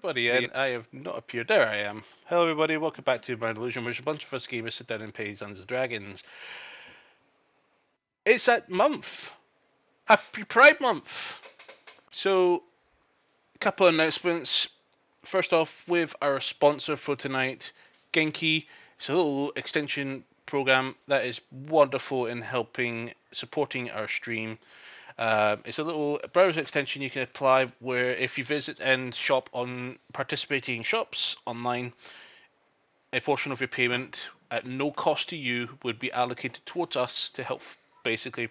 everybody, and I have not appeared. There I am. Hello, everybody. Welcome back to Mind Illusion, which a bunch of us gamers sit down and play Dungeons and Dragons. It's that month. Happy Pride Month. So, a couple of announcements. First off, with our sponsor for tonight, Genki. It's a little extension program that is wonderful in supporting our stream. It's a little browser extension you can apply where if you visit and shop on participating shops online, a portion of your payment at no cost to you would be allocated towards us to basically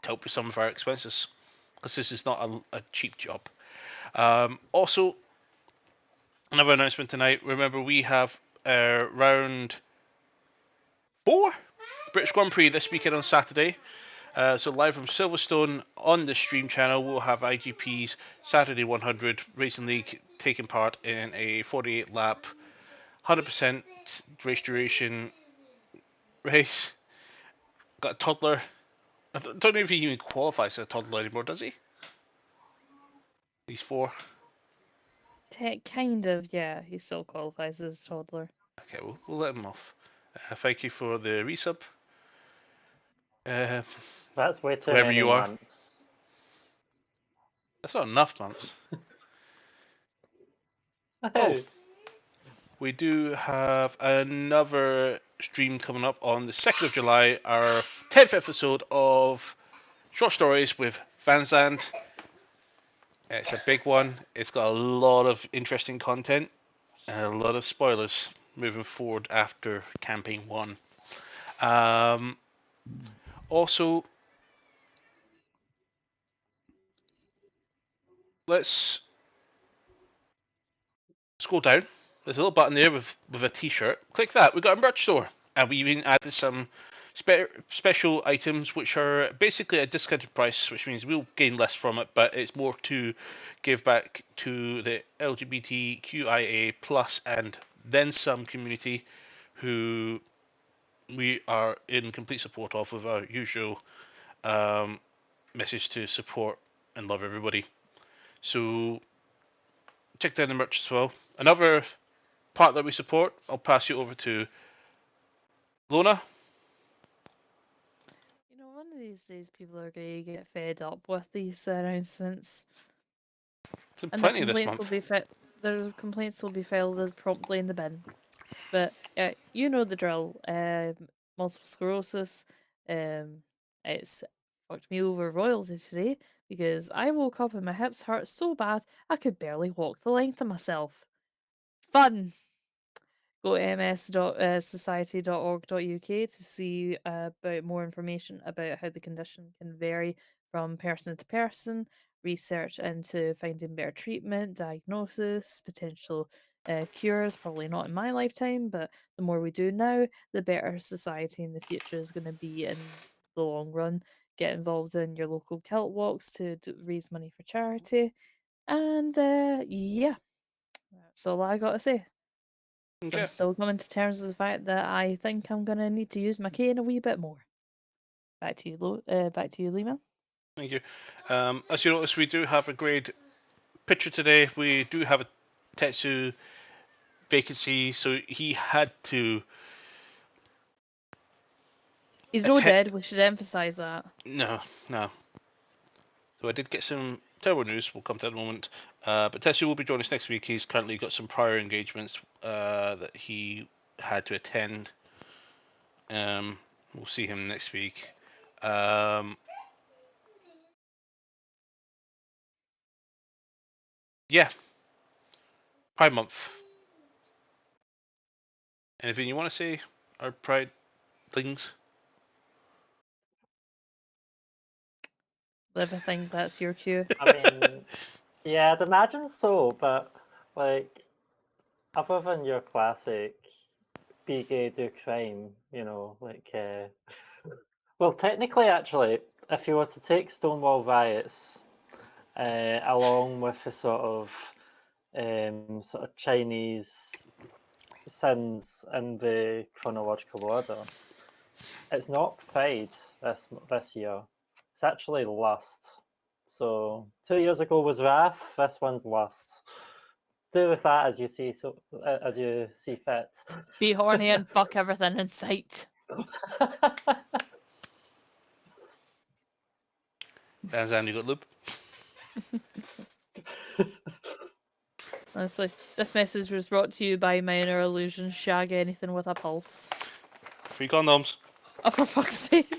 help with some of our expenses, because this is not a cheap job. Also, another announcement tonight. Remember, we have round 4 British Grand Prix this weekend on Saturday. So live from Silverstone on the stream channel, we'll have IGP's Saturday 100 Racing League taking part in a 48 lap, 100% race duration race. Got a toddler. I don't know if he even qualifies as a toddler anymore, does he? He's 4. Kind of, yeah. He still qualifies as a toddler. Okay, we'll let him off. Thank you for the resub. That's way too Whoever many you are. months. That's not enough months. Oh, We do have another stream coming up on the 2nd of July, our 10th episode of Short Stories with Van Zandt. It's a big one. It's got a lot of interesting content and a lot of spoilers moving forward after Campaign 1. Also, let's scroll down. There's a little button there with a t-shirt. Click that. We've got a merch store. And we even added some special items which are basically a discounted price, which means we'll gain less from it, but it's more to give back to the LGBTQIA plus and then some community who we are in complete support of with our usual message to support and love everybody. So check down the merch as well. Another part that we support, I'll pass you over to Lona. You know, one of these days people are going to get fed up with these announcements. And Plenty of this month. Their complaints will be filed promptly in the bin. But you know the drill. Multiple sclerosis. It's fucked me over royally today because I woke up and my hips hurt so bad I could barely walk the length of myself. Fun. Go to ms.society.org.uk to see about more information about how the condition can vary from person to person, research into finding better treatment, diagnosis, potential cures, probably not in my lifetime, but the more we do now, the better society in the future is going to be in the long run. Get involved in your local kilt walks to raise money for charity. And yeah, that's all I got to say. So Okay. I'm still coming to terms with the fact that I think I'm gonna need to use my cane a wee bit more. Back to you, Lima. Thank you. As you notice, we do have a great picture today. We do have a Tetsu vacancy, so he had to. He's not dead. We should emphasize that. No. So I did get some terrible news. We'll come to that in a moment. But Tetsu will be joining us next week. He's currently got some prior engagements that he had to attend. We'll see him next week. Yeah. Pride Month. Anything you want to say? Our Pride things? Liv, I think that's your cue. I mean, yeah, I'd imagine so, but like, other than your classic be gay, do crime, you know, like, well, technically, actually, if you were to take Stonewall riots along with the sort of Chinese sins in the chronological order, it's not Pride this year. It's actually Lust. So 2 years ago was Wrath. This one's Lust. do with that as you see fit. Be horny and fuck everything in sight. And you got lube. Honestly, this message was brought to you by Minor Illusions. Shag anything with a pulse. Free condoms. Oh, for fuck's sake.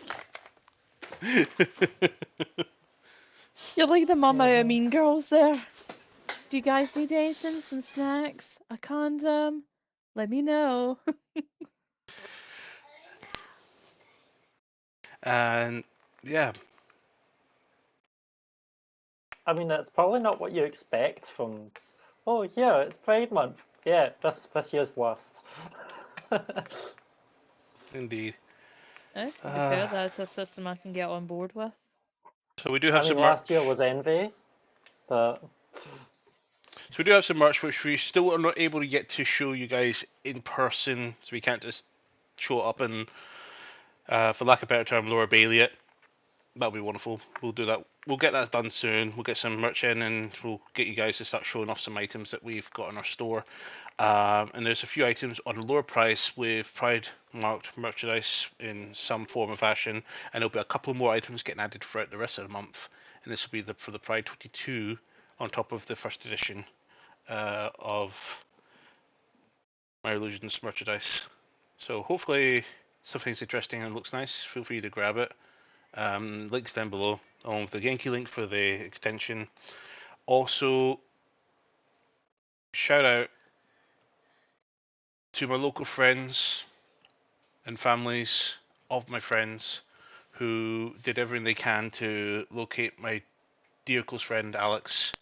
You're like the mum out of Mean Girls there. Do you guys need anything? Some snacks? A condom? Let me know. And yeah, I mean, that's probably not what you expect from. Oh yeah, it's Pride Month. Yeah, this year's worst. indeed. To be fair, that's a system I can get on board with. So we do I have mean, some merch. last year was Envy, but So we do have some merch which we still are not able to get to show you guys in person. So we can't just show it up and, for lack of a better term, Laura Bailey it. That'll be wonderful. We'll do that. We'll get that done soon. We'll get some merch in and we'll get you guys to start showing off some items that we've got in our store. And there's a few items on a lower price with Pride marked merchandise in some form or fashion. And there'll be a couple more items getting added throughout the rest of the month. And this will be for the Pride 22 on top of the first edition of My Illusions merchandise. So hopefully something's interesting and looks nice. Feel free to grab it. Links down below, along with the Genki link for the extension. Also, shout out to my local friends and families of my friends who did everything they can to locate my dear close friend Alex.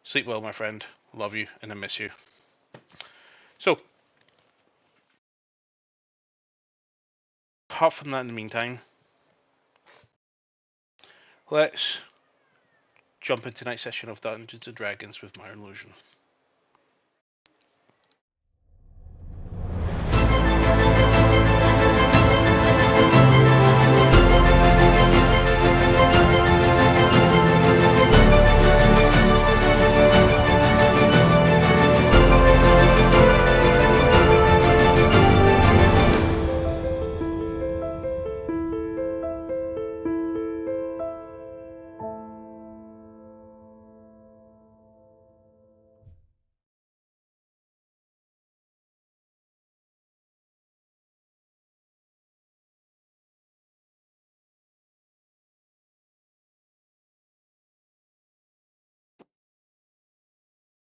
Sleep well, my friend. Love you and I miss you. So, apart from that, in the meantime, let's jump into tonight's session of Dungeons and Dragons with my illusion.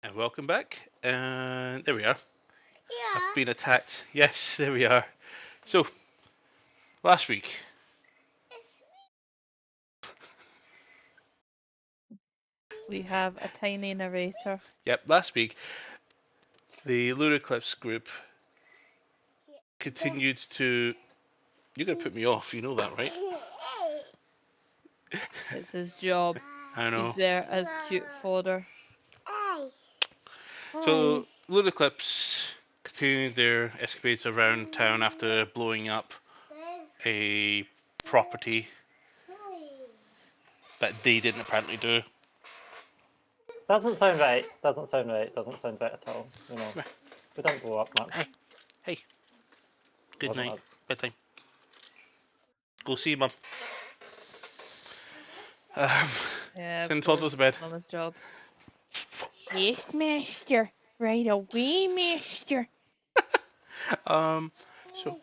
And welcome back. And there we are. Yeah. I've been attacked. Yes, there we are. So, last week. We have a tiny narrator. Yep, last week, the Lunar Eclipse group continued to. You're going to put me off, you know that, right? It's his job. I know. He's there as cute fodder. So, Lunar Eclipse continued their escapades around town after blowing up a property that they didn't apparently do. doesn't sound right. Doesn't sound right at all. You know, we don't blow up much. Hey. Good Wasn't night. us. Bedtime. Go see Mum. Yeah, Send toddlers to bed. Mama's job. Yes, master. Right away, master. So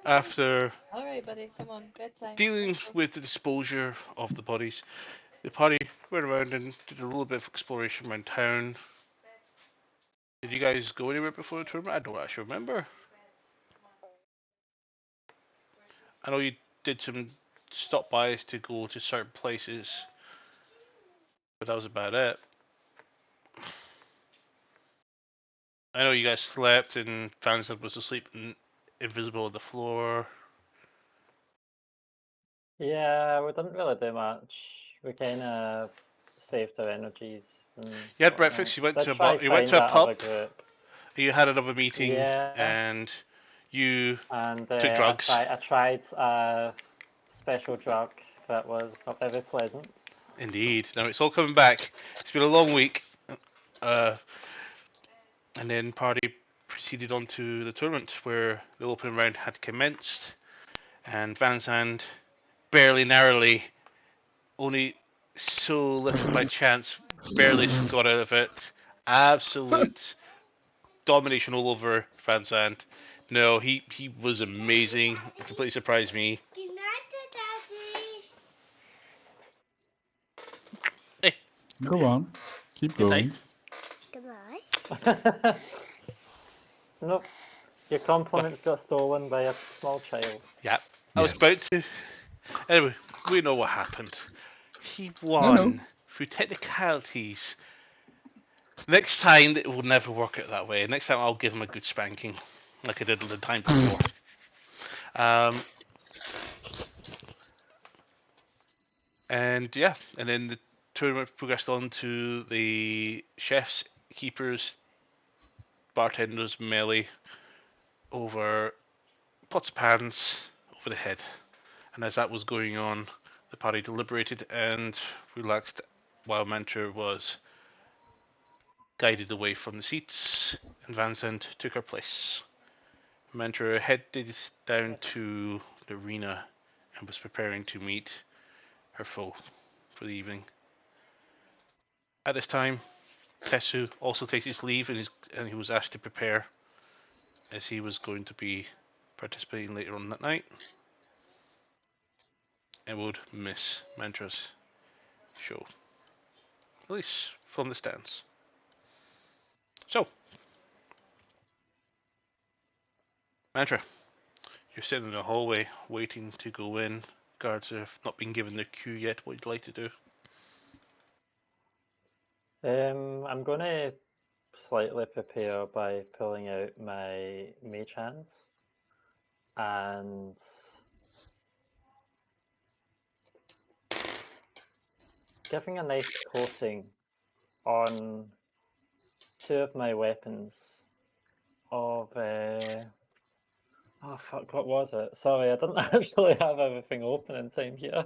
after All right, buddy. Come on, bedtime. dealing with the disposure of the bodies, the party went around and did a little bit of exploration around town. Did you guys go anywhere before the tournament? I don't actually remember. I know you did some stop-bys to go to certain places, but that was about it. I know you guys slept and Fansad was asleep and invisible on the floor. Yeah, we didn't really do much. We kind of saved our energies. And You had whatnot. breakfast. You went Did to a try you went find to a that other pub. group. You had another meeting, Yeah. and you And took drugs. I tried a special drug that was not very pleasant. Indeed. Now it's all coming back. It's been a long week. And then party proceeded on to the tournament where the opening round had commenced, and Van Zandt barely narrowly, only so little by chance, barely got out of it. Absolute domination all over Van Zandt. No, he was amazing. He completely surprised me. Good night, Hey, Go on. Keep good night. going. Daddy. Good night. Nope. Your compliments got stolen by a small child. Yeah, I was about to. Anyway, we know what happened. He won No. through technicalities. Next time, it will never work out that way. Next time, I'll give him a good spanking, like I did the time before. And yeah, and then the tournament progressed on to the chefs, keepers, bartenders melee over pots and pans over the head. And as that was going on, the party deliberated and relaxed while Mantra was guided away from the seats, and Van Zandt took her place. Mantra headed down to the arena and was preparing to meet her foe for the evening. At this time, Tessu also takes his leave and he was asked to prepare as he was going to be participating later on that night and would miss Mantra's show, at least from the stands. So, Mantra, you're sitting in the hallway waiting to go in. Guards have not been given their cue yet. What would you like to do? I'm going to slightly prepare by pulling out my mage hands and giving a nice coating on two of my weapons of oh fuck, what was it? Sorry, I didn't actually have everything open in time here.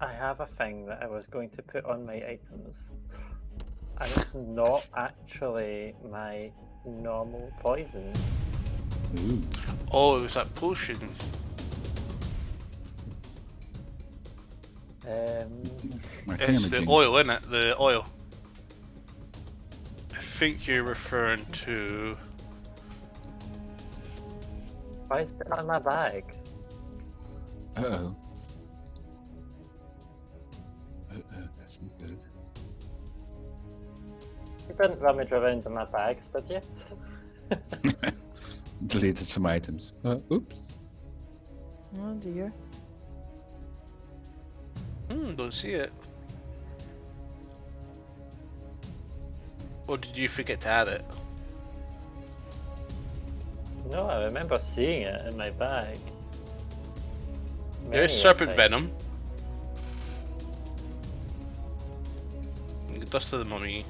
I have a thing that I was going to put on my items, and it's not actually my normal poison. Ooh. Oh, it was that potion. My It's the oil, isn't it? The oil. I think you're referring to. Why is it on my bag? Uh-oh. That's not good. You didn't rummage around in my bags, did you? Deleted some items. Oops. Oh dear. Don't see it. Or did you forget to add it? No, I remember seeing it in my bag. There's Many a serpent time. venom. The dust of the mummy.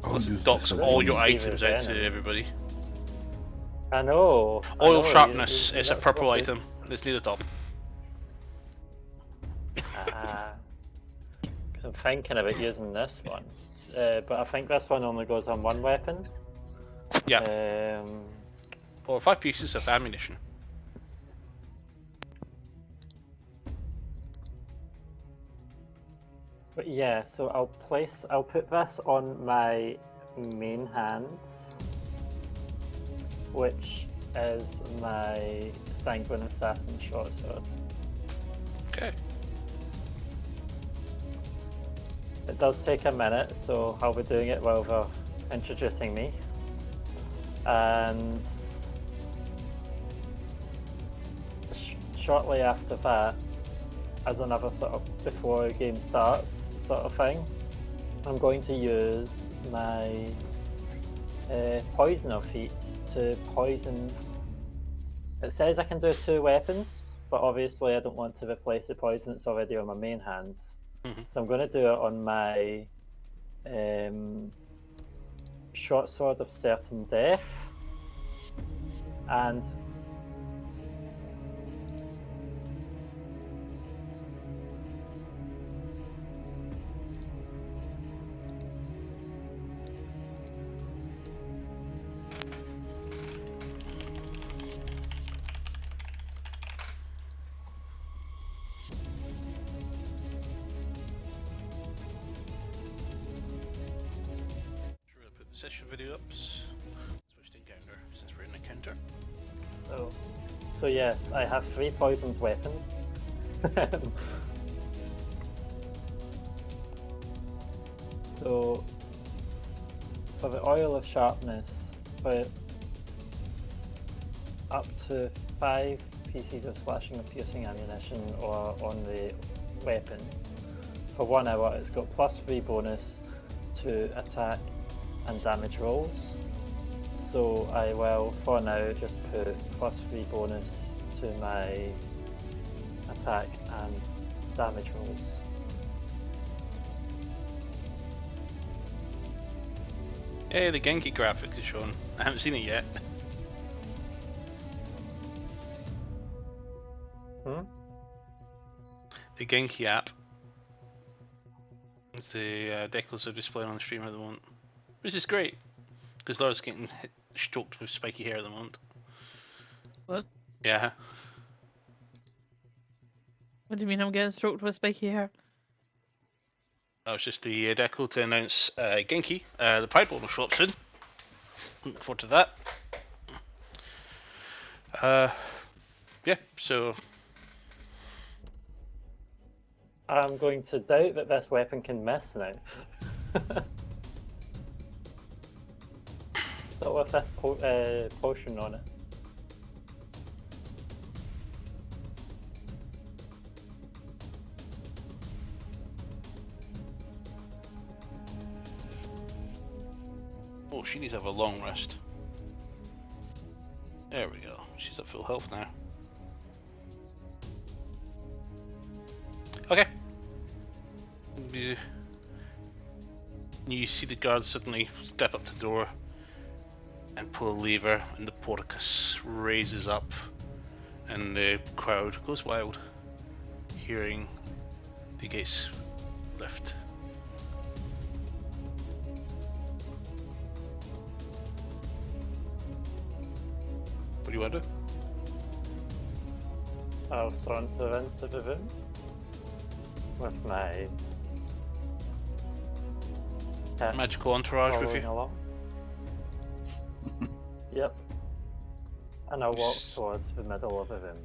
Oh, use Docks this all as your well. items out to venom. everybody. I know. I Oil know, sharpness. you're It's a not purple supposed to- item. It's near the top. I'm thinking about using this one, but I think this one only goes on one weapon. Yeah. Or 5 pieces of ammunition. But yeah, so I'll put this on my main hands, which is my Sanguine Assassin short sword. Okay. It does take a minute, so I'll be doing it while they're introducing me. And shortly after that, as another sort of before a game starts sort of thing, I'm going to use my poisoner feat to poison. It says I can do 2 weapons, but obviously I don't want to replace the poison that's already on my main hands. So I'm going to do it on my short sword of certain death And Should we put the session video up? Switch to encounter since we're in encounter. so yes, I have 3 poisoned weapons. So for the oil of sharpness, for up to 5 pieces of slashing or piercing ammunition or on the weapon, for 1 hour it's got +3 bonus to attack and damage rolls. So I will, for now, just put +3 bonus to my attack and damage rolls. Hey, the Genki graphic is shown. I haven't seen it yet. The Genki app. It's the decals are displaying on the stream at the moment. Which is great, because Laura's getting stroked with spiky hair at the moment. What? Yeah. What do you mean I'm getting stroked with spiky hair? That was just the decal to announce Genki, the Pride Bowl will show up soon. Looking forward to that. Yeah, so I'm going to doubt that this weapon can miss now. Not with this potion on it. oh, she needs to have a long rest. There we go. She's at full health now. Okay. You see the guard suddenly step up to the door and pull a lever, and the porticus raises up, and the crowd goes wild, hearing the gates lift. What do you want to do? I'll saunter into the room with my cats Magical entourage with following you. along. Yep. And I'll walk towards the middle of the room.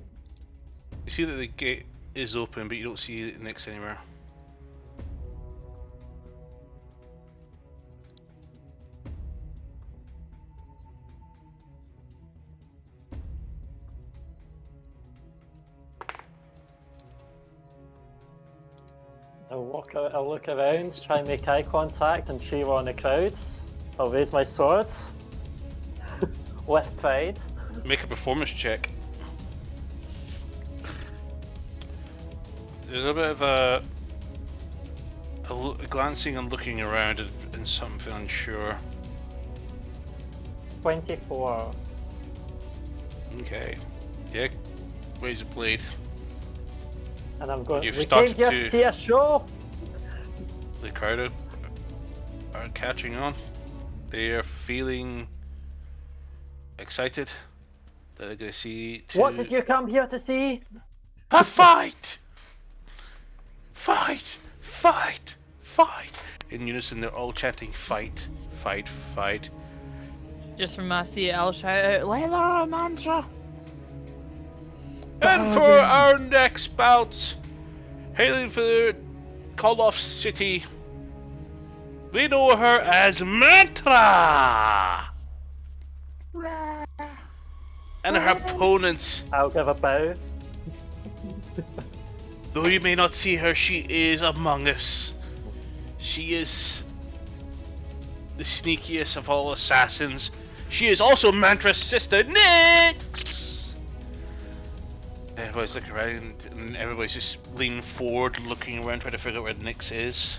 You see that the gate is open, but you don't see Nyx anywhere. I'll look around, try and make eye contact and cheer on the crowds. I'll raise my sword. With pride. Make a performance check. There's a bit of a glancing and looking around and something unsure. 24. Okay. Yeah. Raise a blade. And I'm going, You've we started came here to to- see a show! The crowd are catching on. They are feeling excited that they're going to see What did you come here to see? a fight! Fight! Fight! Fight! In unison, they're all chanting fight, fight, fight. Just from my seat, I'll shout out, Leather mantra! And for our next bout, hailing for the called off city, we know her as Mantra! And her opponents, I'll give a bow. though you may not see her, she is among us. She is the sneakiest of all assassins. She is also Mantra's sister, Nyx! Everybody's looking around and everybody's just leaning forward, looking around, trying to figure out where Nyx is.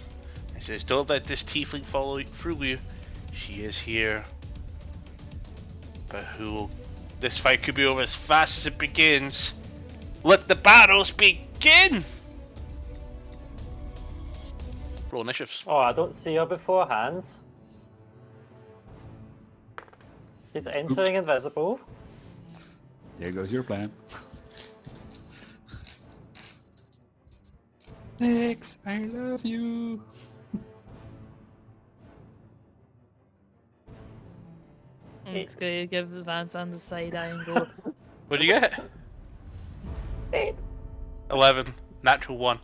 He says, don't let this tiefling follow through you. She is here. But who will This fight could be over as fast as it begins. Let the battles begin! Roll initiatives. Oh, I don't see her beforehand. He's entering Oops. invisible. There goes your plan. Nix, I love you. I'm just gonna give Van Zandt the side eye and go, What'd you get? 8. 11. Natural 1.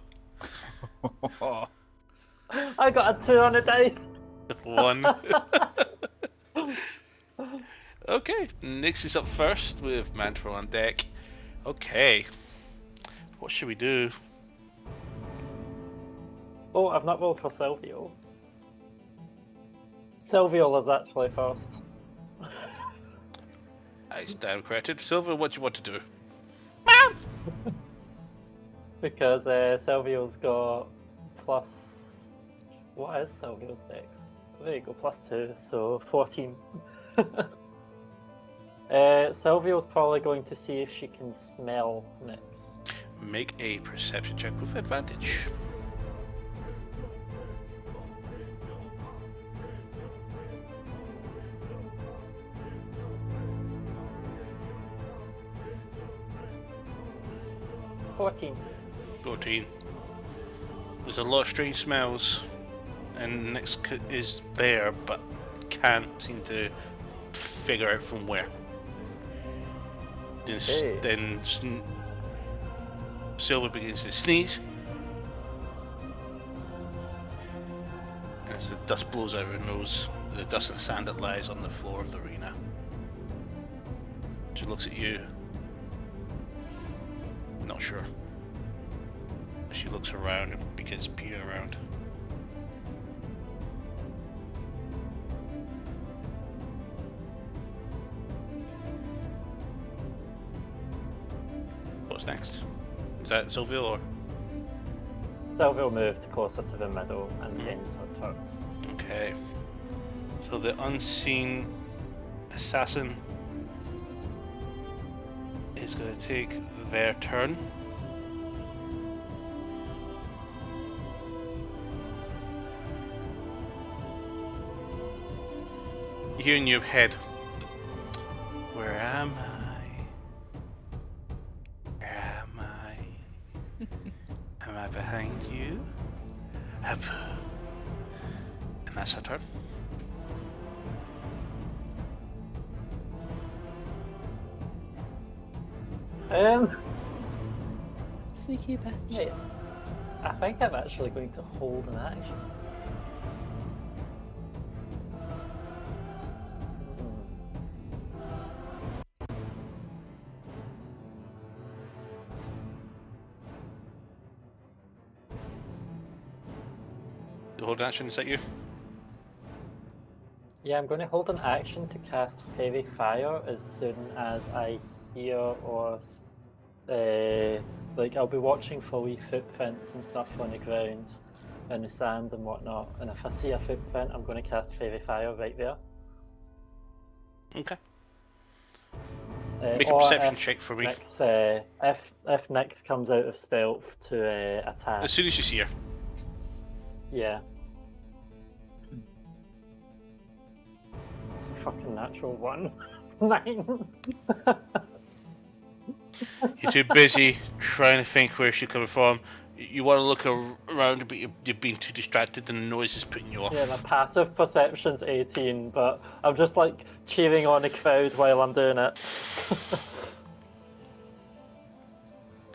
I got a 2 on a die. 1. Okay, Nix is up first with Mantra on deck. Okay. What should we do? Oh, I've not rolled for Silvio. Silvio is actually first. I stand corrected. Silver, what do you want to do? Because Silvio's got plus... What is Silvio's dex? There you go, plus 2, so 14. Silvio's probably going to see if she can smell Nix. Make a perception check with advantage. – 14. 14. There's a lot of strange smells, and Nix is there, but can't seem to figure out from where. Okay. Then Silver begins to sneeze. As the dust blows out of her nose, the dust and sand that lies on the floor of the arena. She looks at you. Not sure. She looks around and begins peering around. What's next? Is that Silvio or? Silvio moved closer to the middle and ends her turn. Okay. So the unseen assassin is going to take their turn. You hear in your head, where am I? Where am I? Am I behind you? Up. And that's her turn. sneaky bitch. Yeah, I think I'm actually going to hold an action. The hold action, is that you? Yeah, I'm going to hold an action to cast Heavy Fire as soon as I hear or like I'll be watching for wee footprints and stuff on the ground and the sand and whatnot, and if I see a footprint I'm going to cast Heavy Fire right there. Okay. Make a Or perception if check for me. Nyx, if Nyx comes out of stealth to attack, As soon as you see her. yeah. It's a fucking natural one. 9. You're too busy trying to think where she's coming from. You want to look around, but you've been too distracted and the noise is putting you off. Yeah, my passive perception's 18, but I'm just like cheering on the crowd while I'm doing it.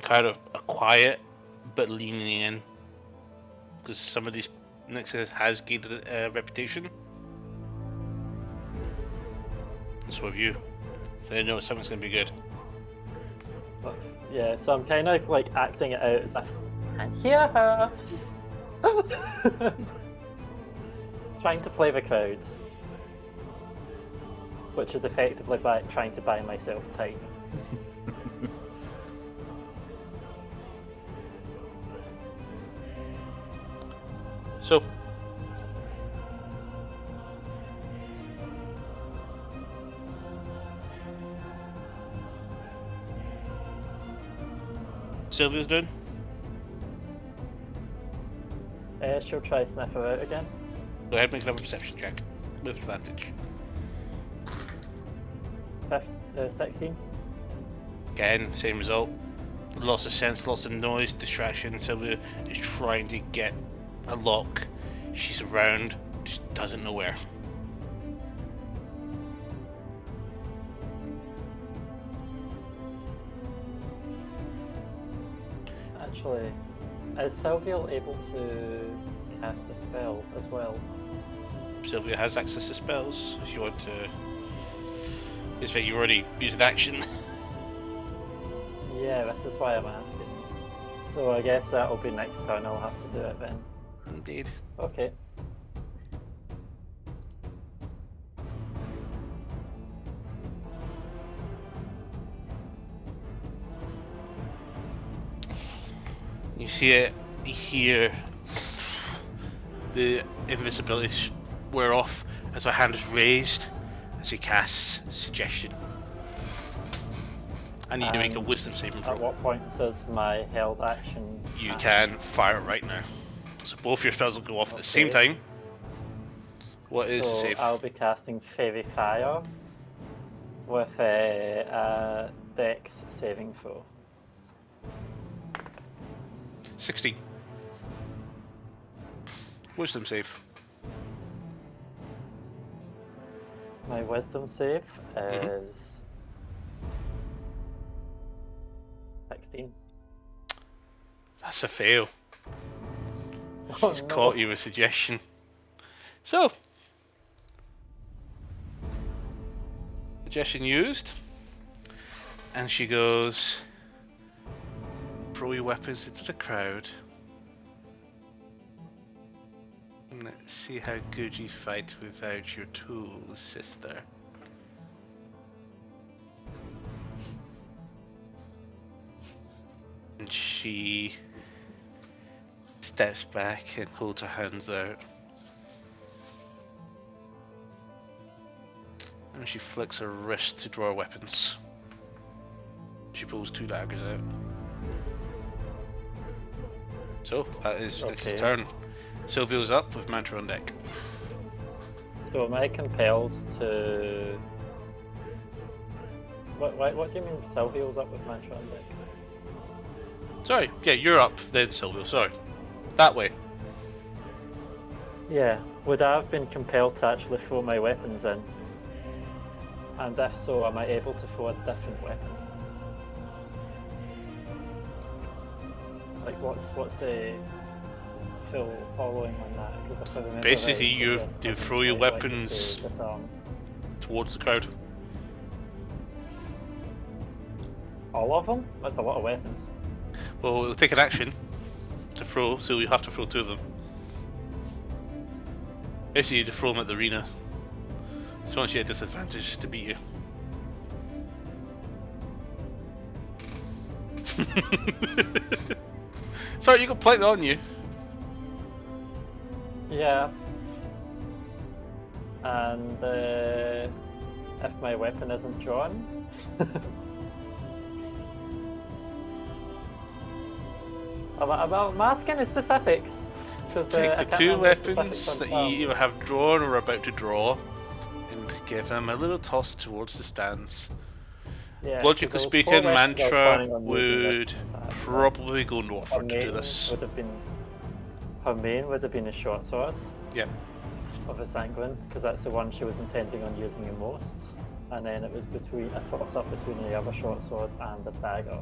Kind of a quiet, but leaning in. Because some of these Nyx has gained a reputation. And so have you. So they know something's going to be good. But, yeah, so I'm kind of like acting it out as if I can hear her. Trying to play the crowd. Which is effectively trying to buy myself time. So, Sylvia's doing? She'll try sniff her out again. Go ahead, make another perception check with advantage. 16. Again, same result. Lots of sense, lots of noise, distraction. Sylvia is trying to get a lock. She's around, just doesn't know where. Actually, is Sylvia able to cast a spell as well? Sylvia has access to spells. If you want to, it's that you already used an action. Yeah, this is why I'm asking. So I guess that'll be next turn. I'll have to do it then. Indeed. Okay. You see it, you hear the invisibility wear off as her hand is raised as he casts suggestion. I need to make a And wisdom saving At throw. what point does my held action? You can fire it right now. So both your spells will go off at the same Okay. time. What is the So save? I'll be casting Fairy Fire with a Dex saving throw. 16. Wisdom save. My Wisdom save Mhm. is 16. That's a fail. Oh, She's no. caught you with suggestion. So, suggestion used, and she goes, throw your weapons into the crowd. And let's see how good you fight without your tools, sister. And she steps back and holds her hands out. And she flicks her wrist to draw weapons. She pulls 2 daggers out. So, that is its Okay. turn. Sylvia's up with Mantra on deck. So am I compelled to? What do you mean Sylvia's up with Mantra on deck? Sorry, yeah, you're up, then Sylvia, sorry. That way. Yeah. Would I have been compelled to actually throw my weapons in? And if so, am I able to throw a different weapon? Like what's the full following on that? Because if I remember Basically, right, you Celeste do doesn't throw your quite like to weapons say disarm. towards the crowd. All of them? That's a lot of weapons. Well, it'll take an action to throw, so you have to throw 2 of them. Basically, you have to throw them at the arena. So once you at disadvantage to beat you. Sorry, you got plenty on you. Yeah. And if my weapon isn't drawn, I'm asking the specifics. Cause, Take I the can't 2 remember the weapons specifics that on you either have drawn or are about to draw, and give them a little toss towards the stands. Yeah, 'cause Logically there was 4 speaking, weapons I was Mantra planning on using this would time, but probably go northward her to do main this. would have been her main would have been a short sword Yep. of a sanguine, because that's the one she was intending on using the most. And then it was between a toss up between the other short sword and the dagger.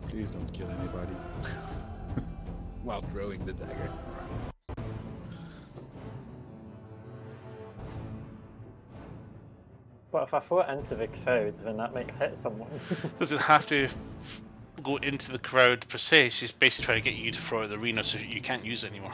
Please don't kill anybody. While throwing the dagger. But if I throw it into the crowd, then that might hit someone. Doesn't have to go into the crowd per se, she's basically trying to get you to throw at the arena so you can't use it anymore.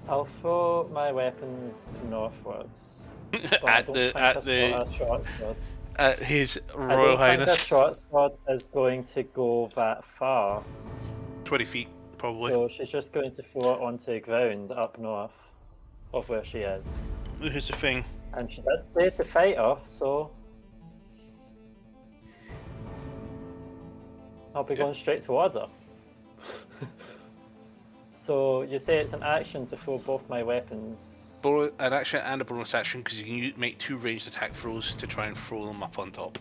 I'll throw my weapons northwards. But I at don't the think at a the short sword. at His I Royal don't think Highness. a short sword is going to go that far. 20 feet, probably. So she's just going to throw it onto the ground up north of where she is. here's the thing. And she did say to fight her, so I'll be going straight towards her. So you say it's an action to throw both my weapons. An action and a bonus action because you can make 2 ranged attack throws to try and throw them up on top.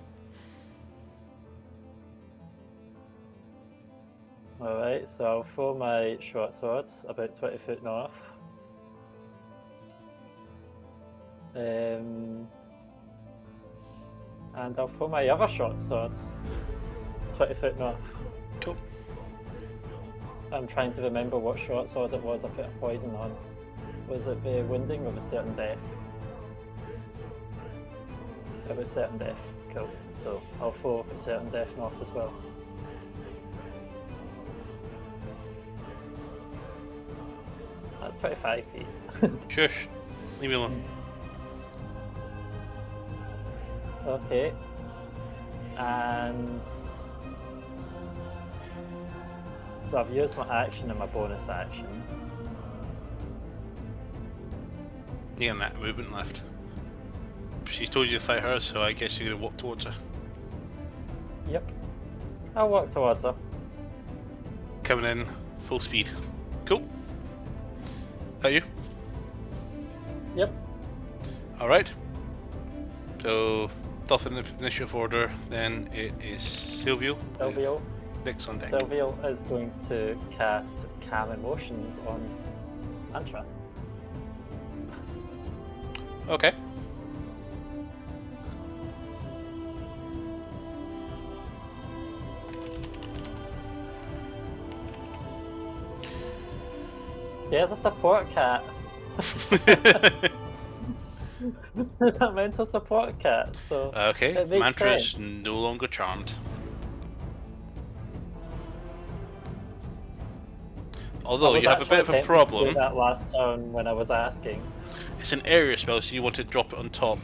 Alright, so I'll throw my short swords about 20 foot north. And I'll throw my other short sword 20 foot north. Cool. I'm trying to remember what short sword it was I put a poison on. Was it the wounding or the certain death? It was certain death. Cool. So I'll throw a certain death north as well. That's 25 feet. Shush. Leave me alone. Okay. And so I've used my action and my bonus action. Yeah, and that movement left. She's told you to fight her, so I guess you're gonna walk towards her. Yep. I'll walk towards her. Coming in full speed. Cool. That you? Yep. Alright. So, top in the initiative order, then it is Silvio. Silvio. Next on deck. Silvio is going to cast Calm Emotions on Mantra. Okay. Here's a support cat. A mental support cat, so Okay, it makes Mantra sense. is no longer charmed. I Although was you have a bit of actually a tempted to do problem. that last turn when I was asking. It's an area spell, so you want to drop it on top.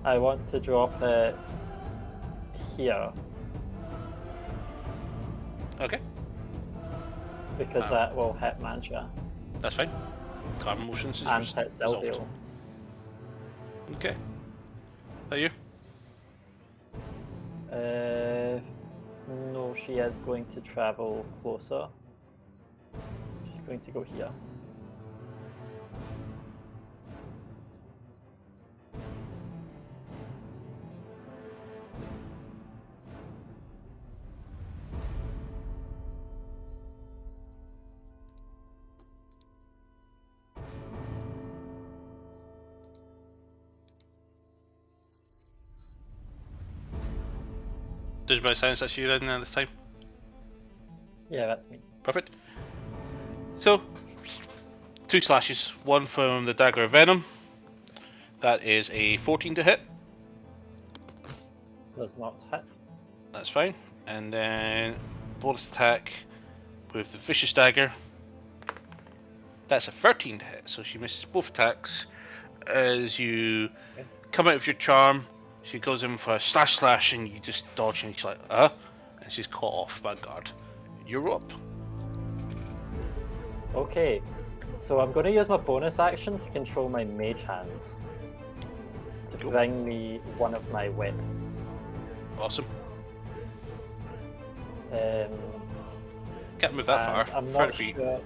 I want to drop it here Okay, because that will hit Mantra that's fine. Calm emotions is and hit resolved. Silvio. Okay. Are you? No, she is going to travel closer. She's going to go here. Does my science that's you in there this time? Yeah, that's me. Perfect. So, 2 slashes. One from the Dagger of Venom. That is a 14 to hit. Does not hit. That's fine. And then bonus attack with the Vicious Dagger. That's a 13 to hit, so she misses both attacks. As you come out of your charm, she goes in for a slash, and you just dodge, and she's like, and she's caught off by guard. You're up. Okay, so I'm going to use my bonus action to control my mage hand to Cool. bring me one of my weapons. Awesome. Can't Can't move that far. I'm not 30 feet. sure.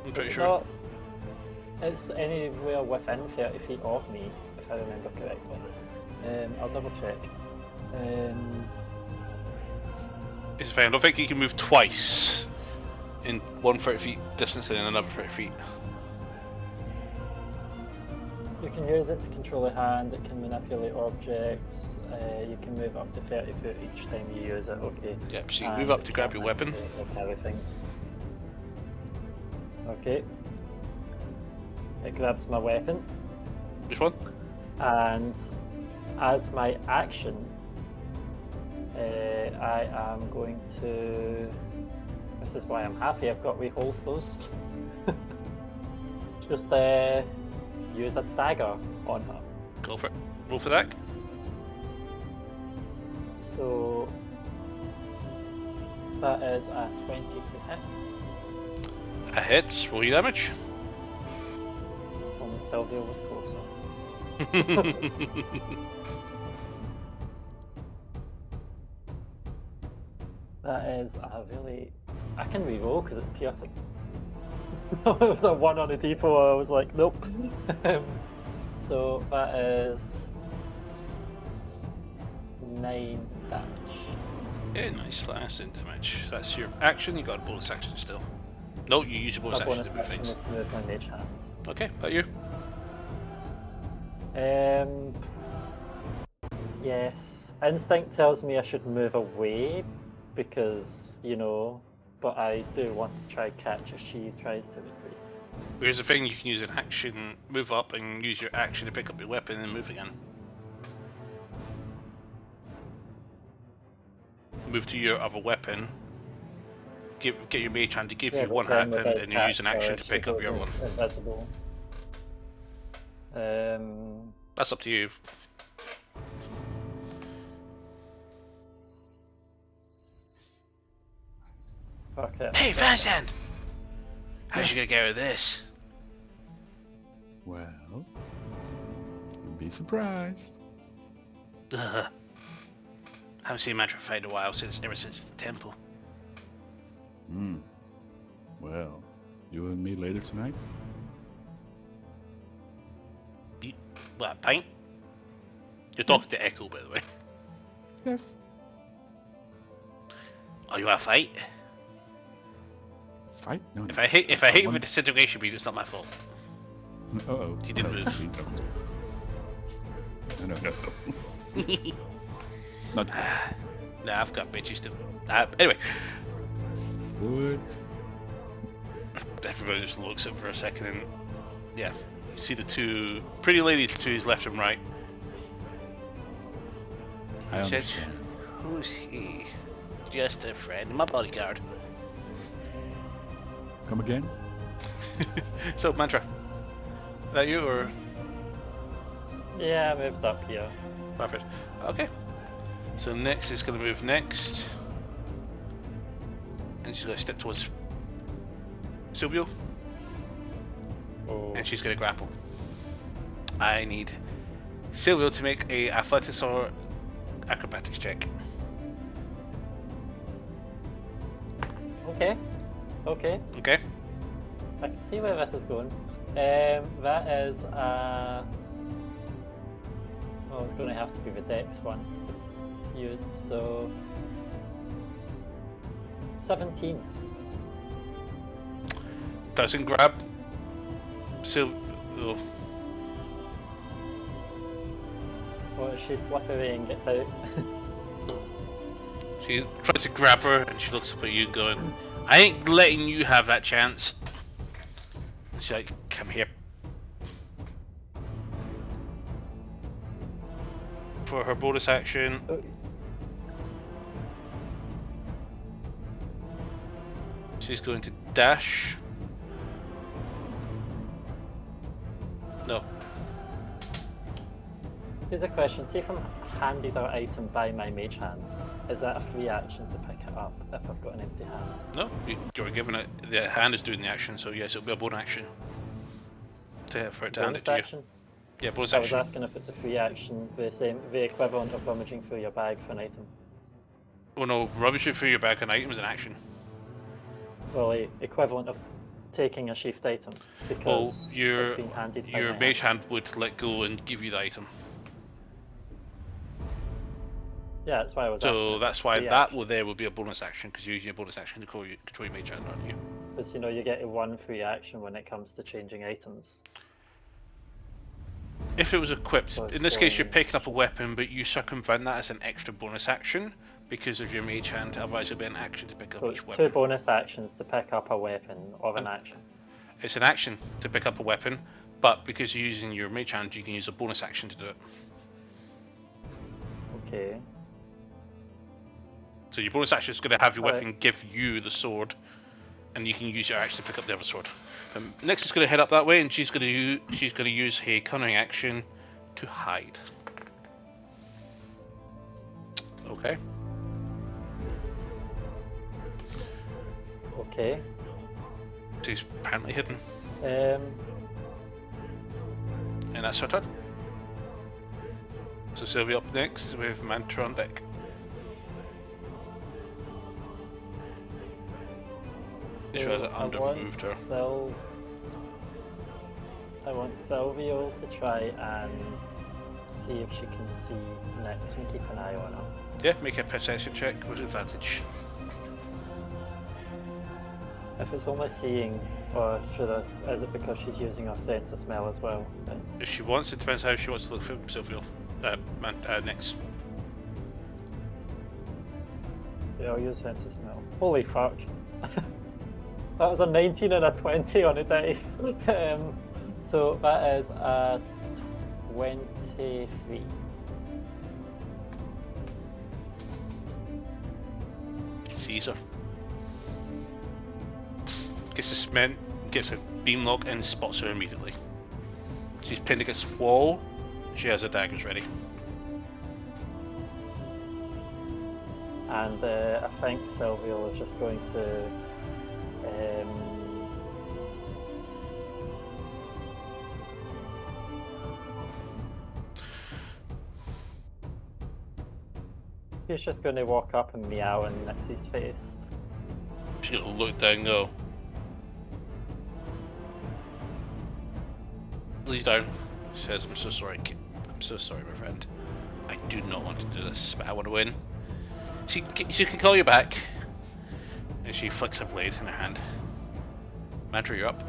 I'm pretty Is it sure. not- It's anywhere within 30 feet of me, if I remember correctly. I'll double check. It's fine. I don't think you can move twice in one 30 feet distance and then another 30 feet. You can use it to control a hand, it can manipulate objects, you can move up to 30 foot each time you use it, okay. Yep, so you And move up it to grab can your weapon. manipulate or carry things. Okay. It grabs my weapon, Which one? and as my action, I am going to. This is why I'm happy I've got wee holsters. Just use a dagger on her. Go for it. Roll for that. So that is a 20 to hit. A hit. Roll your damage. and Sylvia was closer. That is a really... I can reroll because it's piercing. It was a 1 on a d4, I was like, nope. So that is 9 damage. Yeah, nice slash and damage. That's your action. You got a bonus action still. No, you use your bonus My action bonus to move action things. is to move my mage hands. Okay, about you. Yes. Instinct tells me I should move away because, you know, but I do want to try catch if she tries to retreat. Here's the thing: you can use an action, move up, and use your action to pick up your weapon, and then move again. Move to your other weapon. Get your mage hand to give you but one then weapon, without and you use an catch, action to she pick up goes your one. Invisible. That's up to you. Okay. Hey, Vincent! How's you gonna get out of this? Well, you'd be surprised. Haven't seen Mantra fight in a while ever since the temple. Well, you and me later tonight? What, a pint? You're talking to Echo, by the way. Yes. Oh, you want to fight? Fight? No. If I hit you with a disintegration beam, it's not my fault. Uh-oh. He didn't move. No. Not good. Nah, I've got bitches to. Anyway, Good. everybody just looks at him for a second, and yeah, you see the two pretty ladies to his left and right. I He says, understand. "Who's he? Just a friend, my bodyguard." Come again? So, Mantra, is that you or? Yeah, I moved up here. Perfect. Okay. So next is going to move next. And she's going to step towards Silvio. Oh. And she's going to grapple. I need Silvio to make a athletics or acrobatics check. Okay. Okay? I can see where this is going. That is oh, it's going to have to be the Dex one that's used. So 17. Doesn't grab Silvio. What if she slip away and gets out? She tries to grab her and she looks up at you going, I ain't letting you have that chance. And she's like, come here. For her bonus action, she's going to dash. No. Here's a question. See if I'm handed an item by my mage hands, is that a free action to pick it up if I've got an empty hand? No, you're given it. The hand is doing the action, so yes, it'll be a bonus action. For it to hand it Bonus to you. action? Yeah, bonus I was action. asking if it's a free action, the equivalent of rummaging through your bag for an item. Oh no, rummaging through your bag an item is an action. Well, equivalent of taking a sheathed item, Well, because your it's been handed by your my mage hand would let go and give you the item. Yeah, that's why I was asking. So if that's it's why free that action. will there will be a bonus action because you're using a bonus action to control your mage hand, aren't you? Because you know you get one free action when it comes to changing items. If it was equipped, So in this case you're it's, picking up a weapon, but you circumvent that as an extra bonus action because of your mage hand. Otherwise, it'll be an action to pick up So each it's weapon. two bonus actions to pick up a weapon of an action. It's an action to pick up a weapon, but because you're using your mage hand, you can use a bonus action to do it. Okay. So your bonus action is going to have your Alright. weapon give you the sword, and you can use your action to pick up the other sword. Next is going to head up that way, and she's going to use a cunning action to hide. Okay. Okay. She's apparently hidden. And that's her turn. So Sylvia up next with Mantra on deck. Just realised I under-moved her. I want Silvio to try and see if she can see Nyx and keep an eye on her. Yeah, make a perception check with advantage. If it's only seeing, or is it because she's using her sense of smell as well? Then If she wants, it depends how she wants to look for Sylvia. Next. yeah, I'll use sense of smell. Holy fuck. That was a 19 and a 20 on a die. So that is a 23. Sees her. Gets a cement, gets a beam lock, and spots her immediately. She's pinned against the wall. She has her daggers ready. And I think Silvio is just going to he's just going to walk up and meow in Nyx's face. She's gonna look down though. Lays down. Says, "I'm so sorry, I'm so sorry, my friend. I do not want to do this, but I want to win." She can call you back. And she flicks a blade in her hand. Mantra, you're up.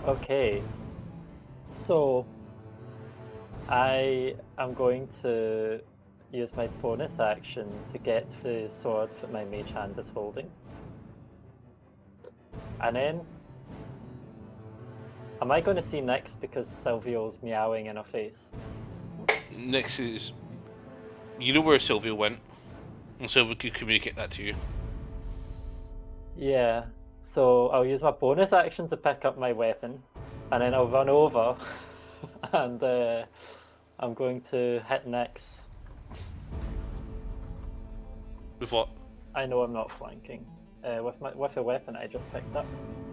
Okay. So I am going to use my bonus action to get the sword that my mage hand is holding. And then am I going to see Nyx because Silvio's meowing in her face? Next is, you know where Sylvia went, and Sylvia could communicate that to you. Yeah. So I'll use my bonus action to pick up my weapon, and then I'll run over, and I'm going to hit Nyx. With what? I know I'm not flanking. With a weapon I just picked up,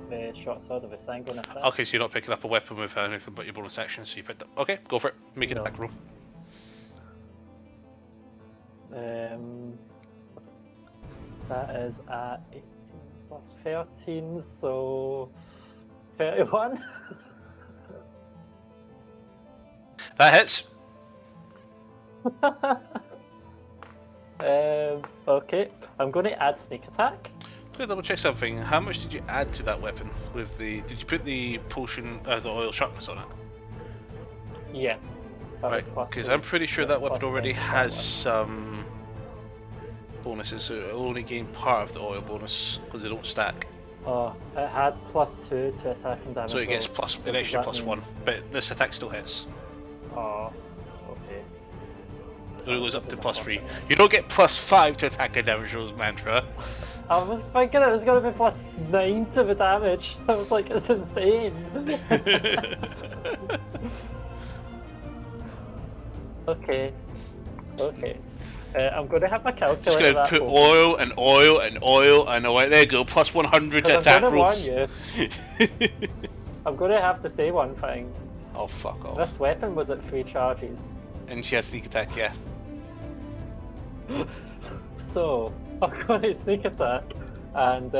the short sword of a sanguine assassin. Okay, so you're not picking up a weapon with anything but your bonus action, so you picked up. Okay, go for it. Make it No. a back roll. That is at 18 plus 13, so 31. That hits. Okay, I'm going to add sneak attack. Can I double check something? How much did you add to that weapon? With the, did you put the potion as oil sharpness on it? Yeah. That was Right, plus because 2. I'm pretty sure that That's weapon plus already 10 to has that some bonuses, so it'll only gain part of the oil bonus because they don't stack. one. Oh, it had plus 2 to attack and damage. So it gets rolls, plus so an does extra that plus mean- 1, but this attack still hits. Oh, okay. So it goes up to Doesn't plus fuck 3. it. You don't get plus 5 to attack and damage rolls, Mantra. I was thinking it was going to be plus 9 to the damage. I was like, it's insane. Okay. Okay. I'm going to have my Just calculator. gonna that put open, oil and oil and oil and oil. There you go, plus 100 to 'cause I'm attack going to warn rolls. you. I'm going to have to say one thing. Oh, fuck off. This weapon was at 3 charges. And she has sneak attack, yeah. So, I'm going to sneak attack, and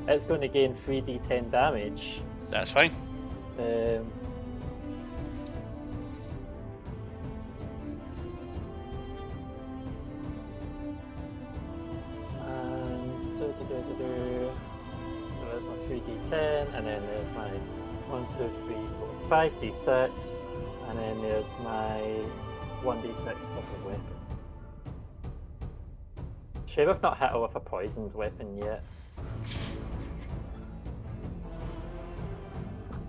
it's going to gain 3d10 damage. That's fine. And so there's my 3d10, and then there's my 1, 2, 3, 4, 5d6, and then there's my 1d6 for the weapon. Shame I've not hit her with a poisoned weapon yet.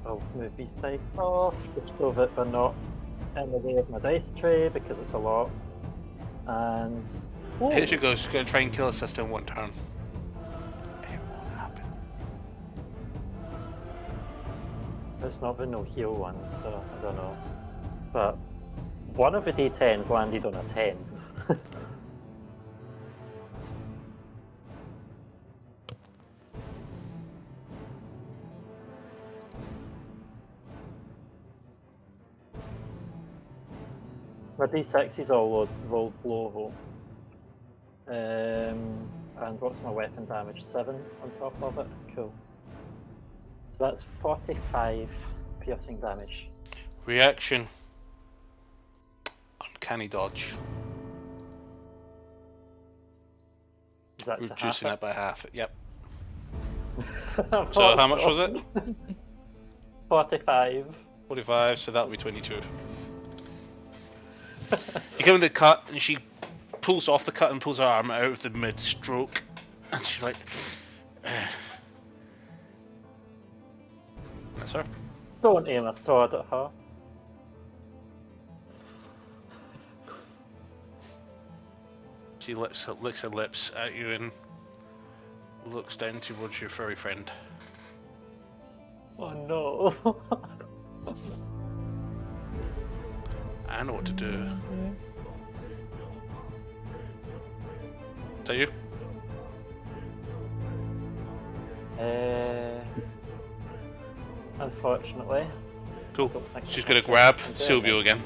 I'll move these dice off just so that they're not in the way of my dice tray because it's a lot. And Here she goes, she's gonna try and kill her sister in one turn. It won't happen. there's not been no heal ones, so I don't know. But one of the d10s landed on a 10. My D6 is all rolled low. And what's my weapon damage? 7 on top of it? Cool. So that's 45 piercing damage. Reaction. Uncanny dodge. Is that to Reducing half it by half. Yep. it? So how much was it? 45. 45, so that'll be 22. You give her the cut, and she pulls off the cut and pulls her arm out of the mid-stroke, and she's like, that's her. Don't aim a sword at her. She licks her lips at you and looks down towards your furry friend. Oh no. I know what to do. Yeah. Is that you? Unfortunately. Cool. Don't think She's I gonna can grab do it. Silvio again.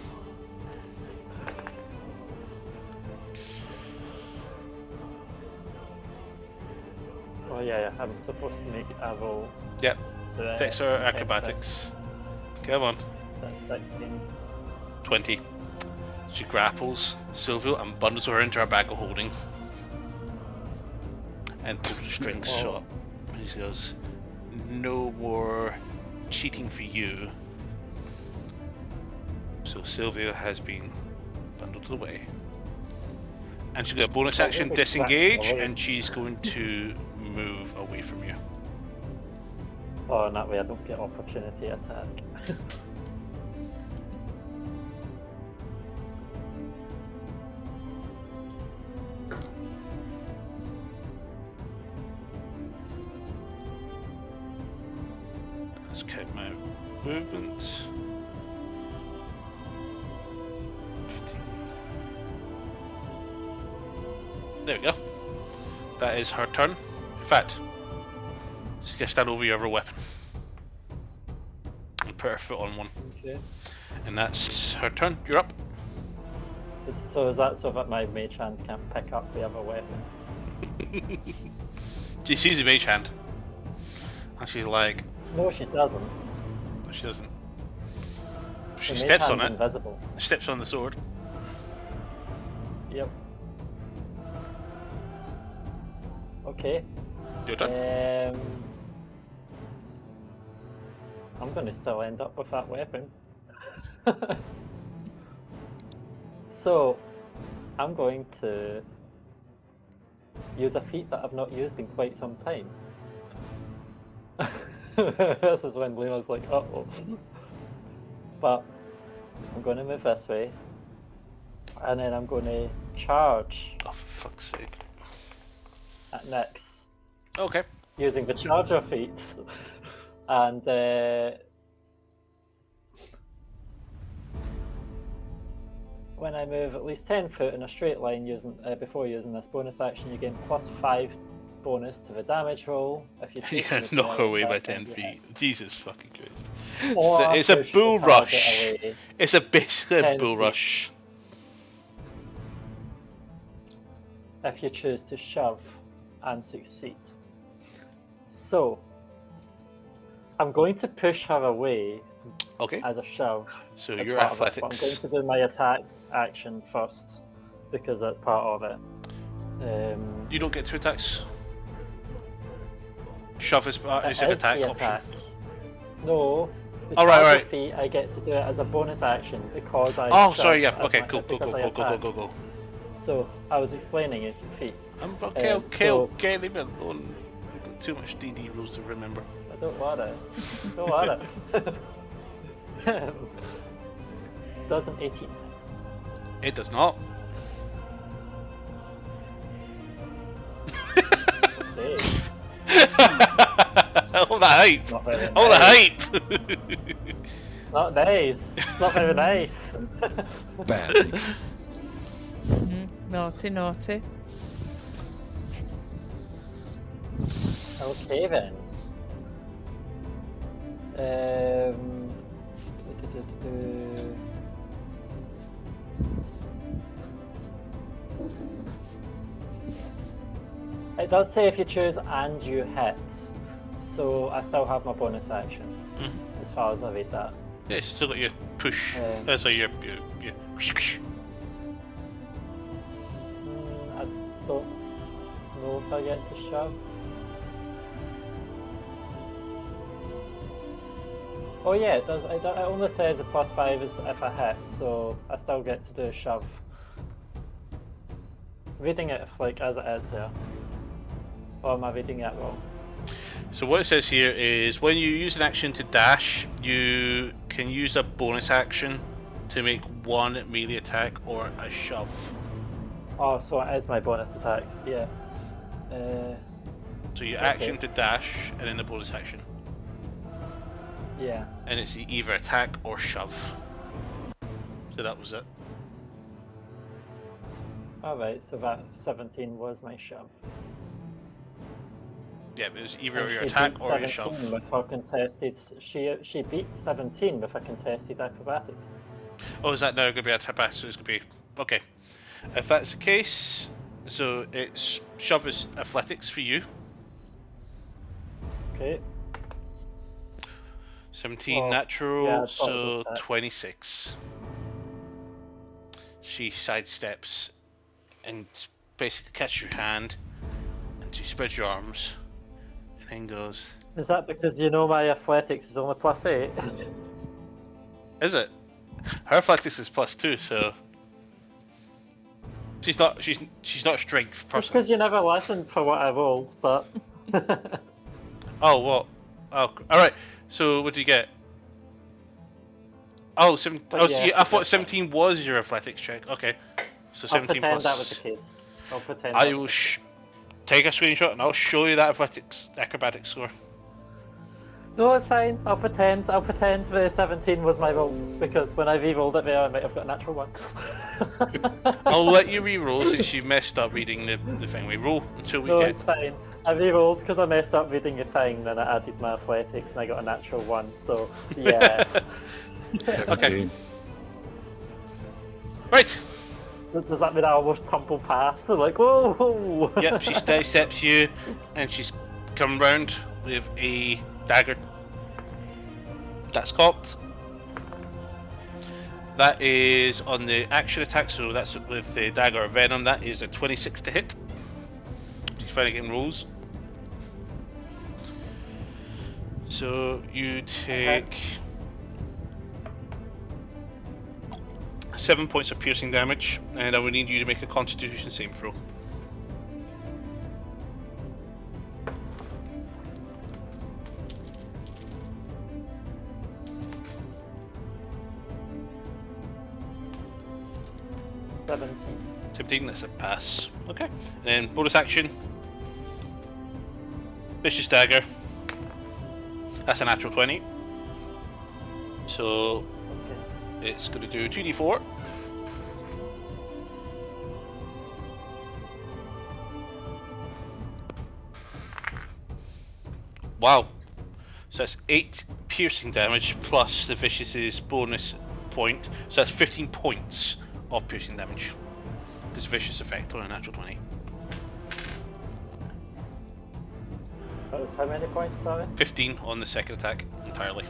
Oh yeah, I'm supposed to make a roll. Yep. To, Dexter test acrobatics. Come on. this. That's 16. 20. She grapples Silvio and bundles her into her bag of holding. And pulls the strings Oh. shut. And she goes, no more cheating for you. So Silvio has been bundled away. And she's got a bonus Oh, action really scratched disengage, away. and she's going to move away from you. Oh, and that way I don't get opportunity attack. Let's count my movement. 15. There we go. That is her turn. In fact, she's gonna stand over your other weapon and put her foot on one. Okay. And that's her turn. You're up. So is that so that my mage hand can't pick up the other weapon? She sees the mage hand. And she's like, No, she doesn't. no, she doesn't. The She mage steps on hand's it. invisible. Steps on the sword. Yep. Okay. Your turn. I'm going to still end up with that weapon. So, I'm going to use a feat that I've not used in quite some time. This is when Leo's like, uh-oh. But I'm going to move this way. And then I'm going to charge Oh, for fuck's sake. at Nyx. Okay. Using the charger feat. And when I move at least 10 foot in a straight line before using this bonus action, you gain +5 bonus to the damage roll. If you You choose to can make knock her another away by attack 10 on feet. Jesus fucking Christ. Or It's a push bull the target rush. away. It's basically a 10 bull feet. rush. If you choose to shove and succeed. So, I'm going to push her away Okay. as a shove. So as your part of it, but I'm athletics. going to do my attack action first because that's part of it. You don't get 2 attacks. Shove is an It is attack the option. attack. No. The Oh, right, charger right. feat, I get to do it as a bonus action because I. Oh, shove sorry, yeah. as Okay, my- cool, cool, because cool, I cool, cool, attack. cool, cool. So I was explaining it feat. Okay, okay, so- okay, leave it alone. We've got too much DD rules to remember. I don't want it. Don't want it. Doesn't 18 hit? It does not. Okay. All the hype! Not very All the nice. hype! It's not nice. It's not very nice. Bad. Thanks. Naughty, naughty. Okay then. It does say if you choose and you hit, so I still have my bonus action, as far as I read that. Yeah, you still got your push. So your. I don't know if I get to shove. Oh yeah, it does. It only says a +5 is if I hit, so I still get to do a shove. Reading it like as it is there. Or am I reading it wrong? So what it says here is when you use an action to dash, you can use a bonus action to make one melee attack or a shove. Oh, so it is my bonus attack. Yeah. So your Okay. action to dash and then the bonus action. Yeah. And it's either attack or shove. So that was it. Alright, so that 17 was my shove. Yeah, it was either And your she attack beat or your 17 shove. with her contested. She beat 17 with a contested acrobatics. Oh, is that now going to be a attack? So it's going to be okay. If that's the case, so it's shove is athletics for you. Okay. 17 Well, natural, yeah, I thought it so was attack. 26. She sidesteps and basically catches your hand, and she spreads your arms, and then goes. Is that because you know my athletics is only +8? Is it? Her athletics is +2, so she's not a strength Just person. because you never listened for what I rolled, but. Oh what? Oh, all right. So what do you get? Oh, But oh, yeah, so I I thought forget 17 was your athletics check. Okay, so I'll 17 pretend plus. that was the case. I'll pretend. I that will was the case. take a screenshot and I'll show you that acrobatics score. No, it's fine. I'll pretend. The 17 was my roll because when I re-rolled it there, I might have got a natural one. I'll let you re-roll since you messed up reading the thing. We roll until we No, get. it's fine. I re-rolled because I messed up reading your thing, then I added my athletics and I got a natural one. So yeah. 17. Right. Does that mean I almost tumble past? They're like, whoa, whoa. Yep. She steps you, and she's come round with a dagger. That's cocked. That is on the action attack, so that's with the dagger of venom. That is a 26 to hit. She's finally getting rolls. So you take That's- 7 points of piercing damage, and I will need you to make a Constitution saving throw. Seventeen. 17, that's a pass. Okay. And then bonus action. Vicious dagger. That's a natural 20. So Okay. it's going to do 2d4. Wow. So that's 8 piercing damage plus the vicious's bonus point. So that's 15 points of piercing damage. Because vicious effect on a natural 20. That was how many points, sorry? 15 on the second attack entirely.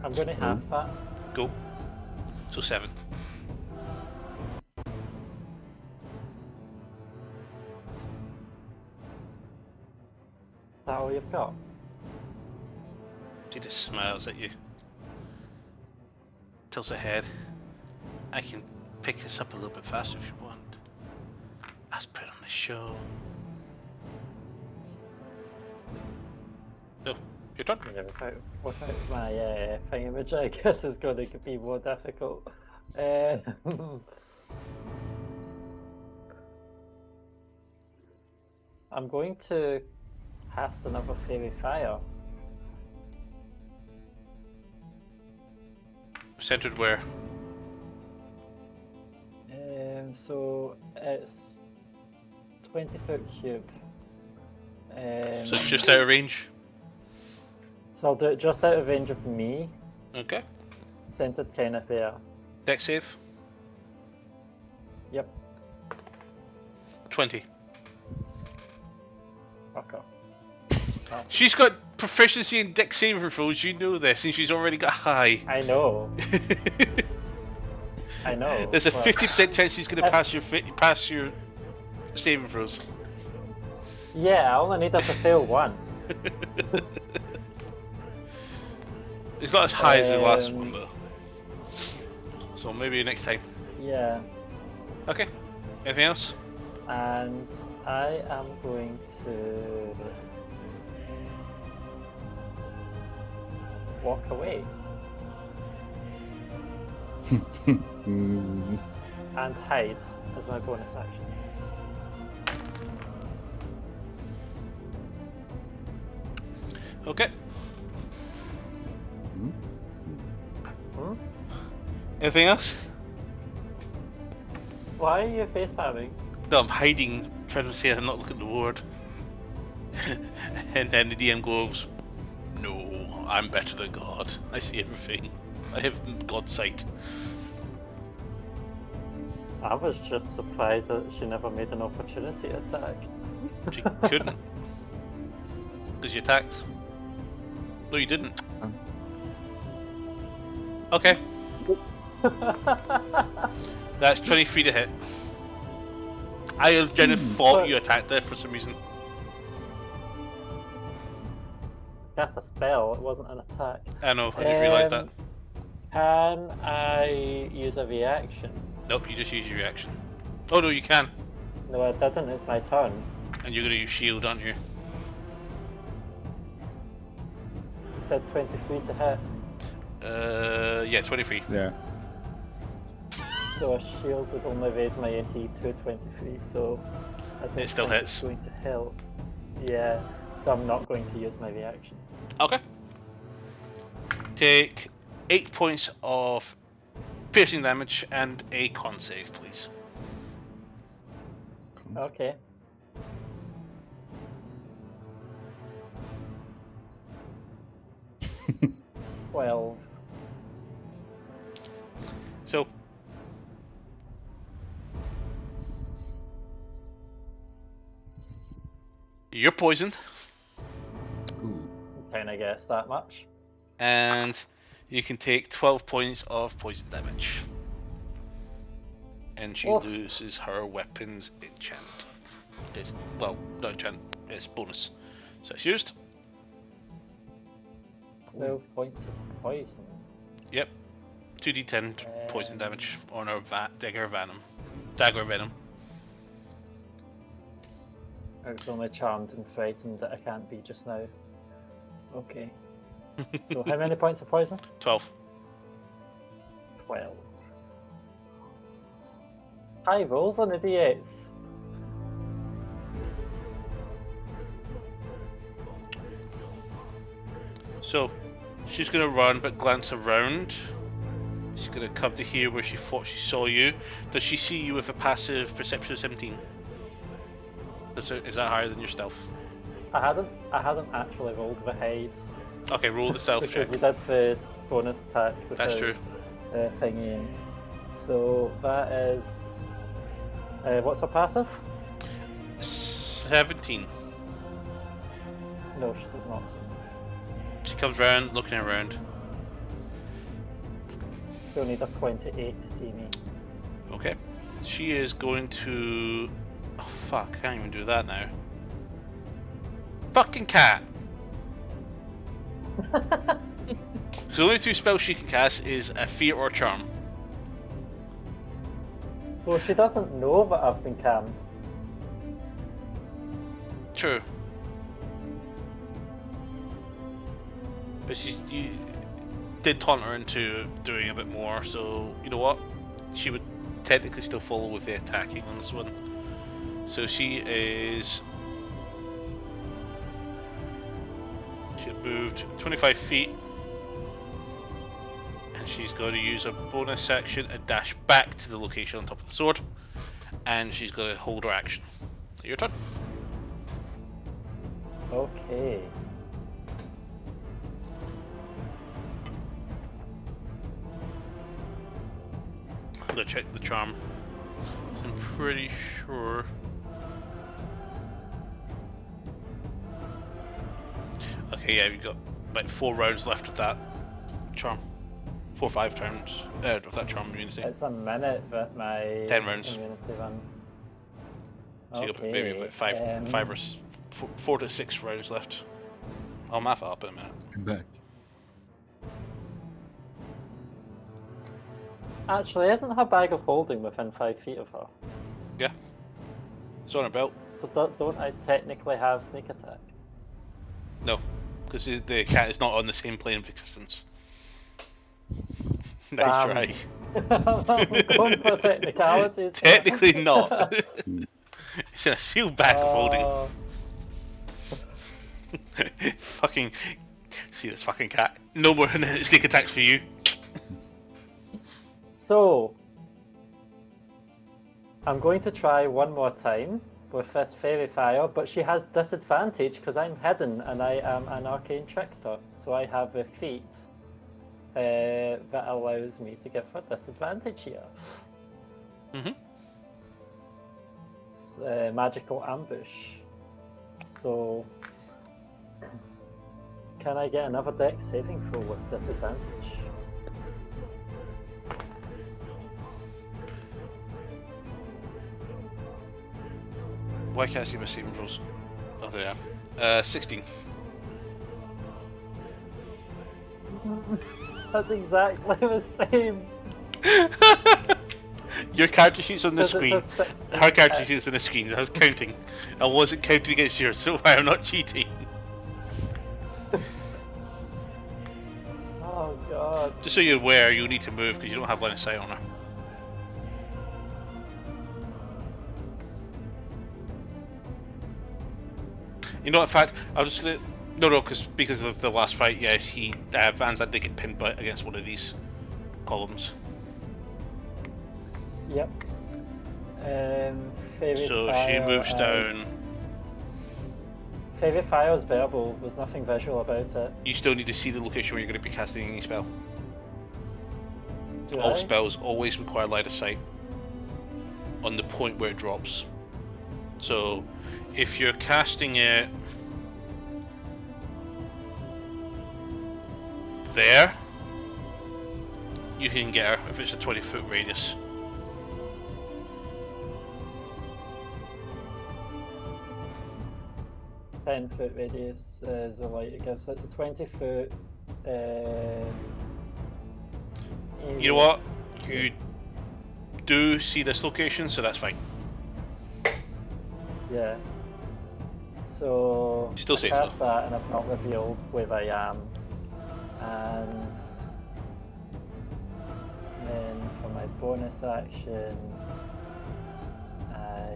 I'm going to half that. Go. So 7. Is that all you've got? She just smiles at you. Tilts her head. I can pick this up a little bit faster if you want. Let's put on the show. So, your turn. Yeah, without my thing, which I guess is going to be more difficult. I'm going to cast another Fairy Fire. Centered where? So it's 20-foot cube. So it's just out of range. So I'll do it just out of range of me, Okay. centered kind of there. Dex save. Yep. 20. Fuck off. That's- She's got proficiency in Dex saving throws. You know this, and she's already got high. I know. I know. There's a but 50% chance she's going to pass your saving throws. Yeah, I only need her to fail once. It's not as high as the last one though. So maybe next time. Yeah. Okay. Anything else? And I am going to walk away Mm, and hide as my bonus action. Okay. mm. Hmm? Anything else? Why are you face spamming? No, I'm hiding, trying to say I'm not looking at the board. And then the DM goes, "No, I'm better than God. I see everything. I have God's sight." I was just surprised that she never made an opportunity attack. She couldn't. Because you attacked. No, you didn't. Okay. That's 23 to hit. I genuinely thought But- you attacked there for some reason. That's a spell, it wasn't an attack. I know, I just realised that. Can I use a reaction? Nope, you just use your reaction. Oh no, you can. No, it didn't, it's my turn. And you're going to use shield, aren't you? You said 23 to hit. Yeah, 23. Yeah. So a shield would only raise my AC to 23, so I don't It still think hits. it's going to help. Yeah, so I'm not going to use my reaction. Okay. Take 8 points of piercing damage and a con save, please. Okay. Well, So, you're poisoned, Ooh. kind of guess that much. and you can take 12 points of poison damage. And she Oof. loses her weapons enchant. It's, well, not enchant, it's bonus. So it's used. 12 points of poison. Yep. 2d10 poison damage on her dagger venom. Dagger venom. I was only charmed and frightened that I can't be just now. Okay. So how many points of poison? 12. 12. High rolls on the d8s. So, she's gonna run but glance around. She's gonna come to here where she thought she saw you. Does she see you with a passive perception of 17? Is that higher than your stealth? I hadn't actually rolled the hides Okay, roll the stealth because check. we did first bonus attack with That's the true. Thingy. In. So that is what's her passive? 17. No, she does not. She comes around, looking around. You'll need a 28 to see me. Okay. She is going to... Oh fuck, I can't even do that now. Fucking cat! So the only two spells she can cast is a Fear or Charm. Well, she doesn't know that I've been cammed. True. But you did taunt her into doing a bit more, so you know what? She would technically still follow with the attacking on this one. So she is... She moved 25 feet. And she's going to use a bonus action and dash back to the location on top of the sword. And she's going to hold her action. Your turn. Okay. I'm gonna check the charm. So I'm pretty sure Okay, yeah, we've got like 4 rounds left of that charm. 4 or 5 rounds of that charm immunity. It's a minute that my 10 rounds. immunity runs. So you got maybe like 4 to 6 rounds left. I'll map it up in a minute. I'm back. Actually, isn't her bag of holding within 5 feet of her? Yeah. It's on her belt. So don't I technically have sneak attack? No, because the cat is not on the same plane of existence. Nice try. I'm going for technicalities. Technically not. It's in a sealed bag of holding. Fucking see this fucking cat. No more sneak attacks for you. So I'm going to try one more time with this fairy fire, but she has disadvantage because I'm hidden and I am an arcane trickster. So I have a feat that allows me to give her disadvantage here. It's, magical ambush. So can I get another dex saving throw with disadvantage? Why can't I see my saving throws? Oh, there I am. 16. That's exactly the same. Your character sheet's on the Because screen. it's a 16 Her character dex. sheet's on the screen. I was counting. I wasn't counting against yours, so I'm not cheating. Oh god. Just so you're aware, you'll need to move because you don't have line of sight on her. You know what, in fact, I'm just gonna... No, because of the last fight, yeah, Vans had to get pinned against one of these columns. Yep. Fairy So fire, she moves down. Fairy fire's verbal, there's nothing visual about it. You still need to see the location where you're going to be casting any spell. Do All I? spells always require line of sight on the point where it drops. So if you're casting it there, you can get her if it's a 20-foot radius. Ten foot radius is the light it gives. So it's a 20-foot. You know what? You do see this location, so that's fine. Yeah. So Still I safe, cast though. that and I've not revealed where I am. And then for my bonus action, I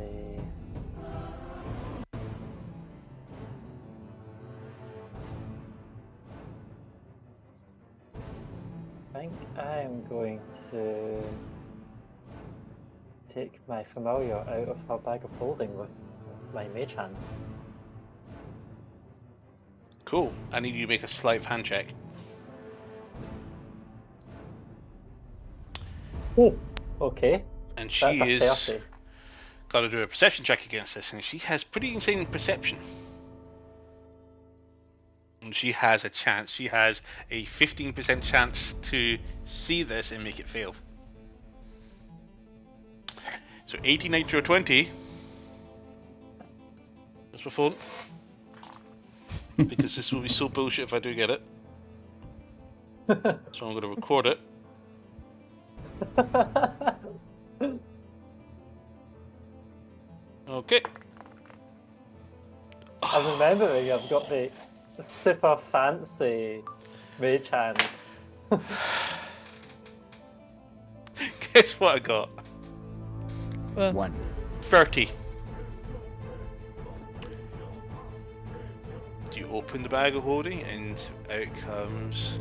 think I am going to take my familiar out of her bag of holding with my mage hand. Cool. I need you to make a sleight of hand check. Oh, okay. And she That's a is 30. got to do a perception check against this, and she has pretty insane perception. And she has a chance. She has a 15% chance to see this and make it fail. So 80, 90, or 20. That's my phone. Because this will be so bullshit if I do get it. So I'm going to record it. Okay. I'm remembering I've got the super fancy mage hands. Guess what I got? 1. 30. You open the bag of holding and out comes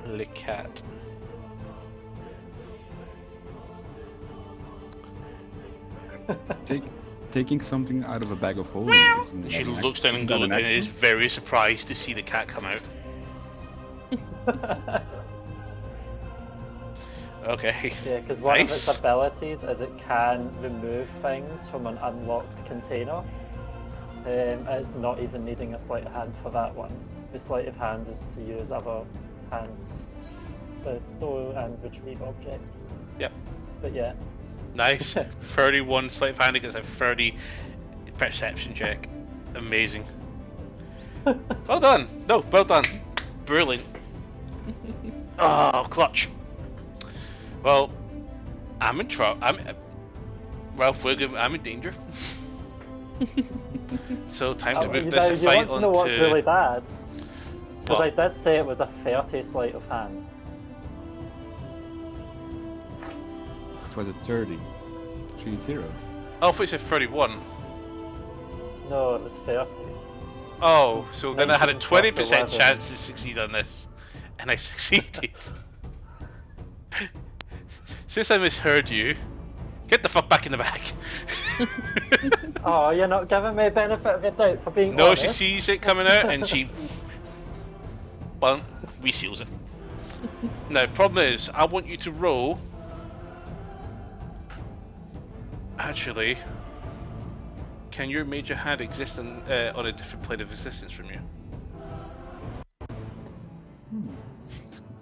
the cat. Taking something out of a bag of holding. Isn't She that an looks down and isn't that goes an and is action? very surprised to see the cat come out. Okay. Yeah, because one of Nice. its abilities is it can remove things from an unlocked container. It's not even needing a sleight of hand for that one. The sleight of hand is to use other hands, store and retrieve objects. Yep. But yeah. Nice. 31 sleight of hand against a 30 perception check. Amazing. Well done. No, well done. Brilliant. Oh, clutch. Well, I'm in trouble. Ralph Wiggum, I'm in danger. So time to move this you fight want to know onto... what's really bad? Because What? I did say it was a 30 sleight of hand. It was a 30. 3-0. Oh, I thought you said 31. No, it was 30. Oh, so then I had a 19 plus 20% 11. chance to succeed on this. And I succeeded. Since I misheard you, get the fuck back in the bag. Oh, you're not giving me a benefit of your doubt for being No, honest. she sees it coming out and she reseals it. Now, problem is, I want you to roll. Actually, can your major hand exist on a different plane of existence from you?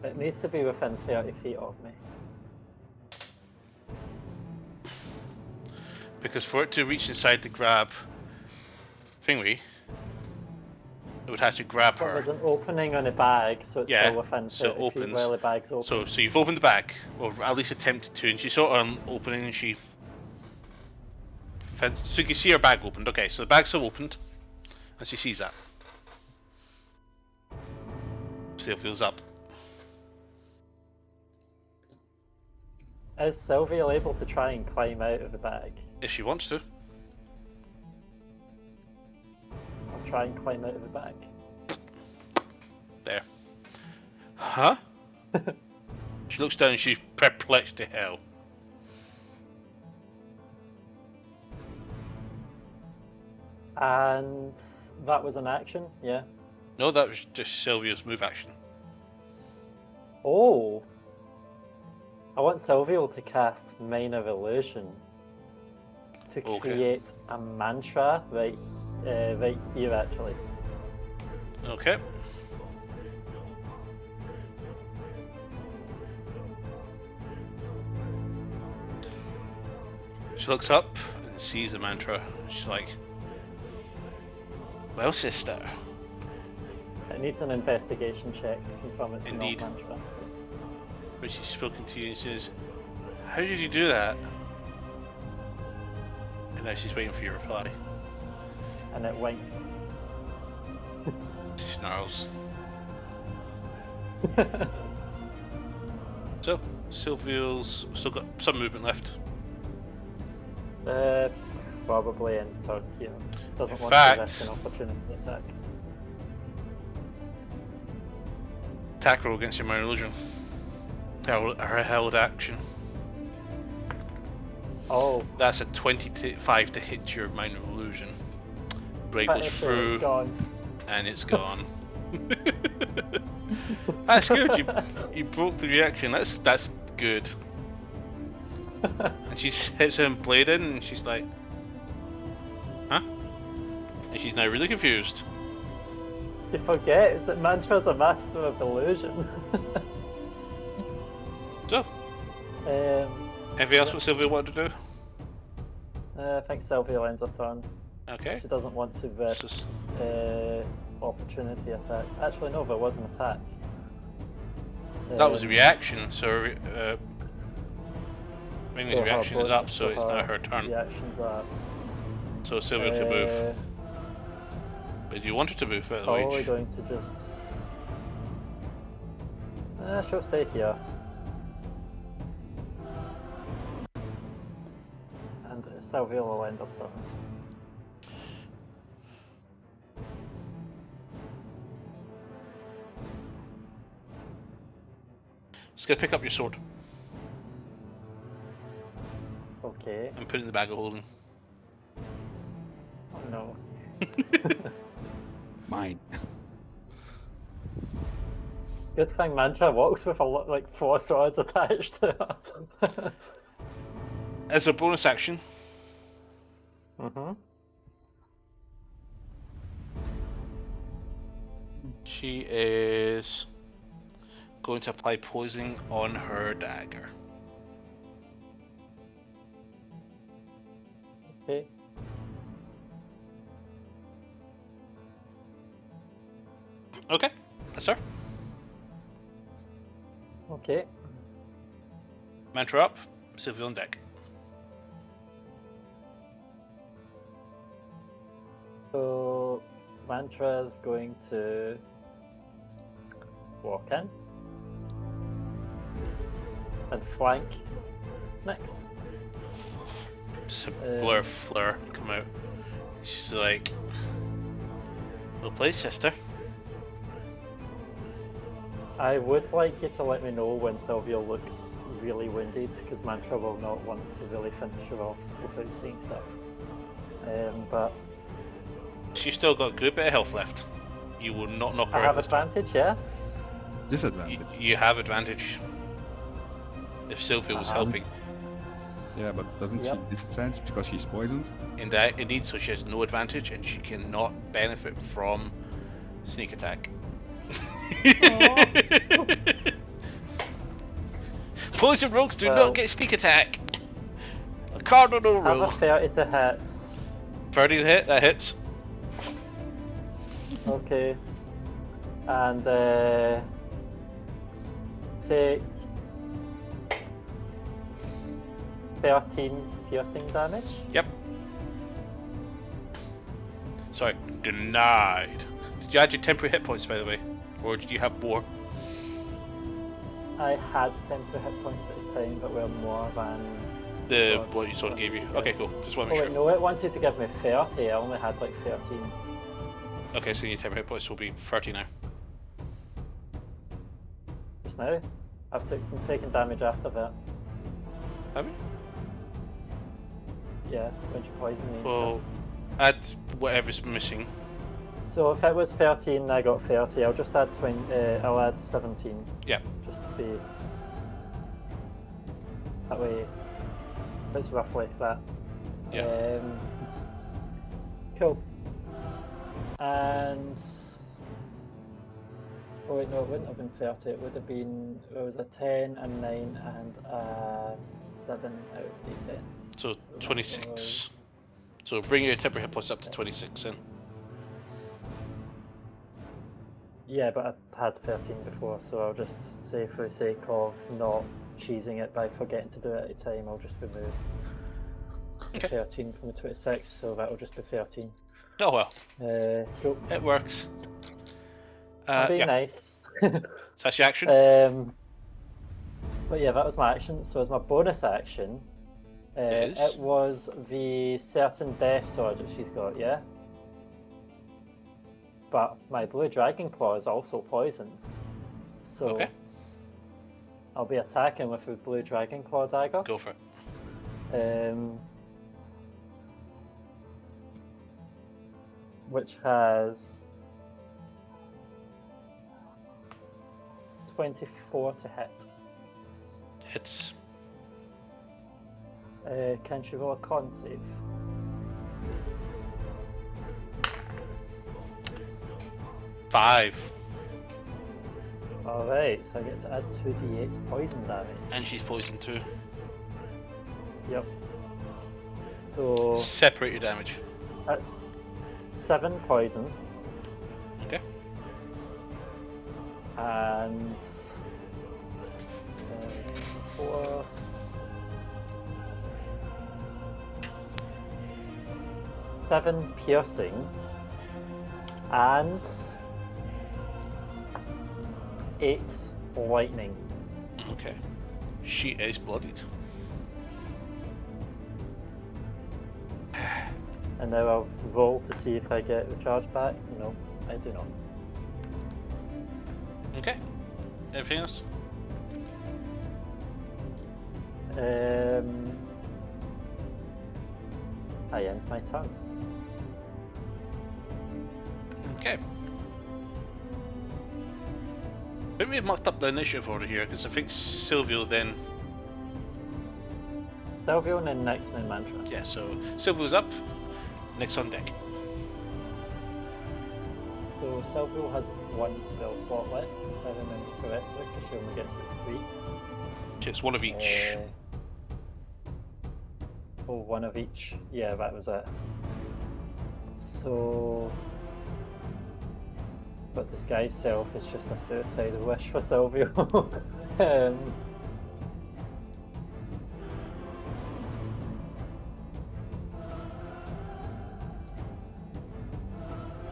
It needs to be within 30 feet of me. Because for it to reach inside to grab Thingy, it would have to grab But her. there's an opening on the bag, so it's Yeah, still within 30 so it feet opens. while the bag's open. So you've opened the bag, or at least attempted to, and she saw an opening and she... So you can see her bag opened. Okay, so the bag's still opened, and she sees that. Sylvia's up. Is Sylvia able to try and climb out of the bag? If she wants to. I'll try and climb out of the bag. There. Huh? She looks down and she's perplexed to hell. And that was an action, yeah. No, that was just Sylvia's move action. Oh! I want Sylvia to cast Minor Illusion to Okay. create a mantra right here actually. Okay. She looks up and sees the mantra. She's like, well, sister. It needs an investigation check to confirm it's Indeed. not mantra. So. But she's spoken to you and says, how did you do that? And now she's waiting for your reply. And it winks. She snarls. So, Sylvia's still got some movement left. Probably ends turn here. Doesn't In want fact- to risk an opportunity attack. Attack roll against your minor illusion. Her held action. Oh, That's a 25 to hit your minor illusion. Blade but goes if through it's gone. and it's gone. That's good. You broke the reaction. That's good. And she hits him blade in, and she's like, huh? And she's now really confused. You forget is that Mantra's a master of illusion. So, anything else what Sylvia wanted to do? I think Sylvia ends her turn. Okay. She doesn't want to risk opportunity attacks. Actually, no, there was an attack. That was a Um, reaction, so Ring's so reaction her is up, so it's now her turn. Reactions are So Sylvia can move. But you want her to move, by the probably way. going to just. She'll stay here. And Sylvia will end her turn. Just gonna pick up your sword Okay. and put it in the bag of holding. Oh no. Mine. Good thing Mantra walks with a lot like 4 swords attached to her. As a bonus action, Mm-hmm. She is going to apply poisoning on her dagger. Okay. Okay, that's her. Okay. Mantra up, Sylvia on deck. So Mantra's going to walk in and flank Nyx. Just a blur flare come out. She's like, "Well played, sister." I would like you to let me know when Sylvia looks really wounded, because Mantra will not want to really finish her off without seeing stuff. But She's still got a good bit of health left. You will not knock her I out. have this time. advantage, yeah? Disadvantage. You have advantage. If Sylvia was helping. Yeah, but doesn't Yep. she disadvantage because she's poisoned? Indeed, so she has no advantage and she cannot benefit from sneak attack. Poison rogues do Well- not get sneak attack. A cardinal Have a rule. 30 to hit. 30 to hit, that hits. Okay. And take 13 piercing damage. Yep. Sorry, denied. Did you add your temporary hit points, by the way? Or did you have more? I had temporary hit points at the time, but were more than The what you sort of gave you. Okay, cool. Just want Oh to wait, make sure. no, it wanted to give me 30. I only had like 13. Okay, so your temporary hit points will be 30 now. Just now. I'm taking damage after that. Have you? Yeah, when she poisoned me and Well, add whatever's missing. stuff. So if it was 13, I got 30. I'll just add 20. I'll add 17. Yeah. Just to be that way. It's roughly that. Yeah. Cool. And oh wait, no, it wouldn't have been 30. It would have been. It was a 10, a 9, and a 7 out of D10s. So that 26. was- So bring your temporary hit points up to 26 then. Yeah, but I had 13 before, so I'll just say for the sake of not cheesing it by forgetting to do it at a time, I'll just remove the 13 from the 26, so that'll just be 13. Oh well, Cool. it works. I'll be Yeah, nice. so that's your action. But yeah, that was my action. So as my bonus action, Is? it was the certain death sword that she's got, yeah? But my blue dragon claw is also poisoned. So Okay. I'll be attacking with the blue dragon claw dagger. Go for it. Which has 24 to hit. Hits. Can she roll a con save? Five. Alright, so I get to add 2d8 poison damage. And she's poisoned too. Yep. So Separate your damage. that's 7 poison. Okay. And 4. Seven piercing and 8 lightning. Okay. She is bloodied. And now I'll roll to see if I get the charge back. No, I do not. Okay. Anything else? I end my turn. Okay. I think we've mucked up the initiative order here because I think Silvio then. Delvio and then next, and then Mantra. Yeah, so Silvio's up. Next on deck. So So Silvio has one spell slot left, if I remember correctly, because she only gets it 3. It's one of each. Oh, one of each. Yeah, that was it. So, but disguise self is just a suicidal wish for Silvio.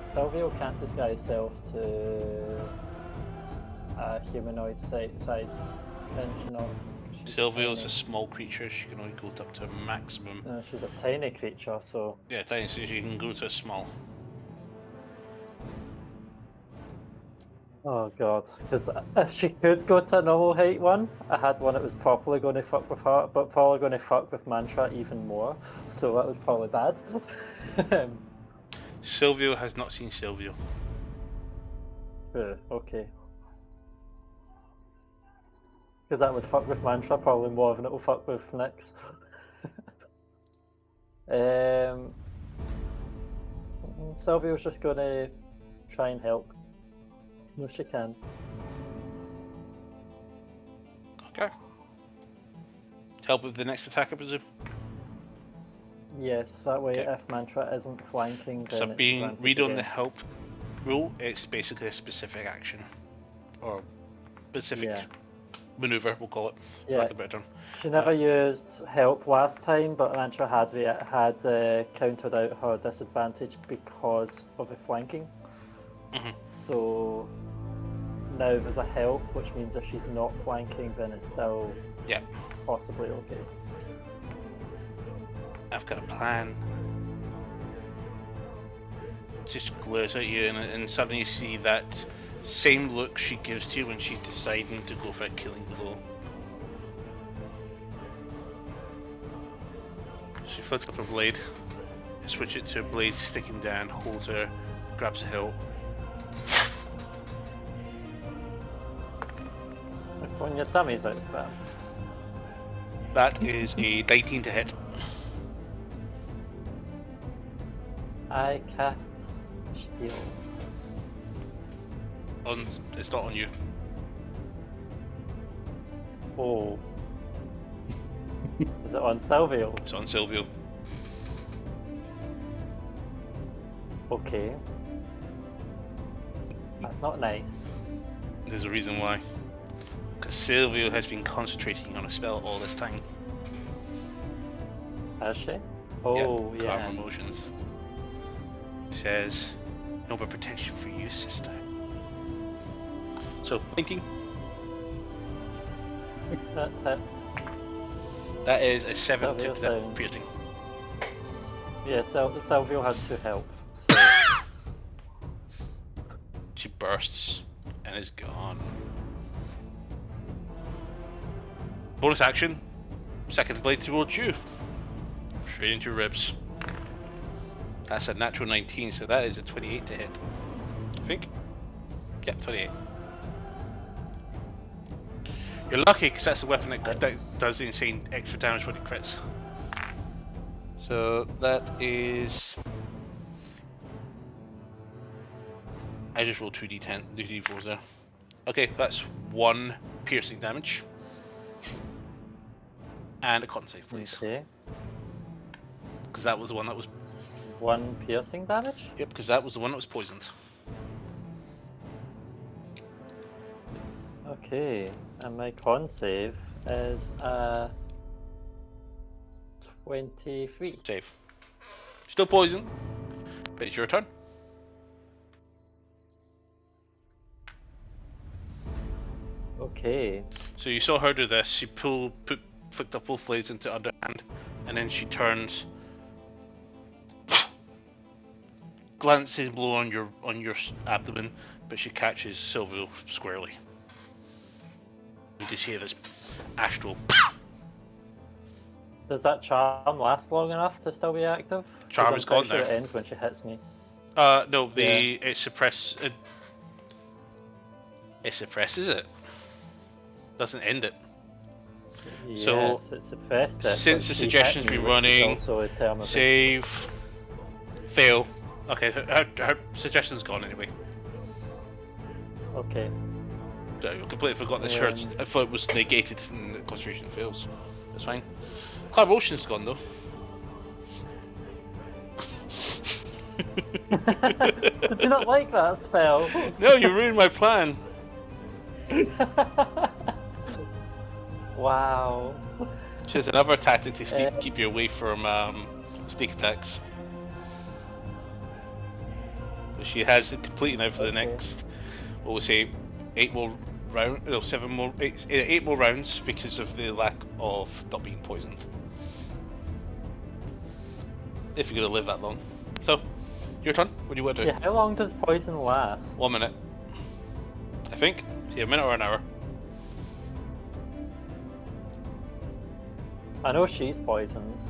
Silvio can't disguise self to a humanoid sized creature. Silvio's a small creature, she can only go up to a maximum. No, she's a tiny creature, so. Yeah, tiny, so she can go to a small. Oh god, because if she could go to a normal height one, I had one that was probably going to fuck with her, but probably going to fuck with Mantra even more, so that was probably bad. Silvio has not seen Silvio. Okay. Because that would fuck with Mantra probably more than it will fuck with Nyx. Silvio's just going to try and help. No, she can. Okay. Help with the next attack, I presume? Yes, that way Okay. if Mantra isn't flanking, then So it's being advantage read on again. the help rule, it's basically a specific action. Or specific maneuver, we'll call it. For Yeah. lack of a better term. She never used help last time, but Mantra had countered out her disadvantage because of the flanking. Mhm. So now there's a help, which means if she's not flanking, then it's still Yeah. possibly okay. I've got a plan. Just glares at you, and suddenly you see that same look she gives to you when she's deciding to go for a killing blow. She flicks up her blade, switch it to a blade sticking down, holds her, grabs the hilt. Throwing your dummies out there. That is a 19 to hit. I cast shield. It's not on you. Oh. Is it on Silvio? It's on Silvio. Okay. That's not nice. There's a reason why. Because Silvio has been concentrating on a spell all this time. Has she? Oh, Yep, yeah. Karma Emotions. Says, no more protection for you, sister. So, 19. That hits. That is a 7 Silvio to the down. piercing. Yeah, Silvio has 2 health. So She bursts and is gone. Bonus action. Second blade towards you. Straight into your ribs. That's a natural 19, so that is a 28 to hit. I think? Yeah, 28. You're lucky because that's the weapon that does the insane extra damage when it crits. So that is... I just rolled 2d10, 2d4s there. Okay, that's 1 piercing damage. And a con save, please. okay. Because that was the one that was... 1 piercing damage? Yep, because that was the one that was poisoned. Okay. And my con save is 23. Save. Still poisoned, but it's your turn. Okay. So you saw her do this. She flicked up both blades into underhand, and then she turns, glances blow on your abdomen, but she catches Silvio squarely. You just hear this astral. Does that charm last long enough to still be active? 'Cause Charm I'm is pretty gone sure now. it ends when she hits me. No, it suppresses it. Doesn't end it. So, Yes, it suppressed it. since but the she hit suggestion's me, been which is running, also a term of Save. Fail. Okay, her suggestion's gone anyway. Okay. Sorry, I completely forgot the shirt. Um, I thought it was negated and the concentration fails. That's fine. Cloud Motion's gone though. Did you not like that spell? No, you ruined my plan. Wow. She's another tactic to keep you away from sneak attacks. But she has it completely now for the Okay. next, what we'll say, 8 more rounds, no, 8 more rounds because of the lack of not being poisoned. If you're gonna live that long. So, your turn. What do you want to do? Yeah, how long does poison last? 1 minute. I think. See, a minute or an hour. I know she's poisoned.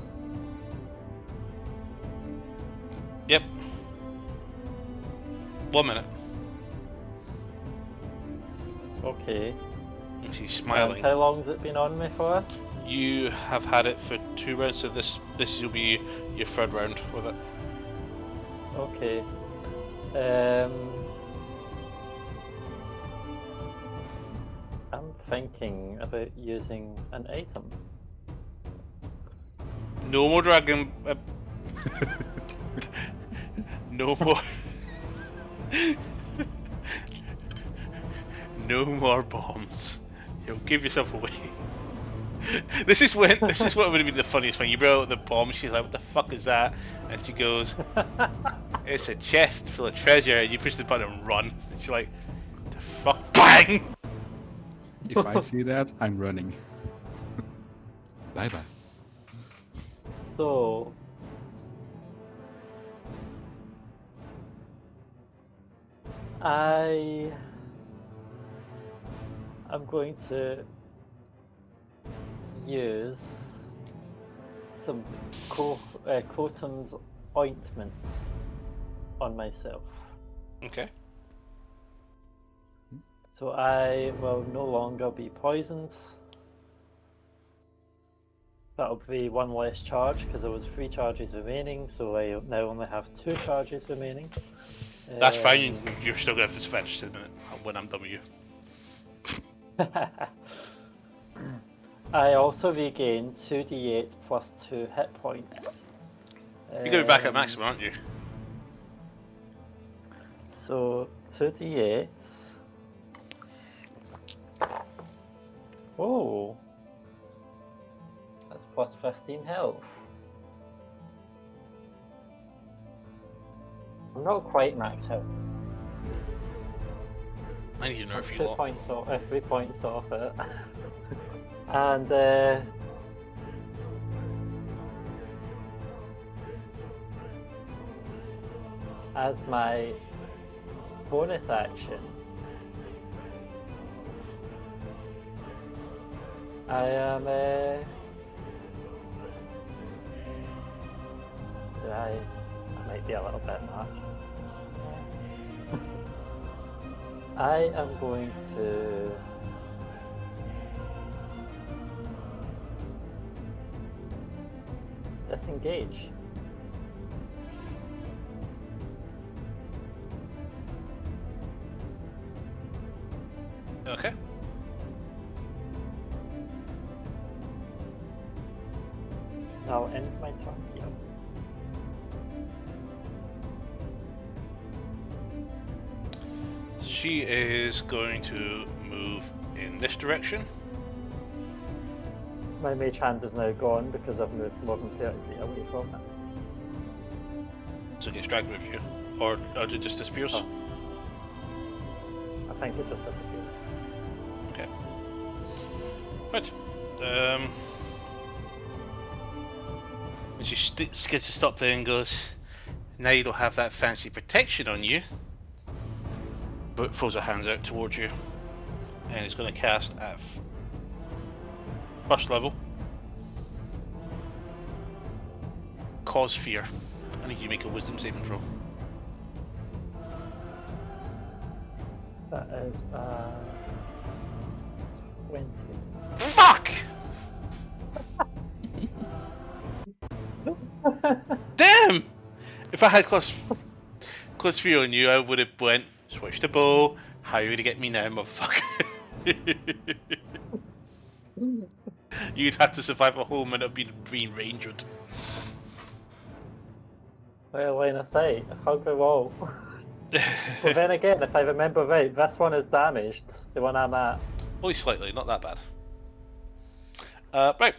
Yep. 1 minute. Okay. And she's And smiling. how long's it been on me for? You have had it for 2 rounds, so this will be your 3rd round with it. Okay. I'm thinking about using an item. No more dragon. No more. No more bombs. You'll give yourself away. This is what would have been the funniest thing. You brought out the bomb. She's like, "What the fuck is that?" And she goes, "It's a chest full of treasure." And you push the button and run. And she's like, "The fuck, bang!" If I see that, I'm running. Bye bye. So, I'm going to use some Cotum's ointment on myself. Okay. So I will no longer be poisoned. That'll be 1 less charge because there was 3 charges remaining, so I now only have 2 charges remaining. That's fine. You're still gonna have disadvantage in a minute when I'm done with you. I also regain 2d8 plus 2 hit points. You're gonna be back at maximum, aren't you? So 2d8s. Oh, that's plus 15 health. I'm not quite max health. I need to nerf you 2 a lot. points off, 3 points off it. And as my bonus action, I might be a little bit much. I am going to disengage. Okay. I'll end my turn here. She is going to move in this direction. My mage hand is now gone because I've moved more than 30 feet away from it. So it gets dragged with you. Or it just disappears. Oh. I think it just disappears. Okay. Right. And she gets to stop there and goes, "Now you don't have that fancy protection on you." But throws her hands out towards you. And it's going to cast at 1st level. Cause fear. I need you to make a wisdom saving throw. That is 20. Fuck! Damn! If I had close fear on you, I would have went Switch to bow. How are you gonna get me now, motherfucker? You'd have to survive a whole minute of being rangered. Well, line of sight, hug the wall. But then again, if I remember right, this one is damaged. The one I'm at. Only slightly, not that bad. Right.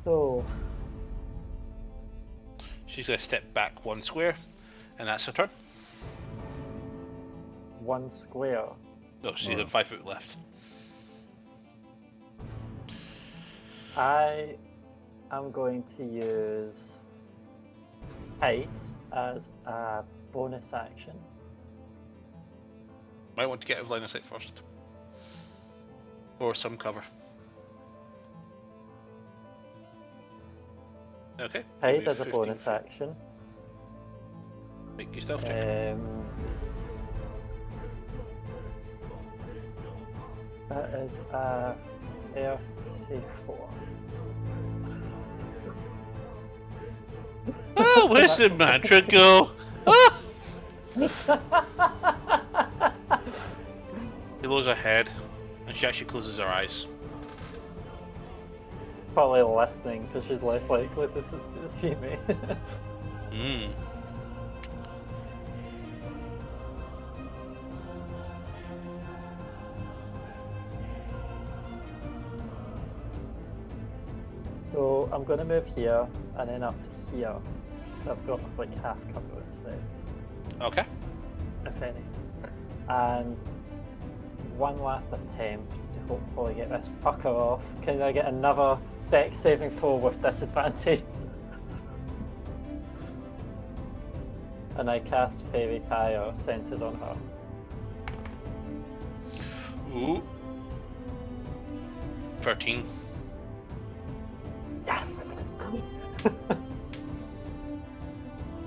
So, She's gonna step back 1 square, and that's her turn. 1 square. No, she's got 5 foot left. I am going to use heights as a bonus action. Might want to get out of line of sight first. Or some cover. Okay. Hide move as a 15 bonus feet. action. Make your stealth check. That is a 34. Oh, where's the mantra go? Ah! He lowers her head, and she actually closes her eyes. Probably listening because she's less likely to see me. Hmm. So I'm going to move here and then up to here. So I've got like half cover instead, Okay. if any. And one last attempt to hopefully get this fucker off. Can I get another dex saving throw with disadvantage? And I cast Fairy Fire centered on her. Ooh. 13. Yes!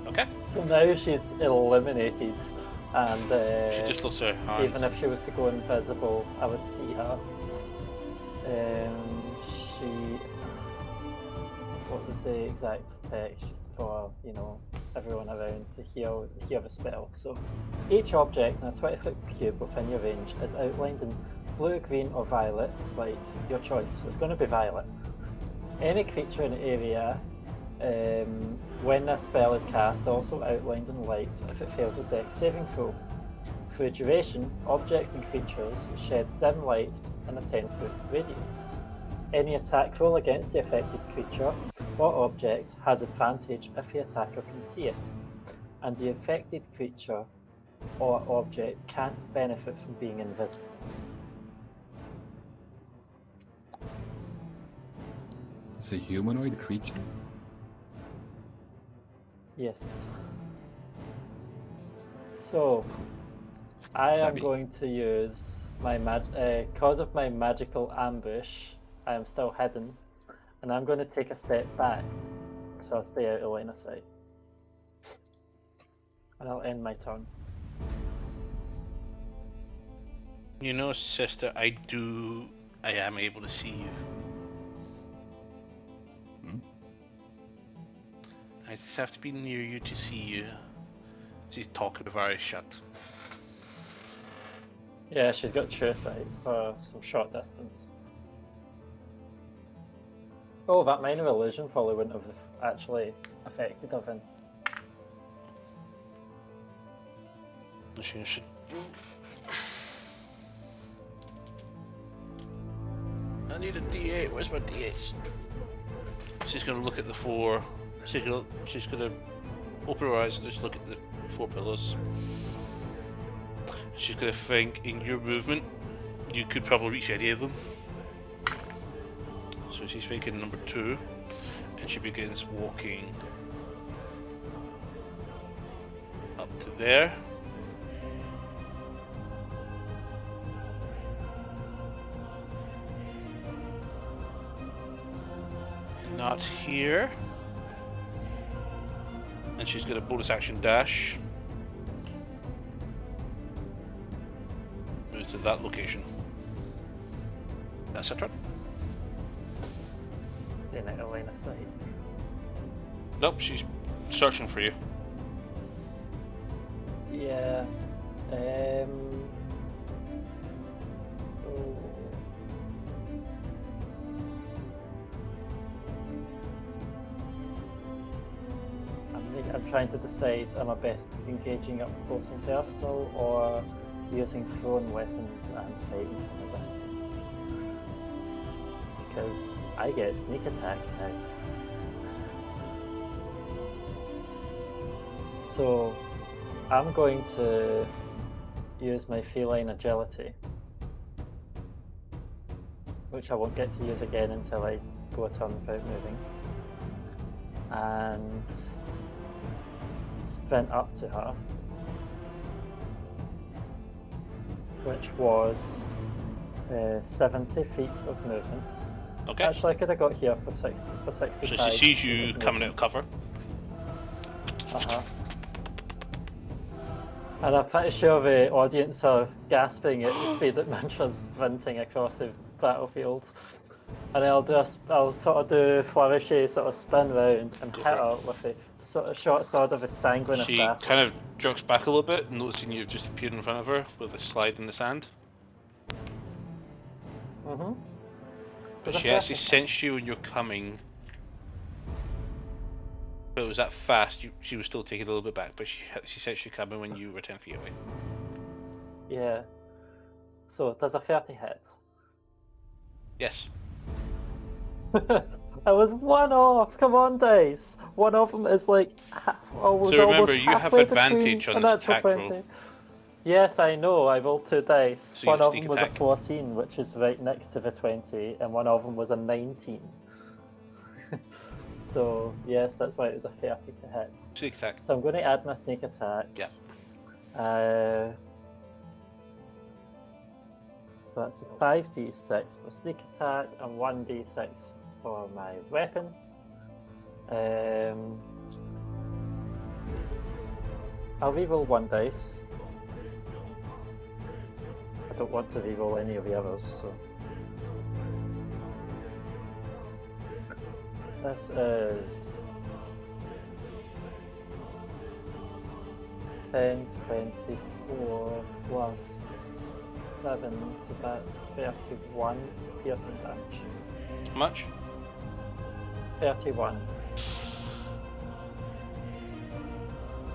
Okay. So now she's eliminated, and She just looks her hands. even if she was to go invisible, I would see her. What was the exact text? Just for, you know, everyone around to hear the spell. So each object in a 20-foot cube within your range is outlined in blue, green, or violet light. Your choice. So it's going to be violet. Any creature in the area, when this spell is cast, also outlined in light if it fails a dex saving throw. For a duration, objects and creatures shed dim light in a 10-foot radius. Any attack roll against the affected creature or object has advantage if the attacker can see it, and the affected creature or object can't benefit from being invisible. It's a humanoid creature. Yes. So, I am Stabby. going to use my cause of my magical ambush. I am still hidden, and I'm going to take a step back, so I'll stay out of line of sight, and I'll end my turn. You know, sister, I am able to see you. I just have to be near you to see you. She's talking with her eyes shut. Yeah, she's got true sight for some short distance. Oh, that minor illusion probably wouldn't have actually affected her then. She should. I need a D8. Where's my D8s? She's gonna look at the 4. She's gonna open her eyes and just look at the 4 pillars. She's gonna think, in your movement, you could probably reach any of them. So she's thinking number 2, and she begins walking up to there. Not here. And she's got a bonus action dash. Moves to that location. That's her turn. been out of line of sight. Nope, she's searching for you. Yeah. Oh. I'm trying to decide, am I best engaging up close and personal or using thrown weapons and fighting from a distance? Because I get sneak attack now. So I'm going to use my feline agility, which I won't get to use again until I go a turn without moving, and sprint up to her, which was 70 feet of movement. Okay. Actually, I could have got here for 65. So she sees you coming out of cover. Uh-huh. And I'm pretty sure the audience are gasping at the speed that Mantra's sprinting across the battlefield. And I'll sort of do flourishy, sort of spin round and Go hit for it. her with a sort of short sword of a sanguine She assassin. kind of jerks back a little bit, noticing you've just appeared in front of her with a slide in the sand. Mm-hmm. But she actually sensed you when you're coming. But it was that fast, she was still taking a little bit back, but she sensed you coming when you were 10 feet away. Yeah. So, does a 30 hit? Yes. I was one off. Come on, dice. One of them is like almost remember, you have halfway advantage between on a this natural attack roll. Yes, I know. I rolled 2 dice. So you One have of sneak them was a attack. 14, which is right next to the 20, and one of them was a 19. So yes, that's why it was a 30 to hit. Sneak attack. So I'm going to add my sneak attack. Yeah. So that's a 5d6 for sneak attack and 1d6 for my weapon. I'll reroll 1 dice. I don't want to reroll any of the others, so. This is 10, 24 plus 7, so that's 31 piercing damage. How much? 31.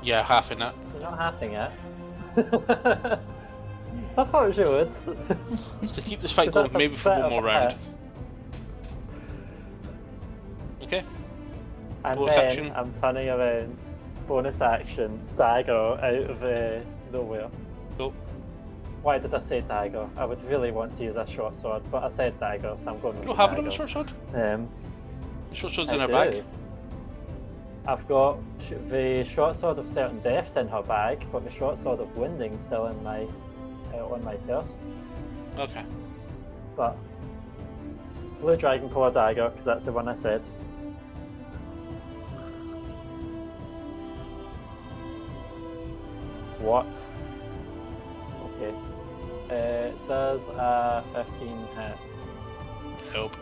Yeah, half in that. You're not having it. I thought you would. To keep this fight going, That's a maybe for bit one of more a round. hit. Okay. And Bonus then action. I'm turning around, bonus action, dagger out of nowhere. Cool. Why did I say dagger? I would really want to use a short sword, but I said dagger, so I'm going with You don't the have it on a dagger. short sword? Um, The short sword's I in her do. bag. I've got the short sword of certain deaths in her bag, but the short sword of wounding still in my on my person. Okay. But blue dragon claw dagger, because that's the one I said. What? Okay. Does a 15 hit? Nope.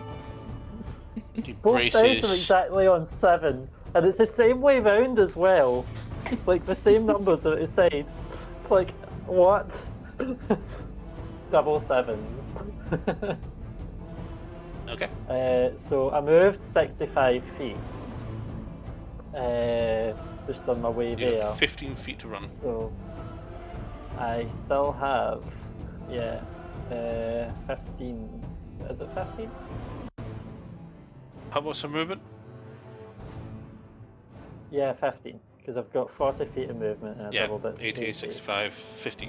She Both dice are braces. exactly on 7, and it's the same way round as well. Like the same numbers at the sides. It's like, what? Double 7s. Okay. So I moved 65 feet. Just on my way You there. have 15 feet to run. So I still have, 15. Is it 15? How much of movement? Yeah, 15. Because I've got 40 feet of movement and I Yeah, doubled it to 80, 65, 15.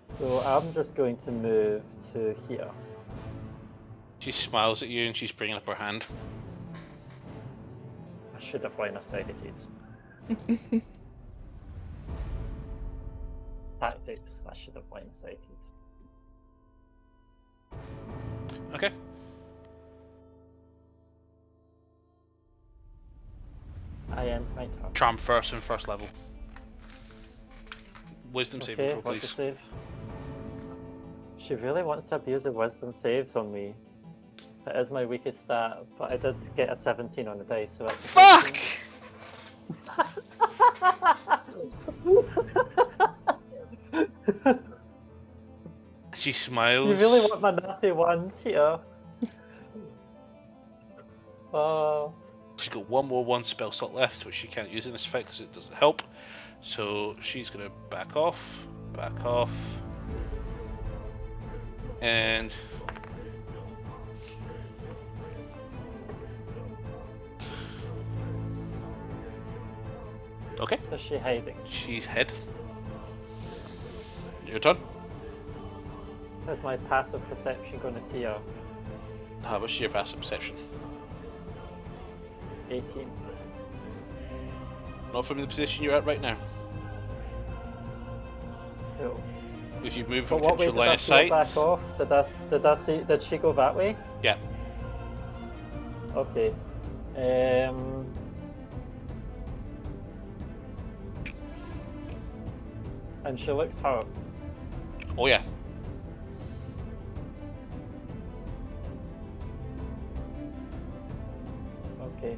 So I'm just going to move to here. She smiles at you and she's bringing up her hand. I should have line of sighted. Tactics, I should have line of sighted. Okay. I end my turn. Charm first and first level. Wisdom saving Okay, throw, what's the please. save? She really wants to abuse the wisdom saves on me. That is my weakest stat, but I did get a 17 on the dice, so that's a Fuck! 13. She smiles. You really want my natty ones here? Oh, She's got one more 1 spell slot left, which she can't use in this fight because it doesn't help. So she's gonna back off, and okay. is she hiding? She's hid. Your turn. Is my passive perception going to see her? How much is your passive perception? 18. Not from the position you're at right now. Cool. If you move But from what way potential did line I of see her sight, back off? Did she go that way? yeah. Okay. And she looks hurt. Oh yeah. Okay.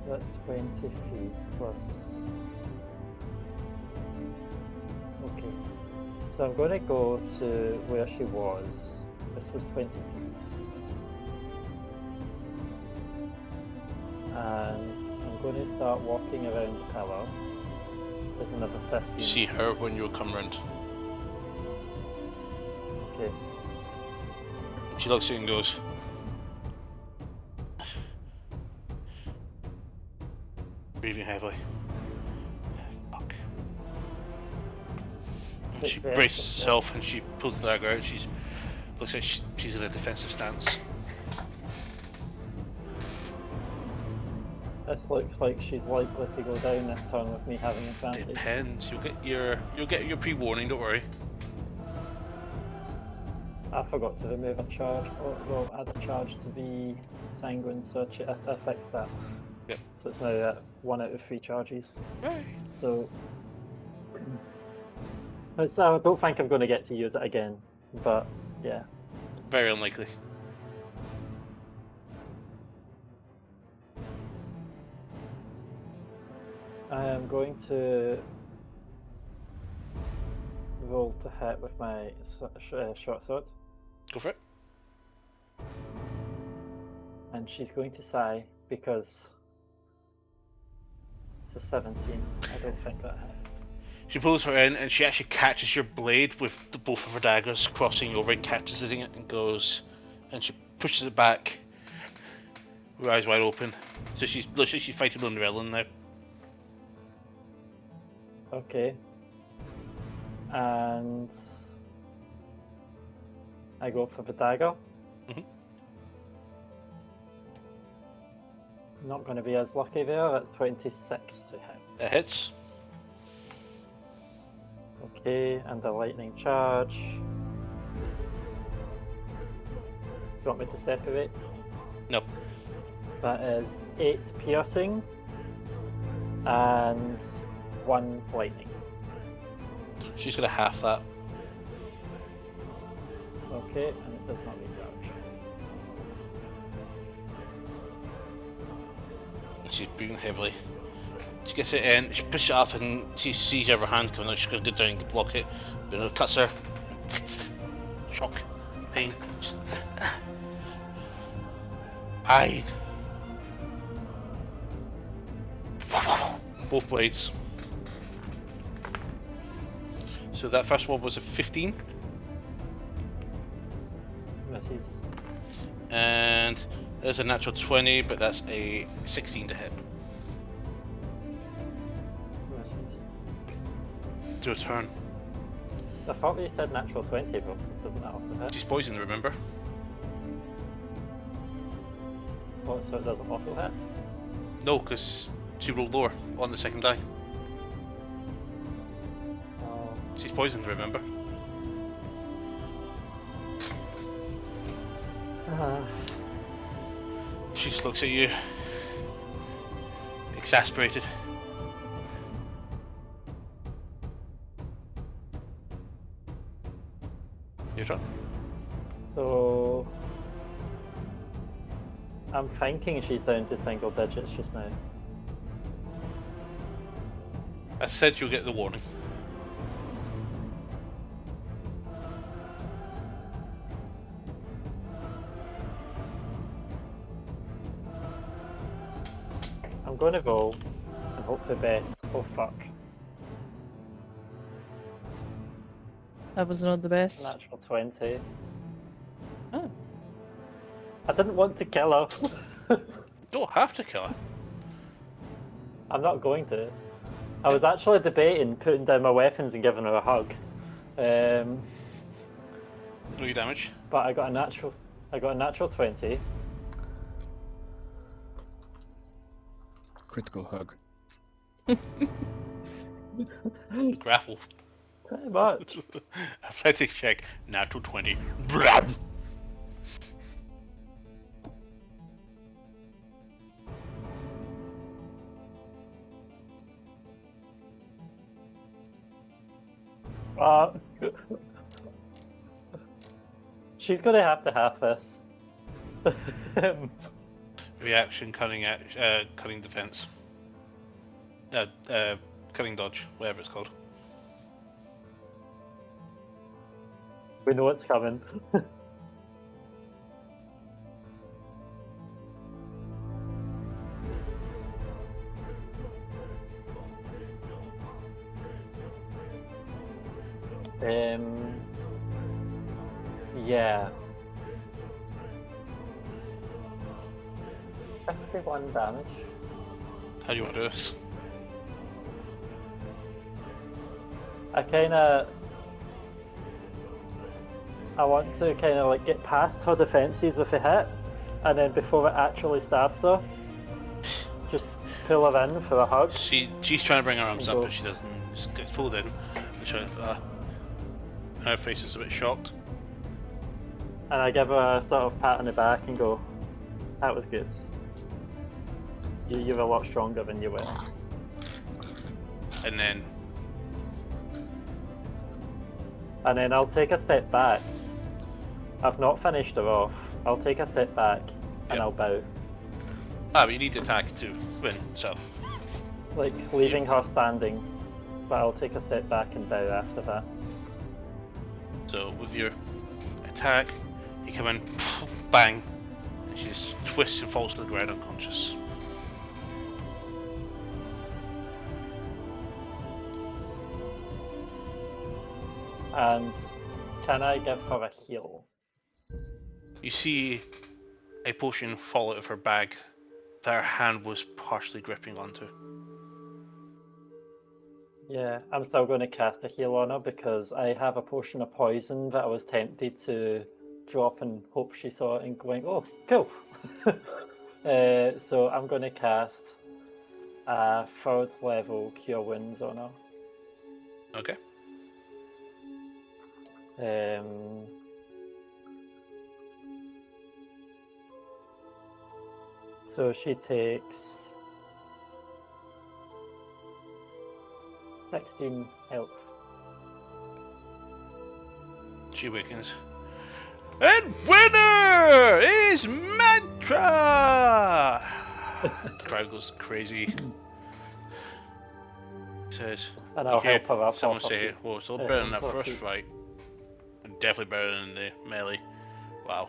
That's 20 feet plus. Okay. So I'm going to go to where she was. This was 20 feet. And I'm going to start walking around the pillar. There's another 15. You see her when you come round. Okay. She looks at you and goes, breathing heavily. Fuck. And she Very braces interesting. herself and she pulls the dagger out. She's looks like she's in a defensive stance. This looks like she's likely to go down this turn with me having advantage. Depends. You'll get your pre-warning. Don't worry. I forgot to remove a charge. Oh, well, add a charge to the sanguine, so I fixed that. Yep. So it's now at 1 out of 3 charges. Right. So I don't think I'm going to get to use it again, but yeah. Very unlikely. I am going to roll to hit with my short sword, Go for it. and she's going to sigh because it's a 17. I don't think that hits. She pulls her in and she actually catches your blade with both of her daggers crossing over and catches it and goes, and she pushes it back. Her eyes wide open. So she's fighting with Londrellin now. Okay. And I go for the dagger. Mhm. Not going to be as lucky there. That's 26 to hit. It hits. Okay, and a lightning charge. Do you want me to separate? No. That is 8 piercing and 1 lightning. She's gonna half that. Okay, and it does not need damage. She's breathing heavily. She gets it in, she pushes it up and she sees her hand coming out, she's gonna go down and block it. But it cuts her. Shock. Pain. Hide. Both blades. So that first one was a 15, Misses. and there's a natural 20, but that's a 16 to hit. Misses. To a turn. I thought you said natural 20, but this doesn't auto hit. She's poisoned, remember? Oh, so it doesn't auto hit? No, because she rolled lower on the second die. Oh. She's poisoned, remember? She just looks at you, exasperated. Your turn. So I'm thinking she's down to single digits just now. I said you'll get the warning. I'm going to roll and hope for the best. Oh fuck. That was not the best. Natural 20. Oh. I didn't want to kill her. Don't have to kill her. I'm not going to. I was actually debating putting down my weapons and giving her a hug. Roll your damage. But I got a natural 20. Critical hug. Grapple. Pretty much. Athletics check. Natural 20. Blah. She's gonna have to have this. Reaction, cunning defense. Cunning dodge, whatever it's called. We know it's coming. Yeah. 51 damage. How do you want to do this? I want to kind of like get past her defenses with a hit, and then before it actually stabs her, just pull her in for a hug. She's trying to bring her arms up, Go. but she doesn't. Just gets pulled in. Her face is a bit shocked. And I give her a sort of pat on the back and go, "That was good. You're a lot stronger than you were." And then I'll take a step back. I've not finished her off. I'll take a step back and Yep. I'll bow. but you need to attack to win, so Like, leaving her standing. But I'll take a step back and bow after that. So with your attack, you come in, bang, and she just twists and falls to the ground unconscious. And can I give her a heal? You see a potion fall out of her bag that her hand was partially gripping onto. Yeah, I'm still going to cast a heal on her because I have a potion of poison that I was tempted to drop and hope she saw it and going, oh, cool. So I'm going to cast a 3rd level Cure Wounds on her. Okay. So she takes 16 health. She awakens. And winner is Mantra! The crowd goes crazy. Says, And I'll okay, help her up. someone off her say, feet. well, it's a little better than that off her first feet. fight. And definitely better than the melee. Wow.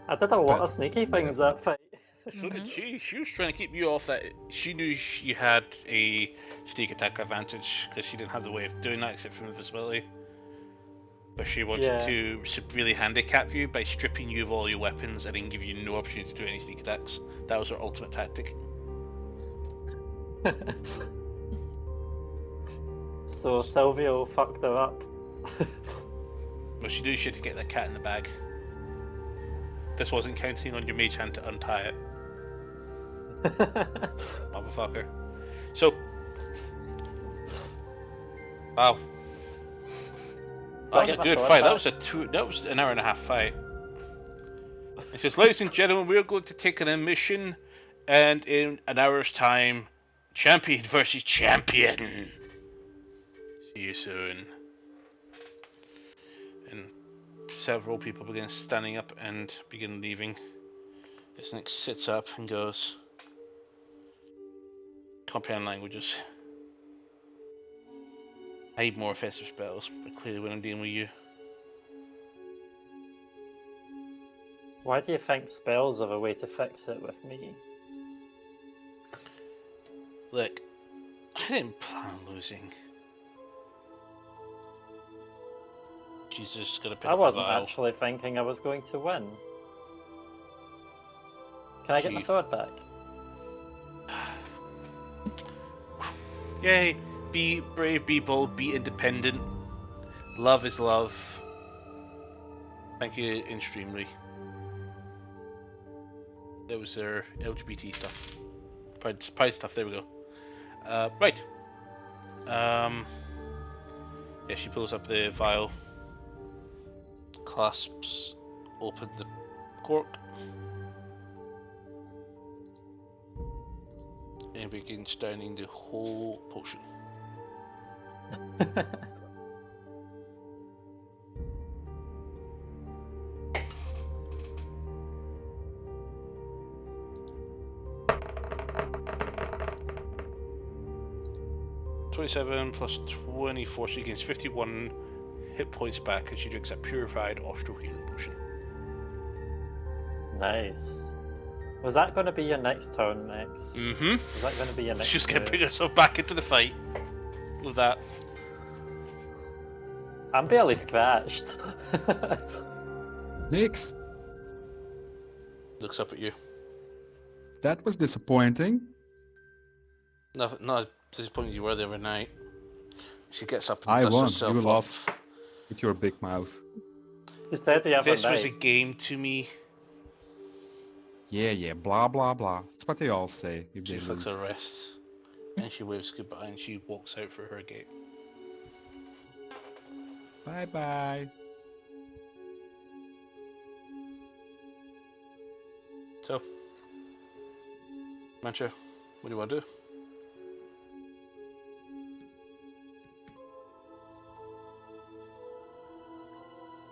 I did a lot But- of sneaky things that fight. So did she. She was trying to keep you off that. She knew you had a sneak attack advantage because she didn't have the way of doing that except for invisibility. But she wanted Yeah. to severely handicap you by stripping you of all your weapons and then give you no opportunity to do any sneak attacks. That was her ultimate tactic. So Silvio fucked her up. But she knew she had to get that cat in the bag. This wasn't counting on your mage hand to untie it, motherfucker. So, wow, that was a get my good sword fight. back? That was an hour and a half fight. It says, ladies and gentlemen, we are going to take an emission, and in an hour's time, Champion versus champion. See you soon. And several people begin standing up and begin leaving. This next sits up and goes, comprehend languages. I need more offensive spells, but clearly when I'm dealing with you. Why do you think spells are a way to fix it with me? Look, I didn't plan on losing. She's just gonna pick I up wasn't a vial. actually thinking I was going to win. Can I get my Gee. sword back? Yay! Be brave, be bold, be independent. Love is love. Thank you extremely. That was their LGBT stuff. Pride stuff, there we go. Right. Yeah, she pulls up the vial. Clasps open the cork. And begins downing the whole potion. (27 plus 24), she gains 51 hit points back as she drinks a purified Austral healing potion. Nice. Was that going to be your next turn, Max? Mm-hmm. Was that going to be your next She's gonna move? bring herself back into the fight with that. I'm barely scratched. Nix. Looks up at you. That was disappointing. Not as disappointed you were the other night. She gets up and I dusts won. herself You off. lost. With your big mouth. You said the other This was a night. game to me. Yeah, blah, blah, blah. That's what they all say if She they flicks lose. her wrist and she waves goodbye and she walks out for her gate. Bye-bye. So, Mancha, what do you want to do?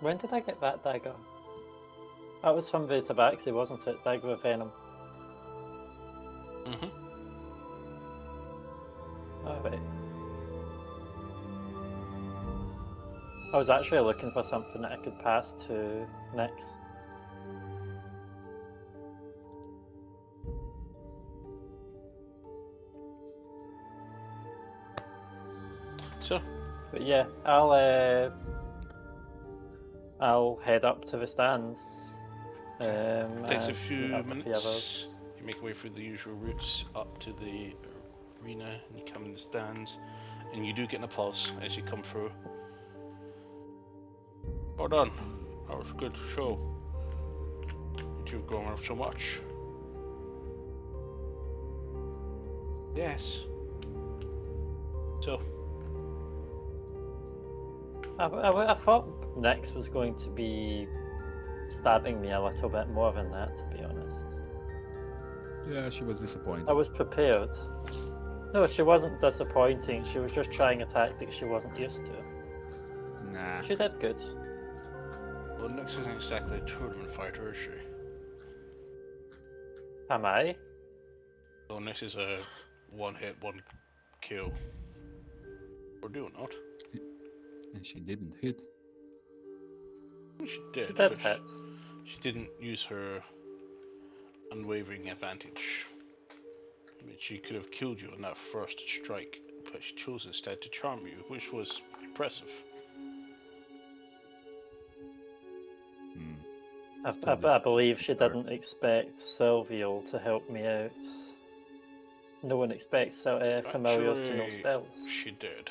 When did I get that dagger? That was from the Tabaxi, wasn't it? Dagger of Venom. Mm-hmm. Oh, wait. I was actually looking for something that I could pass to Nyx. So, But yeah, I'll head up to the stands. takes a and few meet up with the minutes. others. You make your way through the usual routes up to the arena and you come in the stands and you do get an applause as you come through. Well done. That was a good show. You've grown up so much. Yes. So, I thought Nyx was going to be stabbing me a little bit more than that, to be honest. Yeah, she was disappointed. I was prepared. No, she wasn't disappointing. She was just trying a tactic she wasn't used to. Nah. She did good. well, Nyx isn't exactly a tournament fighter, is she? Am I? So Nyx is a one hit, one kill. Or do not. And she didn't hit. She did, She did but hit. she didn't use her unwavering advantage. I mean, she could have killed you on that first strike, but she chose instead to charm you, which was impressive. I believe she didn't expect Silvio to help me out. No one expects familiars to know Actually, spells. She did.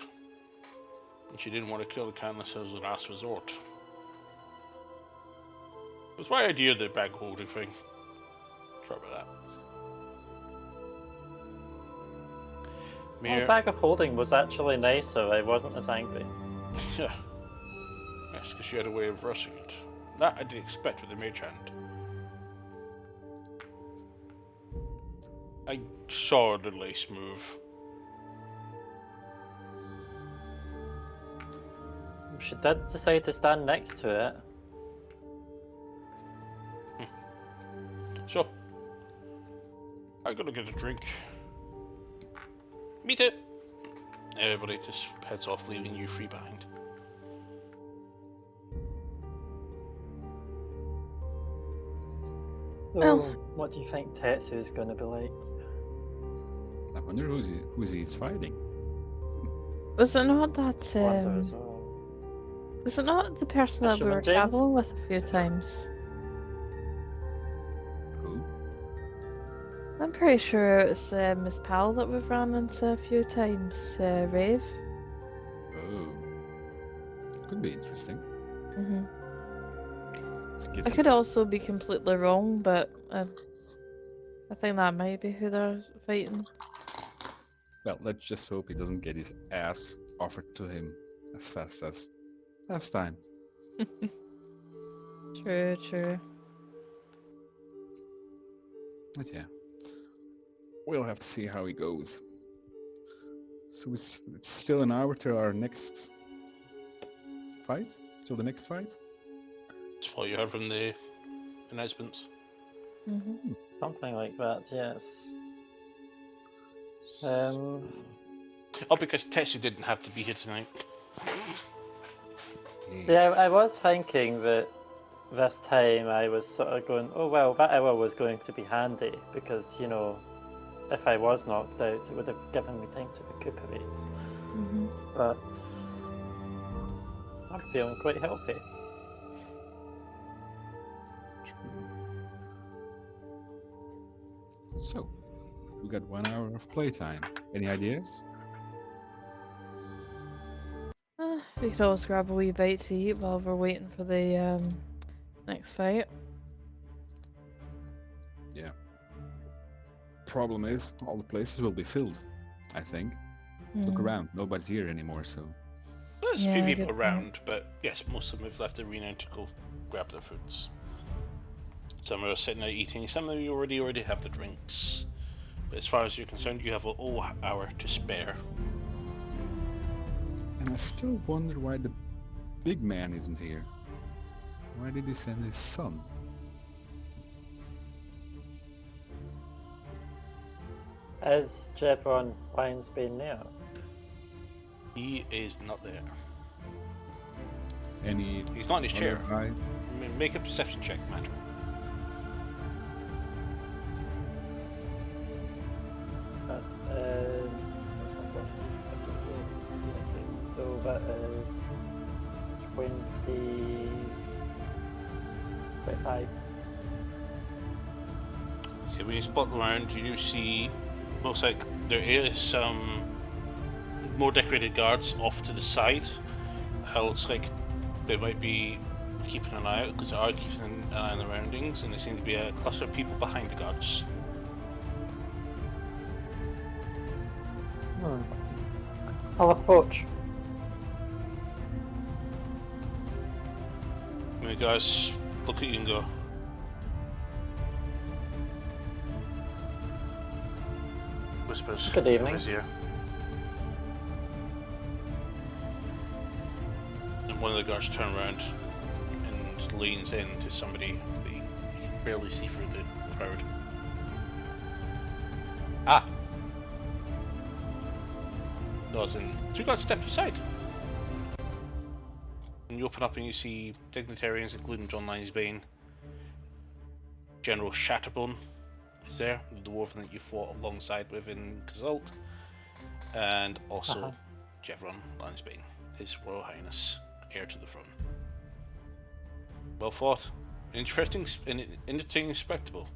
And she didn't want to kill the kindness as a last resort. It was my idea, the bag holding thing. Sorry about that. Well, Mayor, bag of holding was actually nicer. I wasn't as angry. yeah. Yes, because she had a way of rushing it. That I didn't expect with the mage hand. I saw the lace move. She did decide to stand next to it. So, I gotta get a drink. Meet it! Everybody just heads off, leaving you free behind. Well- So, what do you think Tetsu's going to be like? I wonder who's he's fighting. Was it not that? Wonder as well. Was it not the person that we Fisherman were James? traveling with a few times? Who? I'm pretty sure it's Miss Powell that we've run into a few times. Rave. Oh. Could be interesting. Hmm I guess I could it's- also be completely wrong, but I think that might be who they're fighting. Well, let's just hope he doesn't get his ass offered to him as fast as last time. True, true. But yeah, we'll have to see how he goes. So it's still an hour to our next fight? Till the next fight? That's all you heard from the announcements. Hmm Something like that, yes. Oh, because Tetsu didn't have to be here tonight. Yeah, I was thinking that this time I was sort of going, oh well, that hour was going to be handy because, you know, if I was knocked out, it would have given me time to recuperate. hmm But I'm feeling quite healthy. So, we got 1 hour of playtime. Any ideas? We could always grab a wee bite to eat while we're waiting for the next fight. Yeah. Problem is, all the places will be filled, I think. Look Mm. around, nobody's here anymore, so. There's a Yeah, few good people point. around, but yes, most of them have left the arena to go grab their foods. Some are sitting there eating, some of you already have the drinks. But as far as you're concerned, you have a whole hour to spare. And I still wonder why the big man isn't here. Why did he send his son? Is Jevon Lionsbane there? He is not there. Any He's not in his chair. other guy? Make a perception check, matter. That is. So that is 25. Okay, when you spot around, you do see, looks like there is some more decorated guards off to the side. Looks like they might be keeping an eye out, because they are keeping an eye on the surroundings, and there seems to be a cluster of people behind the guards. I'll approach. And the guys look at you and go, whispers, Good evening. "Who's here?" And one of the guards turn around and leans in to somebody that you can barely see through the crowd. Ah! Nods and two guards step aside. And you open up and you see dignitaries, including John Linesbane. General Shatterbone is there, the dwarven that you fought alongside with in Kazult. And also Jevron Linesbane, His Royal Highness, heir to the throne. Well fought. Interesting, entertaining spectacle.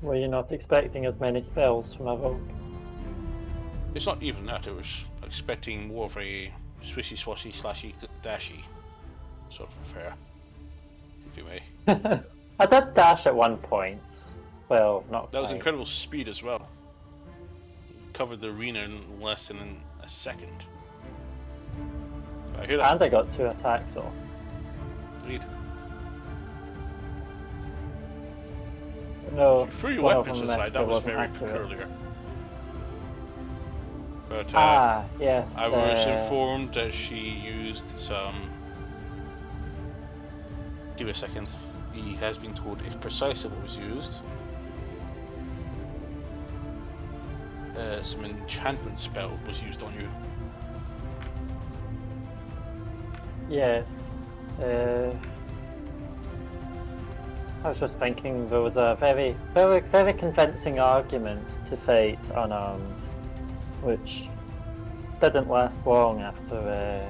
Were you not expecting as many spells from a rogue? It's not even that, it was expecting more of a swishy swashy slashy dashy sort of affair, if you may. I did dash at one point. Well, not That was quite. incredible speed as well. Covered the arena in less than a second. But I hear that. And I got 2 attacks off. Lead. No, You threw your one of weapons them aside. missed. That It was wasn't very accurate. peculiar. But Yes. I was informed that she used some. Give me a second. He has been told if precisely what was used. Some enchantment spell was used on you. Yes. I was just thinking there was a very, very, very convincing argument to fight unarmed, which didn't last long after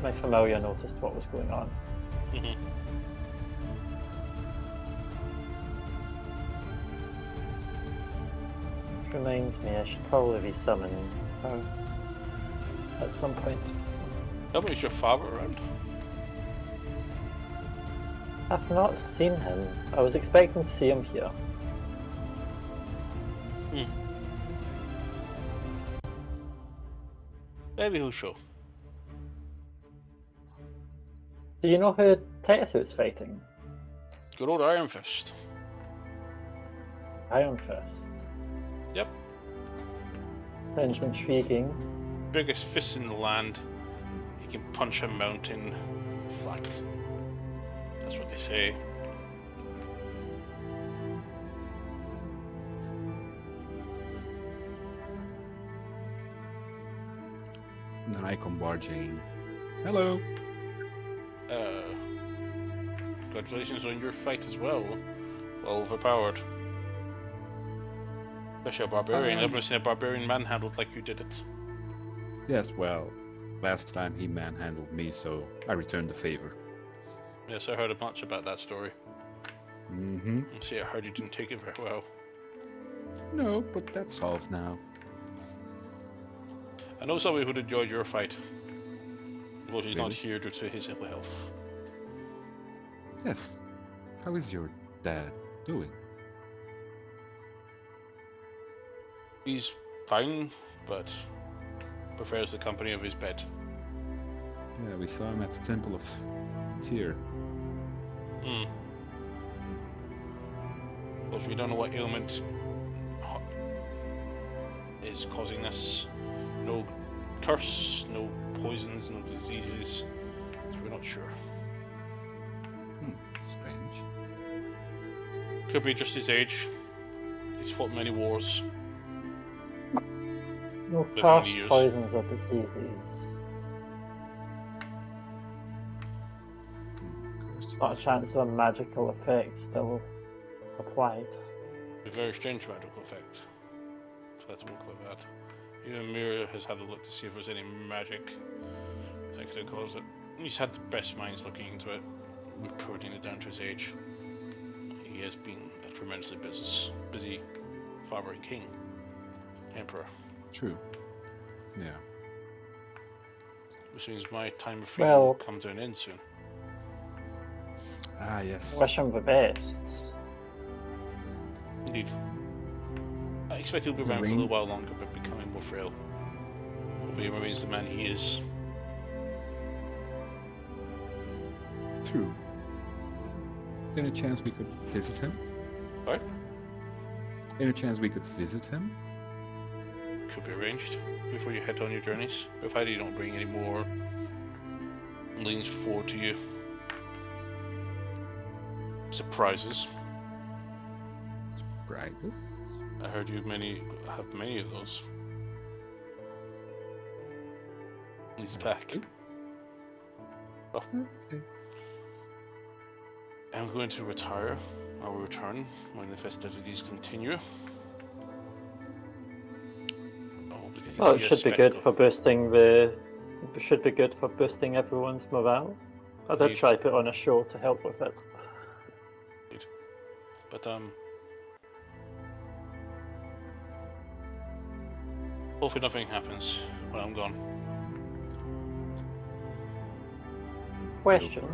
my familiar noticed what was going on. Mm-hmm. Which reminds me, I should probably resummon her at some point. Tell me, is your father around? I've not seen him. I was expecting to see him here. Maybe he'll show. Do you know who Tetsu's fighting? Good old Iron Fist. Iron Fist. Yep. Sounds intriguing. Biggest fist in the land. He can punch a mountain flat. That's what they say. And then I come barging. Hello. Congratulations on your fight as well. Well overpowered. Especially a barbarian. I've never seen a barbarian manhandled like you did it. Yes, well, last time he manhandled me, so I returned the favor. Yes, I heard much about that story. Mm-hmm. See, I heard you didn't take it very well. No, but that's solved now. I know somebody who'd enjoyed your fight. But he's not Really? here due to his ill health. Yes. How is your dad doing? He's fine, but prefers the company of his bed. Yeah, we saw him at the Temple of Tyr. But we don't know what ailment is causing this. No curse, no poisons, no diseases. So we're not sure. Strange. Could be just his age. He's fought many wars. No many curse, years. poisons, or diseases. Not a chance of a magical effect still applied. A very strange magical effect. So let's look like that. Even Mira has had a look to see if there's any magic that could have caused it. He's had the best minds looking into it. We're putting it down to his age. He has been a tremendously busy father and king, emperor. True. Yeah. Which means my time of freedom Well- will come to an end soon. Ah, yes. Wish him the best. Indeed. I expect he'll be The around for a ring- little while longer, but becoming more frail. But he remains the man he is. True. Any chance we could visit him? What? Any chance we could visit him? Could be arranged before you head on your journeys. Provided you don't bring any more leans forward to you. Surprises. Surprises? I heard you have many of those. He's back. Okay. Oh, Okay. I'm going to retire. I will return when the festivities continue. Well, it should be good for boosting the. It should be good for boosting everyone's morale. I did Indeed. try to put on a show to help with it. But hopefully nothing happens when I'm gone. Question: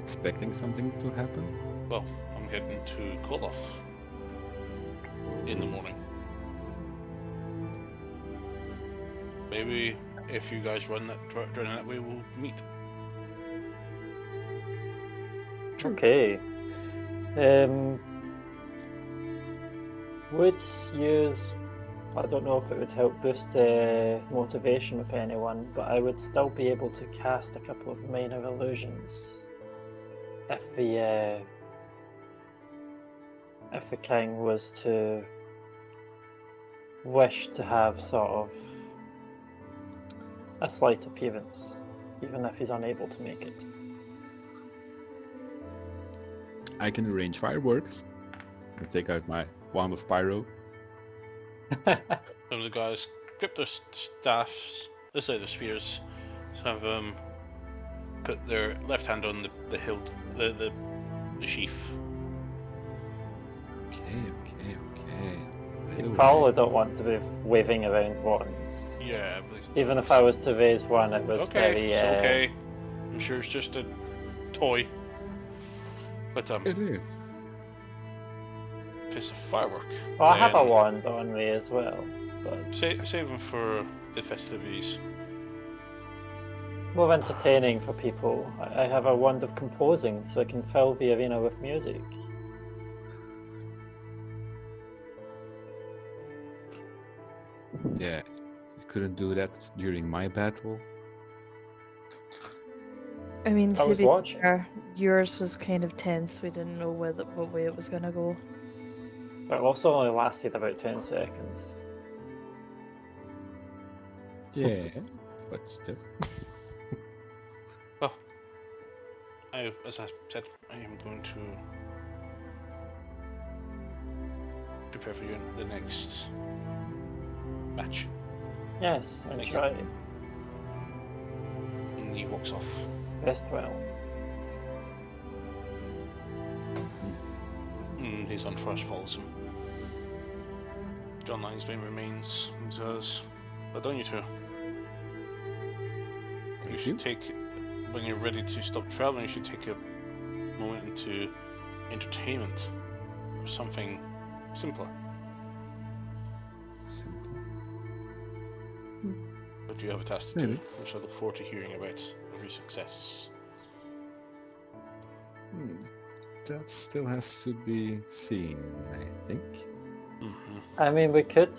Expecting something to happen? Well, I'm heading to Koloff in the morning. Maybe if you guys run that way, we'll meet. Okay. Would use. I don't know if it would help boost motivation with anyone, but I would still be able to cast a couple of minor illusions if the king was to wish to have sort of a slight appearance, even if he's unable to make it. I can arrange fireworks. I take out my wand of pyro. Some of the guys grip their staffs, their spears, so have put their left hand on the hilt, the sheath. Okay. You probably don't want to be waving around wands. Yeah, Even if I was to raise one, it was okay. very. It's okay. I'm sure it's just a toy, but It is. piece of firework. Well, I have a wand on me as well, but Save them for the festivities. more entertaining for people. I have a wand of composing, so I can fill the arena with music. Yeah. You couldn't do that during my battle. I mean, I to was be watching. fair, yours was kind of tense. We didn't know what way it was gonna go. But it also only lasted about 10 seconds. Yeah, but still. Well, as I said, I am going to prepare for the next match. Yes, and Thank you. try. And he walks off. Rest well. And his entourage follows him. John Langsbane remains and says, "Well done, you two. You should take, when you're ready to stop traveling, you should take a moment into entertainment or something simpler. Simple. But you have a task to Maybe. do, which I look forward to hearing about every success." That still has to be seen, I think. Mm-hmm. I mean, we could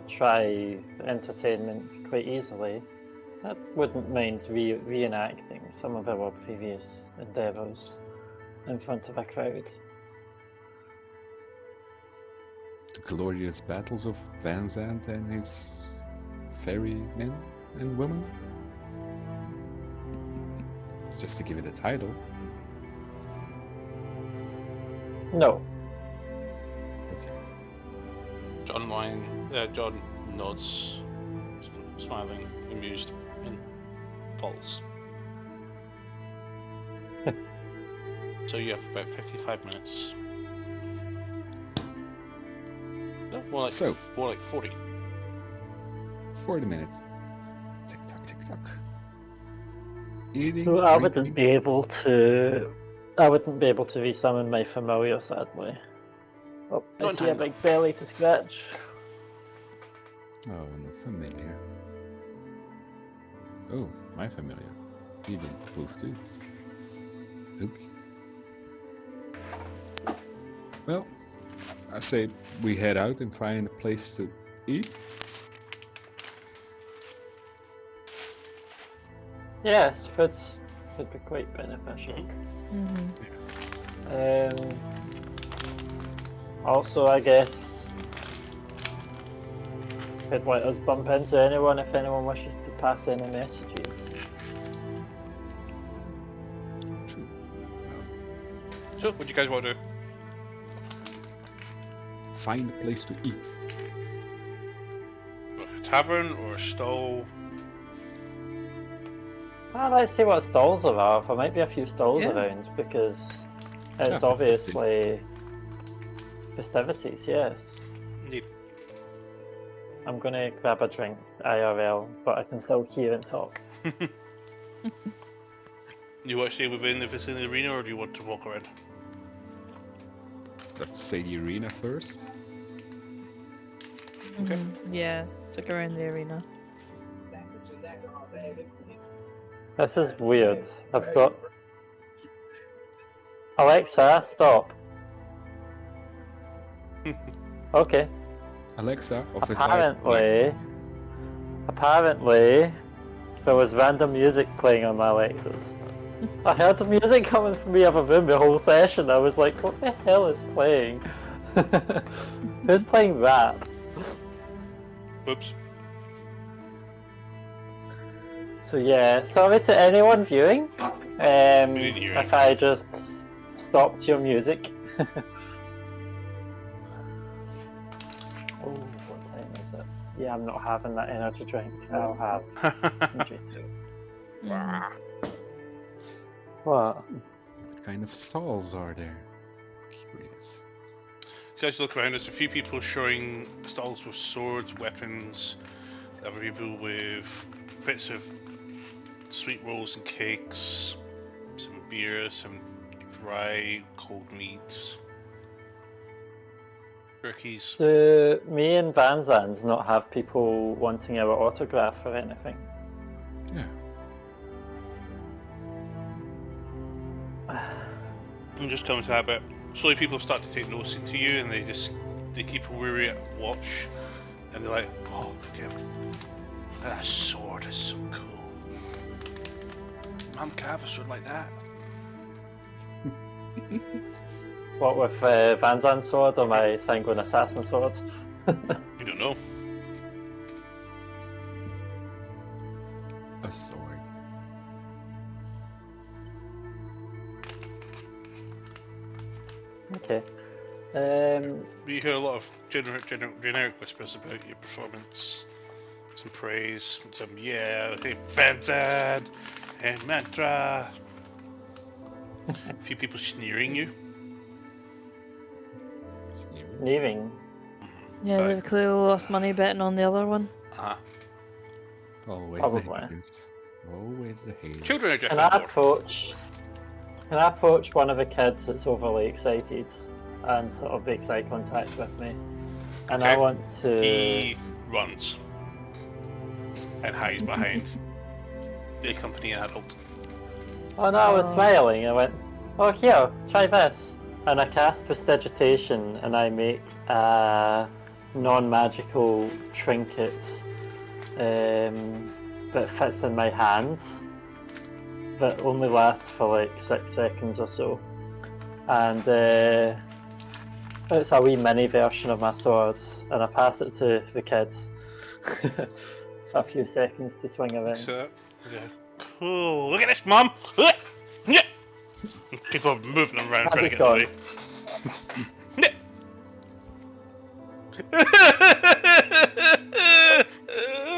try entertainment quite easily. I wouldn't mind reenacting some of our previous endeavours in front of a crowd. The glorious battles of Van Zandt and his fairy men and women. Just to give it a title. No. Okay. John nods, smiling, amused, and follows. So you have about 55 minutes. No, more like 40. 40 minutes. Tick tock, tick tock. Eating. So I wouldn't drinking. be able to. I wouldn't be able to resummon my familiar, sadly. Oh, I Not in see a time, big belly to scratch. Oh, no, familiar. Oh, my familiar. He didn't poof too. Oops. Well, I say we head out and find a place to eat. Yes, foods could be quite beneficial. Also, I guess could let us bump into anyone if anyone wishes to pass any messages. True. So, what do you guys want to do? Find a place to eat. A tavern or a stall? Well, let's see what stalls there are. There might be a few stalls Yeah. around because Yeah, it's obviously festivities, yes. Indeed. I'm gonna grab a drink IRL, but I can still hear and talk. You want to stay within the vicinity arena, or do you want to walk around? Let's say the arena first. Okay. Yeah, stick around the arena. This is weird. I've got Alexa, stop. Okay. Alexa, office lights. Apparently, there was random music playing on my Alexas. I heard the music coming from the other room the whole session. I was like, what the hell is playing? Who's playing rap? Whoops. So yeah, sorry to anyone viewing. didn't hear If I just stopped your music. Oh, what time is it? Yeah, I'm not having that energy drink. I'll have some J2. What? What kind of stalls are there? Curious. So as you look around, there's a few people showing stalls with swords, weapons, other people with bits of sweet rolls and cakes, some beer, some dry cold meats, turkeys. Do me and Van Zandt not have people wanting our autograph or anything? Yeah. And just comes to habit. Slowly people start to take notice to you, and they keep a weary watch, and they're like, "Oh, look at that sword is so cool. Mum can have a sword like that." What with Van Zandt's sword or my Sanguine Assassin sword? You don't know. A sword. Okay. You hear a lot of generic whispers about your performance, some praise, some hey Vanzad, and Mantra. A few people sneering you. Sneering. Yeah, they've clearly lost money betting on the other one. Always Probably. the haters. Always the haters. Children are just Can I approach one of the kids that's overly excited and sort of makes eye contact with me? And I Okay. want to... He runs and hides behind the accompanying adult. Oh no, I was smiling. I went, oh here, try this. And I cast Prestidigitation and I make a non-magical trinket that fits in my hand that only lasts for like 6 seconds or so. And it's a wee mini version of my swords, and I pass it to the kids for a few seconds to swing around. So, yeah. Oh, look at this, Mum! People are moving around trying to get away.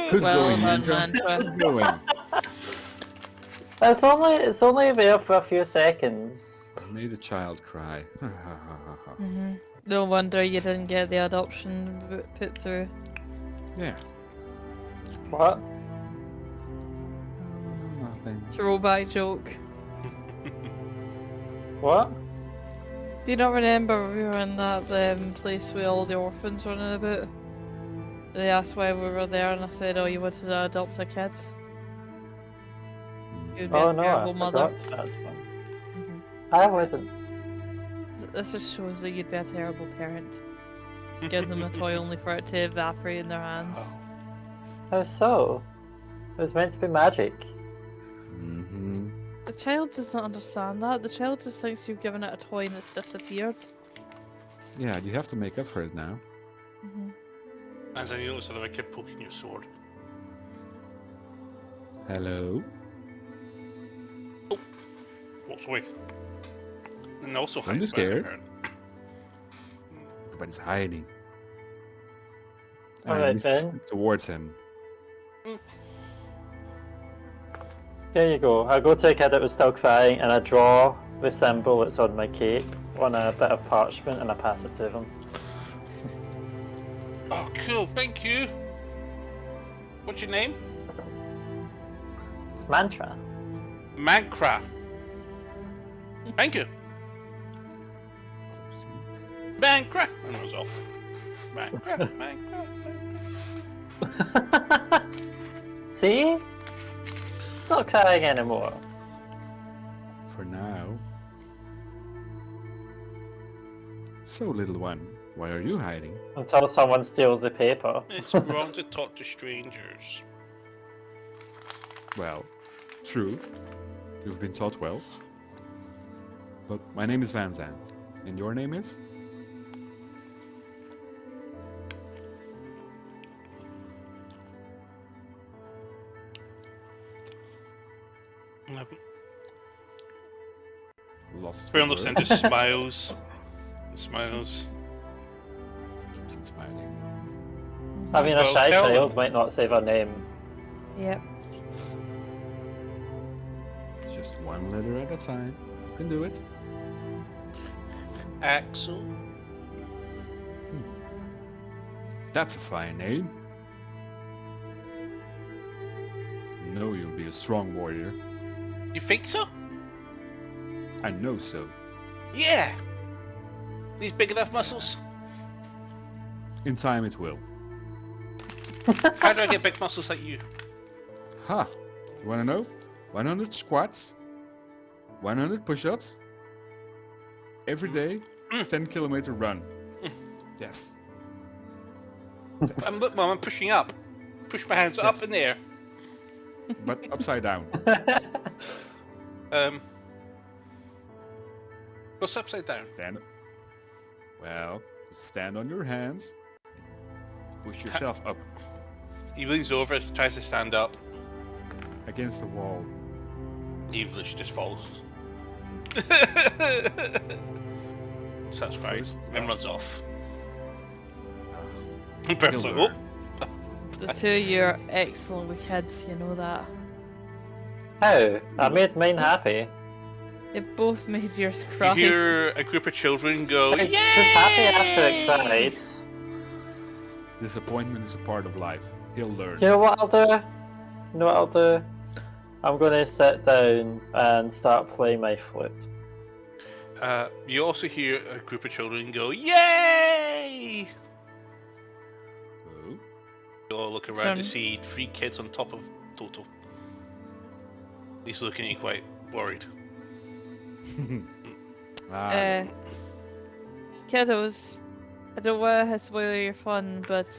Good Well going, done, Mantra. Mantra. Good going. It's only there for a few seconds. Made a child cry. No wonder you didn't get the adoption put through. Yeah. What? Nothing. Throwback joke. What? Do you not remember we were in that place with all the orphans running about? They asked why we were there, and I said, "Oh, you wanted to adopt a kid." You'd be Oh a no, terrible I mother. forgot that one. I wouldn't. This just shows that you'd be a terrible parent. Give them a toy only for it to evaporate in their hands. How so? It was meant to be magic. Mm-hmm. The child doesn't understand that. The child just thinks you've given it a toy and it's disappeared. Yeah, you have to make up for it now. And then you notice another kid poking your sword. Hello? Walks away. And also Don't be hides behind scared. her. Everybody's hiding. Alright, you Ben. step towards him. Here you go. I go to a kid that was still crying and I draw the symbol that's on my cape on a bit of parchment and I pass it to them. Oh, cool, thank you. What's your name? It's Mantra. Mancra. Thank you. Mancra. And I was off. Mancra, Mancra. See? It's not crying anymore. For now. So, little one, why are you hiding? Until someone steals the paper. It's wrong to talk to strangers. Well, true. You've been taught well. But my name is Van Zandt. And your name is? Lost for Fern looks words. into smiles. Smiles. Keeps on smiling. I mean, a Well, shy tell child them. might not say their name. Yep. Just one letter at a time. You can do it. Axel. That's a fine name. Know you'll be a strong warrior. You think so? I know so. Yeah. These big enough muscles? In time it will. How do I get big muscles like you? Ha! You wanna know? 100 squats, 100 push-ups, every day, 10-kilometer run. Yes. Look, Mum, I'm pushing up. Push my hands up Yes. in the air. But upside down. What's upside down? Stand up. Well, just stand on your hands. Push yourself up He leans over, tries to stand up. against the wall. He literally just falls. So that's fine. First And round. runs off. He'll Bert's like, learn. oh. The two of you are excellent with kids, you know that. How? I made mine happy. It both made yours You cry. hear a group of children go, It's yeah! just happy after it cried. Disappointment is a part of life. He'll learn. You know what I'll do? You know what I'll do? I'm gonna sit down and start playing my flute. You also hear a group of children go, yay! Oh. You all look around to Son. see 3 kids on top of Toto. He's looking at you quite worried. Ah, Kiddos, I don't want to spoil your fun, but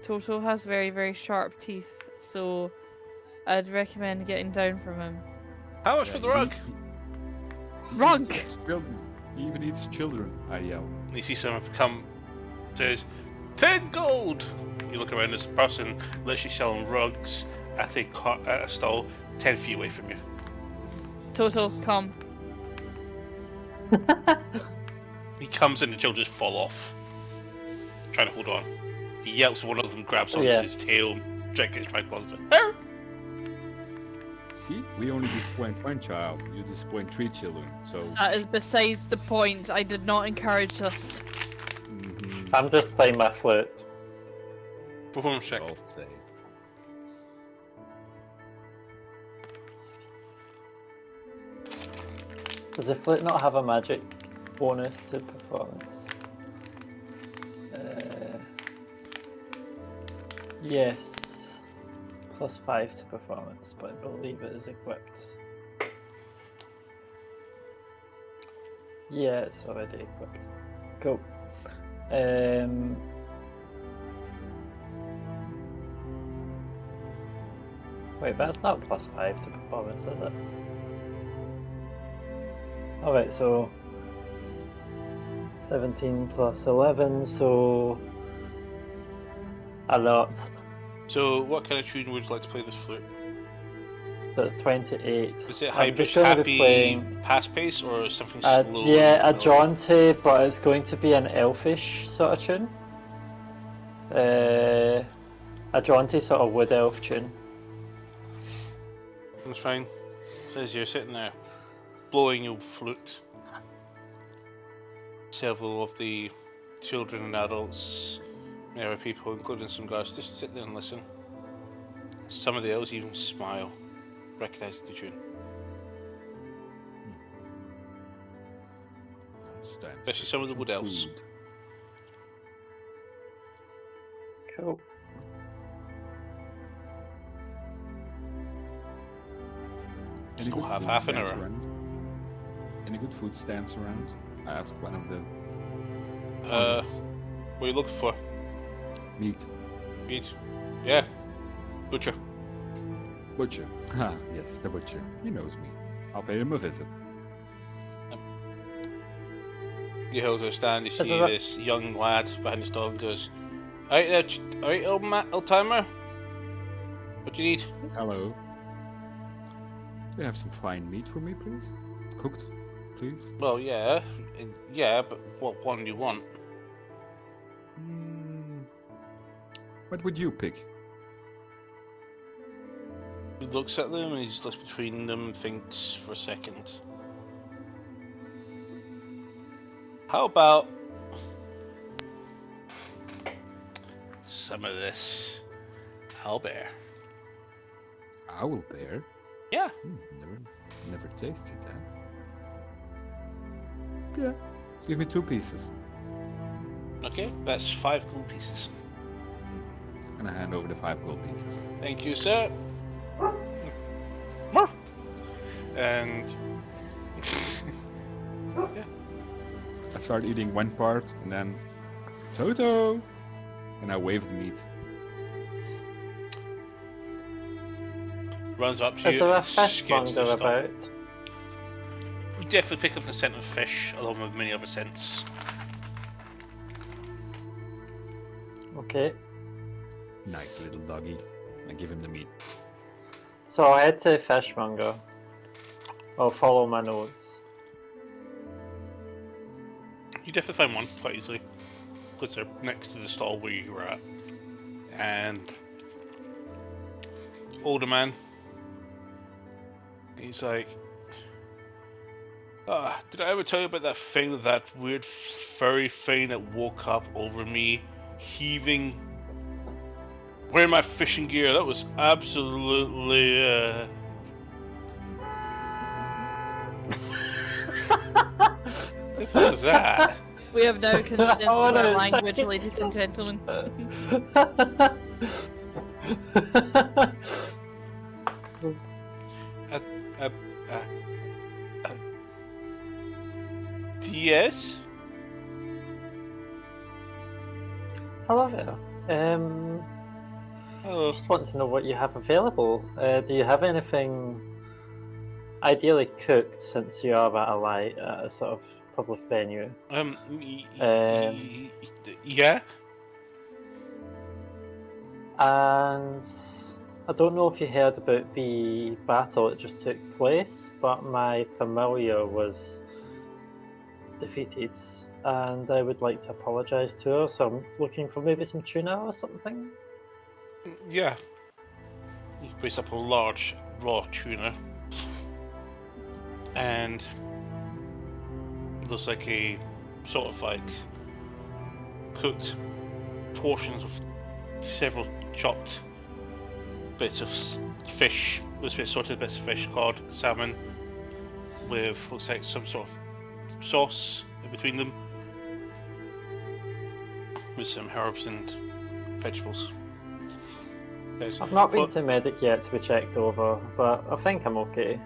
Toto has very, very sharp teeth, so I'd recommend getting down from him. How much yeah, for the rug? he Rug! eats children. He even eats children, I yell. And you see someone come, says, 10 gold! You look around, this person literally selling rugs at a stall 10 feet away from you. Toto, come. He comes and the children just fall off, trying to hold on. He yelps, one of them grabs onto Yeah. his tail, drinks his tripod and says, "Arr!" See, we only disappoint one child. You disappoint 3 children. So. That is besides the point. I did not encourage this. Mhm, I'm just playing my flute. Performance check. I'll say. Does the flute not have a magic bonus to performance? Yes. +5 to performance, but I believe it is equipped. Yeah, it's already equipped. Cool. Wait, that's not +5 to performance, is it? Alright, so 17 plus 11, so a lot. So, what kind of tune would you like to play this flute? So it's 28. Is it I'm high just pitch, gonna be happy, playing fast pace, or something slow? yeah, a and mellow? jaunty, but it's going to be an elfish sort of tune. A jaunty sort of wood elf tune. That's fine. Says you're sitting there, blowing your flute. Several of the children and adults, other people, including some guards, just sit there and listen. Some of the elves even smile, recognizing the tune. It's time Especially for some of the wood elves. food. Cool. Any Still good have food half an stands hour. around? Any good food stands around? I asked one of the Ornaments. What are you looking for? Meat. Meat? Yeah. Butcher. Butcher. Ha, yes, the butcher. He knows me. I'll pay him a visit. You hold her stand, you Is see it a- this young lad behind the stall and goes, Alright there, alright old timer? What do you need? Hello. Do you have some fine meat for me, please? Cooked, please? Well, yeah. Yeah, but what one do you want? What would you pick? He looks at them and he just looks between them and thinks for a second. How about some of this owlbear? Owl bear? Yeah. Never tasted that. Yeah. Give me 2 pieces. Okay, that's 5 gold pieces. And I hand over the 5 gold pieces. Thank you, sir. And yeah. I start eating one part and then Toto! And I wave the meat. Runs up to Is you. there a and skips fishmonger the stall. about? You definitely pick up the scent of fish along with many other scents. Okay. Nice little doggy. I give him the meat. So I'll head to fishmonger. I'll follow my nose. You definitely find one quite easily because they're next to the stall where you were at. And older man, he's like, did I ever tell you about that thing, that weird furry thing that woke up over me, heaving, wearing my fishing gear? That was absolutely, what the fuck was that? We have now considered Oh, no, our it's language, like ladies and gentlemen. DS? Hello there. Hello. Just want to know what you have available. Do you have anything ideally cooked, since you are at a sort of public venue? Yeah? And I don't know if you heard about the battle that just took place, but my familiar was defeated, and I would like to apologise to her, so I'm looking for maybe some tuna or something. Yeah. You brace up a large raw tuna. And it looks like a sort of like cooked portions of several chopped bits of fish, assorted bits of fish, cod, salmon, with looks like some sort of sauce in between them, with some herbs and vegetables. I've not been to medic yet to be checked over, but I think I'm okay.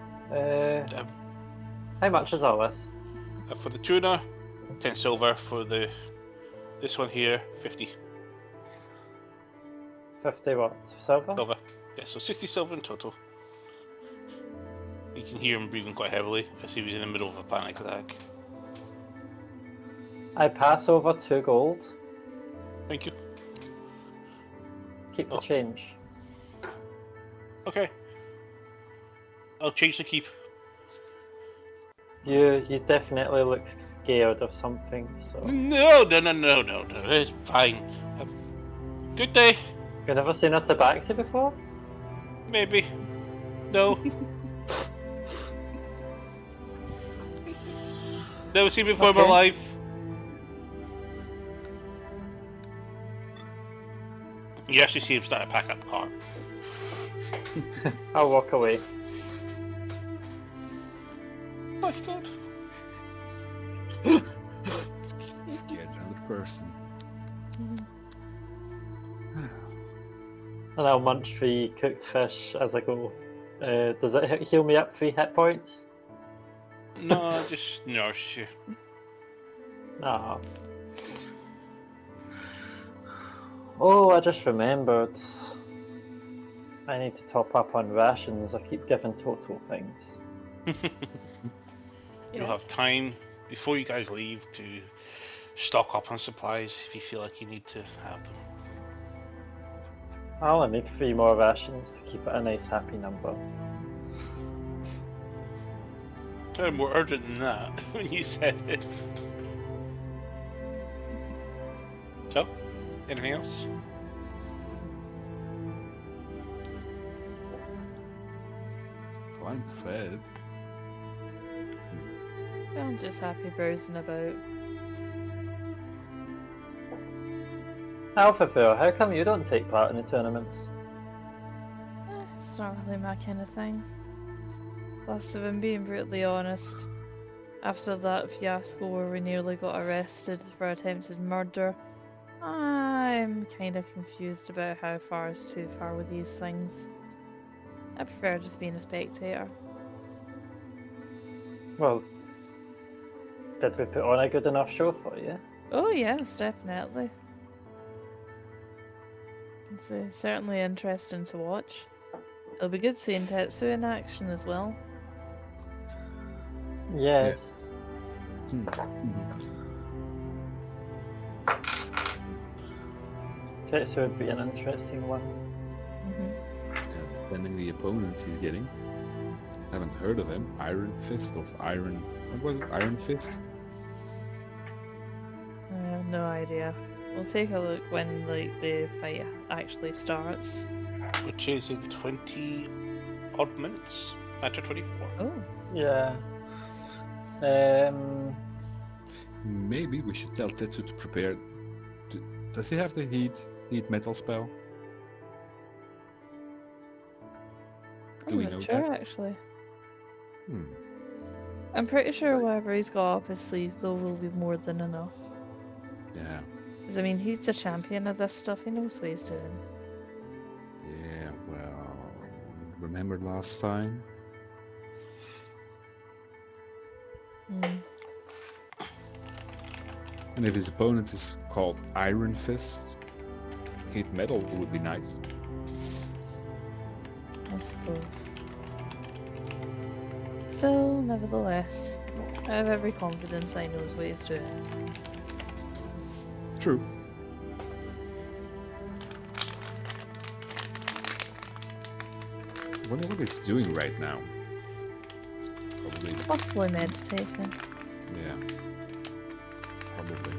How much is all this? For the tuna, 10 silver. For this one here, 50 50 what? Silver? silver. Yeah, so 60 silver in total. You can hear him breathing quite heavily as he was in the middle of a panic attack. I pass over 2 gold. Thank you. Keep the change. Okay. I'll change the keep. You definitely look scared of something, so... No, it's fine. Good day. You've never seen a tabaxi before? Maybe. No. Never seen before in my Okay. life. You actually see him start to pack up the car. I'll walk away. Oh my god. Scared another person. And I'll munch the cooked fish as I go. Does it heal me up 3 hit points? No, just nurse you. Ah. Oh, I just remembered. I need to top up on rations. I keep giving Total things. You'll have time before you guys leave to stock up on supplies if you feel like you need to have them. I only need 3 more rations to keep it a nice happy number. They're more urgent than that when you said it. So, anything else? So I'm fed. I'm just happy browsing about. Alphaville, how come you don't take part in the tournaments? It's not really my kind of thing. Plus, if I'm being brutally honest, after that fiasco where we nearly got arrested for attempted murder, I'm kind of confused about how far is too far with these things. I prefer just being a spectator. Well, did we put on a good enough show for you? Oh yes, definitely. It's certainly interesting to watch. It'll be good seeing Tetsu in action as well. Yes. Tetsu would be an interesting one. Yeah, depending the opponent he's getting. Haven't heard of him. Iron Fist of Iron. What was it? Iron Fist? I have no idea. We'll take a look when the fight actually starts. Which is in 20 odd minutes after 24. Oh, Yeah. Maybe we should tell Tetsu to prepare. Does he have the heat metal spell? Do we I'm know not sure that? actually. Hmm. I'm pretty sure whatever he's got up his sleeve though will be more than enough. Yeah. Because I mean, he's the champion of this stuff. He knows what he's doing. Yeah. Well, remember last time? Hmm. And if his opponent is called Iron Fist, heat metal would be nice. I suppose. Still, nevertheless, I have every confidence that he knows what he's doing. True. I wonder what he's doing right now. Probably. Possibly meditating. Yeah. Probably.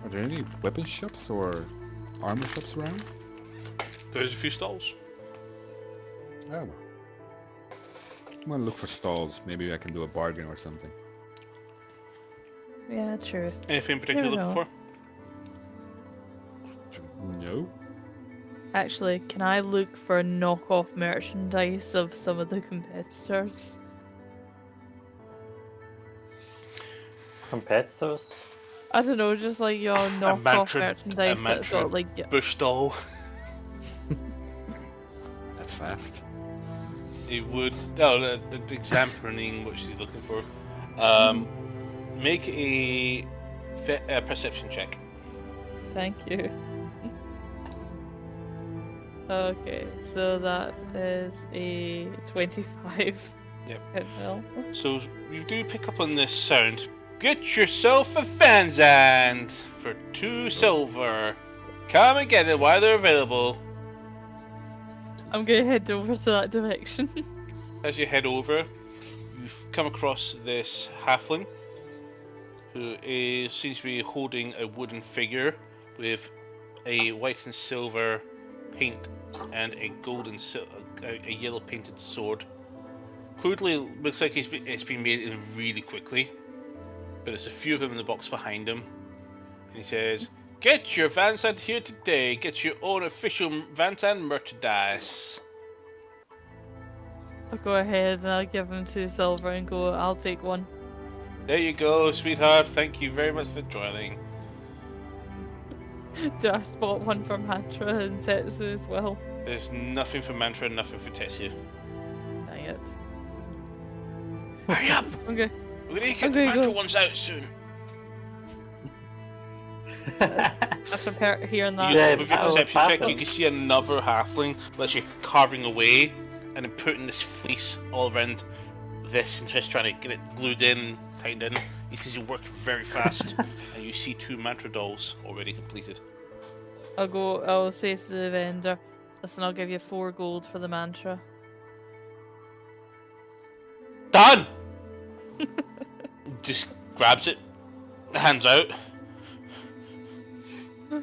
Are there any weapon shops or armor shops around? There's a few stalls. Oh. I'm gonna look for stalls. Maybe I can do a bargain or something. Yeah, true. Anything in particular Never looking know. for? No. Actually, can I look for knockoff merchandise of some of the competitors? Competitors? I don't know, just like your knockoff mantra- merchandise that's mantra got like bush stall. That's fast. It would. Oh, the examining what she's looking for. Make a perception check. Thank you. Okay, so that is a 25. Yep. Well, So you do pick up on this sound. Get yourself a fanzine for 2 silver. Come and get it while they're available. I'm gonna head over to that direction. As you head over, you've come across this halfling who seems to be holding a wooden figure with a white and silver paint and a gold and a yellow painted sword. Crudely, looks like it's been made in really quickly, but there's a few of them in the box behind him. And he says, "Get your Vansan here today. Get your own official Vansan merchandise." I'll go ahead and I'll give him 2 silver and go, I'll take one. There you go, sweetheart. Thank you very much for joining. Do I spot one for Mantra and Tetsu as well? There's nothing for Mantra and nothing for Tetsu. Dang it. Hurry up! Okay. We're gonna I'm get the gonna Mantra go. ones out soon. After hearing that, Yeah, With your that was perception check, you happened. can see another halfling literally carving away and then putting this fleece all around this and just trying to get it glued in, tightened in. He says you work very fast, and you see 2 mantra dolls already completed. I'll say to the vendor, listen, I'll give you 4 gold for the mantra. Done! Just grabs it, hands out,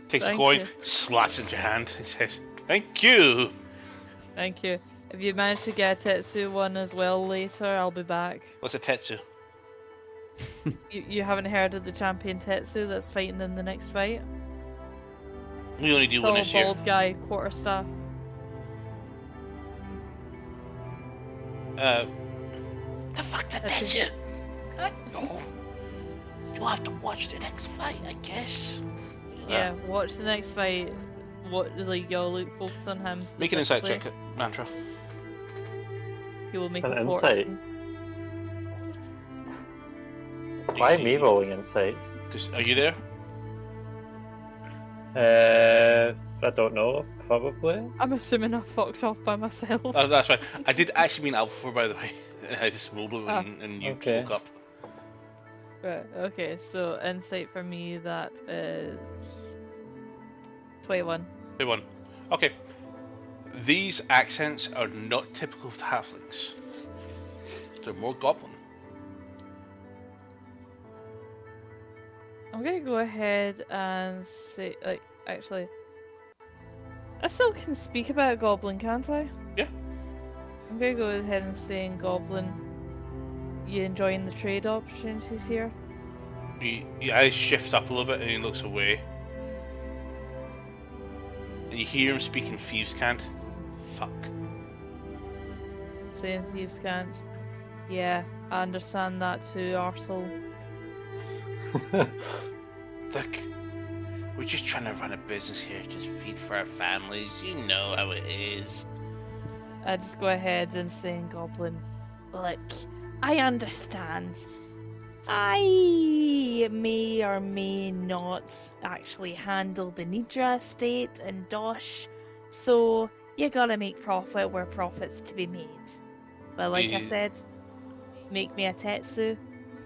takes a Thank coin, you. slaps it into your hand, and says, "Thank you." Thank you. If you manage to get a Tetsu one as well later, I'll be back. What's a tetsu? You haven't heard of the champion Tetsu that's fighting in the next fight? We only do It's one all this year. bald guy, quarterstaff. The fuck did That's tetsu? No. You'll have to watch the next fight, I guess. Yeah, watch the next fight. What y'all focus on him specifically. Make an insight check, mantra. He will make An a insight? fortune. Why me rolling insight? Are you there? I don't know. Probably. I'm assuming I fucked off by myself. Oh, that's right. I did actually mean Alpha, by the way. I just rolled it Ah. and you Okay. spoke up. Right, okay, so insight for me, that is 21. Good one. Okay. These accents are not typical of halflings. They're more goblin. I'm gonna go ahead and say, actually, I still can speak about Goblin, can't I? Yeah. I'm gonna go ahead and say in Goblin, you enjoying the trade opportunities here? Your eyes shift up a little bit and he looks away. And you hear him speak in Thieves' Cant. Fuck. Saying thieves can't. Yeah, I understand that too, arsehole. Look, we're just trying to run a business here, just feed for our families. You know how it is. I just go ahead and say in Goblin, look, I understand. I may or may not actually handle the Nidra estate and Dosh, so you gotta make profit where profit's to be made. But like I said, make me a Tetsu,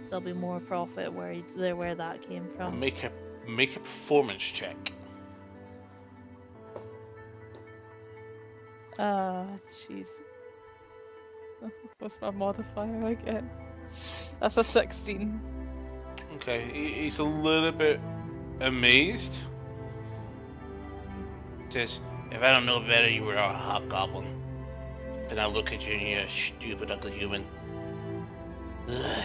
there'll be more profit where that came from. Make a performance check. Jeez. What's my modifier again? That's a 16. Okay, he's a little bit amazed. Says, if I don't know better, you were a hobgoblin. Then I look at you and you're a stupid, ugly human. Ugh.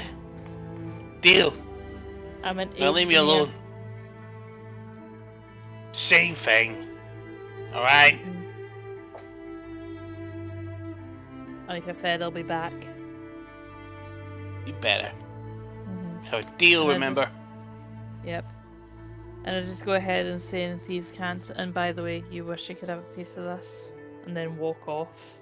Deal. I'm an Now leave me senior. alone. Same thing. Alright? Like I said, I'll be back. You better. Mhm. Have a deal, And I remember? Yep. And I just go ahead and say in Thieves' Cant, and by the way, you wish you could have a piece of this, and then walk off.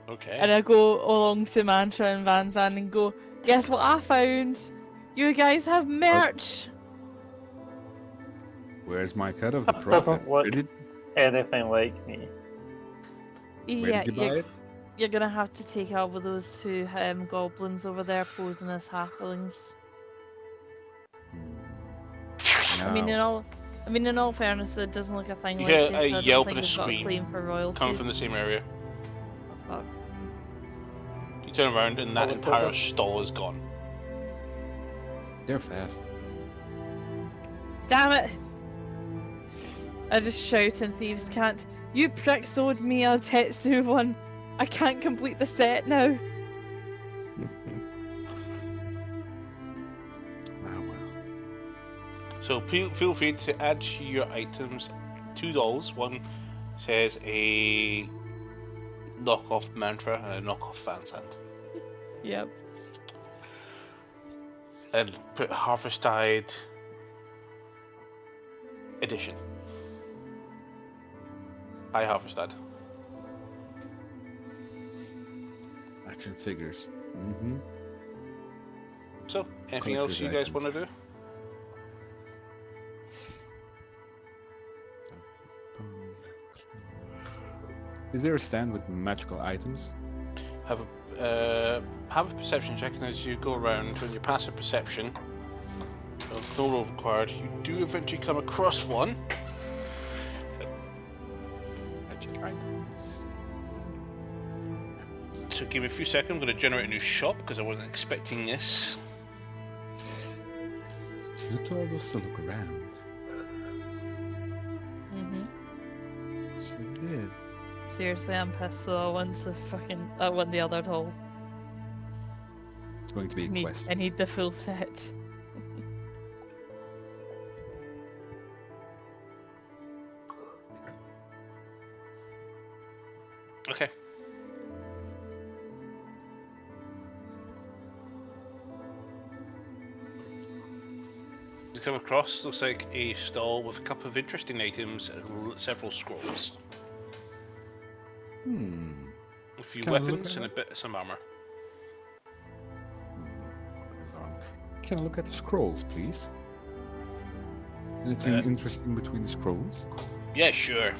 Okay. And I go along to Mantra and Van Zandt and go, guess what I found? You guys have merch! Where's my cut of the That profit? doesn't look Where did, anything like me. where Yeah, did you buy it? you're gonna have to take out with those 2 goblins over there posing as halflings. I mean, Now, in all fairness, it doesn't look a thing You like hear this. a So I don't yelp think and a we've got a scream claim for royalties. coming from the same area. Oh, fuck. You turn around and that Holy entire cover. stall is gone. they're fast. Damn it! I just shout in Thieves' Cant, you prick sold me a Tetsu one. I can't complete the set now. Ah, well. So feel free to add to your items 2 dolls. One says a knockoff mantra and a knockoff Van Zandt. Yep. And put Harvestide edition. By Harvestide. Action figures. Mm-hmm. So, anything else Collector's you guys items. want to do? Is there a stand with magical items? Have a perception check, and as you go around on your passive perception, no roll required, you do eventually come across one. Magic items. So give me a few seconds, I'm going to generate a new shop because I wasn't expecting this. You told us to look around. So you did. Seriously, I'm pissed. So I want the other doll. It's going to be a quest. I need the full set. Okay. You come across, looks like a stall with a couple of interesting items and several scrolls. A few Can I look weapons at and a it? bit of some armor. Can I look at the scrolls, please? Anything interesting between the scrolls? Yeah, sure.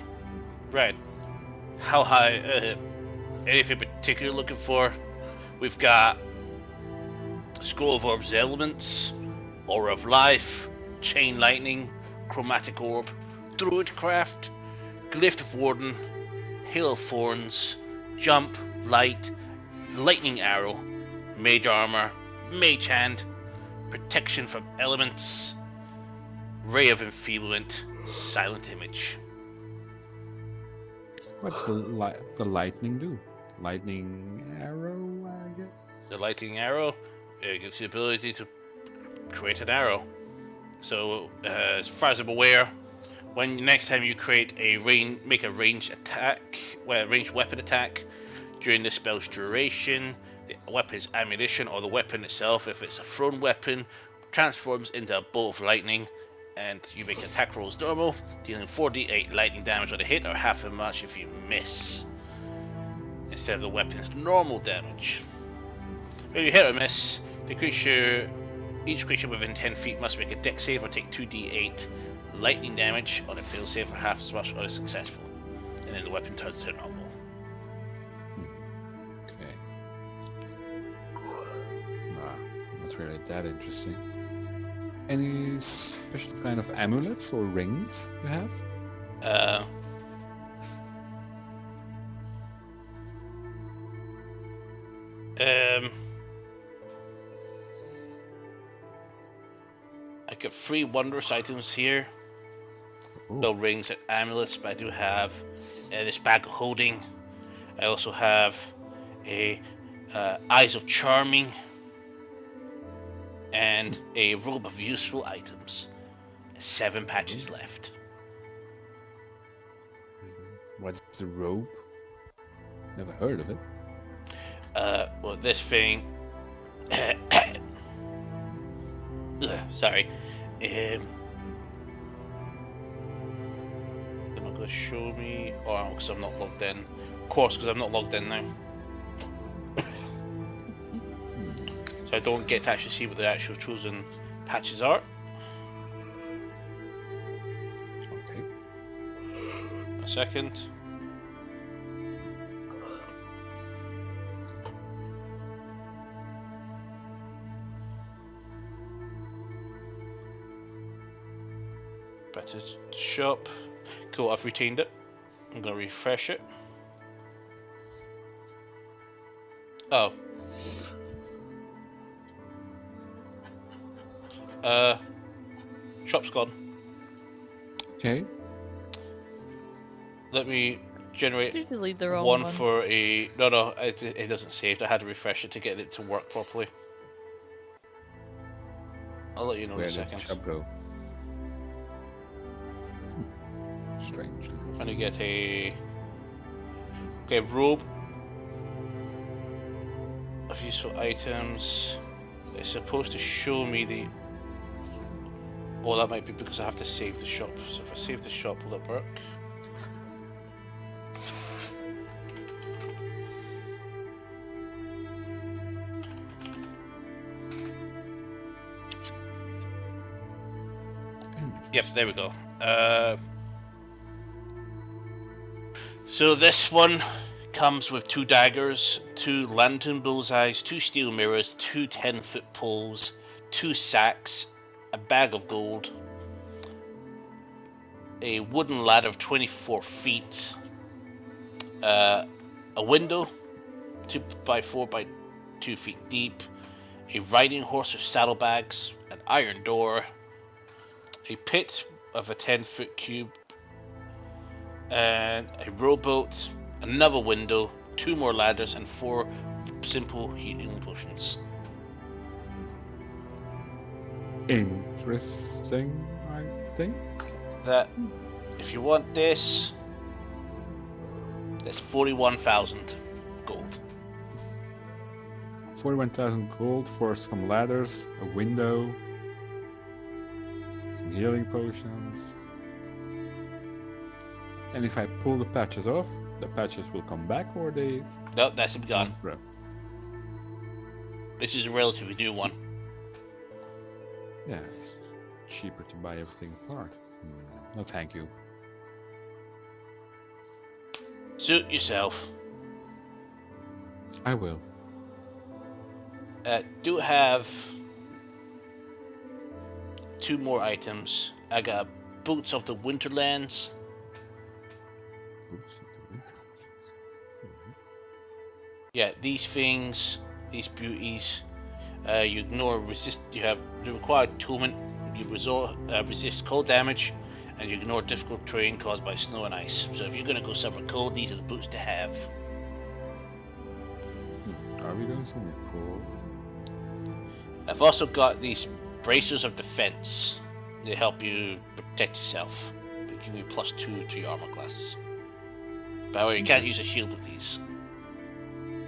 Right. How high? Anything particular looking for? We've got Scroll of Orbs Elements, Aura of Life, Chain Lightning, Chromatic Orb, Druidcraft, Glyph of Warden, Hail of Thorns, Jump, Light, Lightning Arrow, Mage Armor, Mage Hand, Protection from Elements, Ray of Enfeeblement, Silent Image. What's the lightning do? Lightning arrow, I guess. The Lightning Arrow gives the ability to create an arrow. So, as far as I'm aware, when next time you create make a ranged weapon attack during the spell's duration, the weapon's ammunition or the weapon itself, if it's a thrown weapon, transforms into a bolt of lightning, and you make attack rolls normal, dealing 4d8 lightning damage on a hit or half as much if you miss, instead of the weapon's normal damage. When you hit or miss, each creature within 10 feet must make a dex save or take 2d8 lightning damage on a fail save for half as much on a successful, and then the weapon turns to normal. Okay. Not really that interesting. Any special kind of amulets or rings you have? I got 3 wondrous items here. Ooh. No rings and amulets, but I do have this bag of holding. I also have a Eyes of Charming and a robe of useful items. 7 patches left. What's the robe? Never heard of it. Well, this thing. Sorry. They're not going to show me. Oh, because I'm not logged in. Of course, because I'm not logged in now. So I don't get to actually see what the actual chosen patches are. Okay. A second. Better shop. Cool, I've retained it. I'm going to refresh it. Oh. Shop's gone. Okay. Let me generate Did you delete the wrong one one? for a... No, it doesn't save. I had to refresh it to get it to work properly. I'll let you know in Where a did the second. shop go? Strange. little Trying to get things. Okay, robe of useful items. It's supposed to show me the... Oh, that might be because I have to save the shop. So if I save the shop, will it work? Yep, there we go. So this one comes with 2 daggers, 2 lantern bullseyes, 2 steel mirrors, 2 10-foot poles, 2 sacks, a bag of gold, a wooden ladder of 24 feet, a window 2 by 4 by 2 feet deep, a riding horse with saddlebags, an iron door, a pit of a 10-foot cube, and a rowboat, another window, 2 more ladders, and 4 simple healing potions. Interesting, I think. That, if you want this, that's 41,000 gold. 41,000 gold for some ladders, a window, some healing potions. And if I pull the patches off, the patches will come back, or they No, that's gone. through. This is a relatively new one. Yeah, it's cheaper to buy everything apart. No, thank you. Suit yourself. I will. Do have 2 more items. I got Boots of the Winterlands. Oops, it's a winter. Yeah, these things, these beauties, you ignore resist. You have the required attunement. You resist cold damage, and you ignore difficult terrain caused by snow and ice. So if you're gonna go somewhere cold, these are the boots to have. Are we going somewhere cool? I've also got these bracers of defense. They help you protect yourself. They give you +2 to your armor class. By the way, you can't use a shield with these.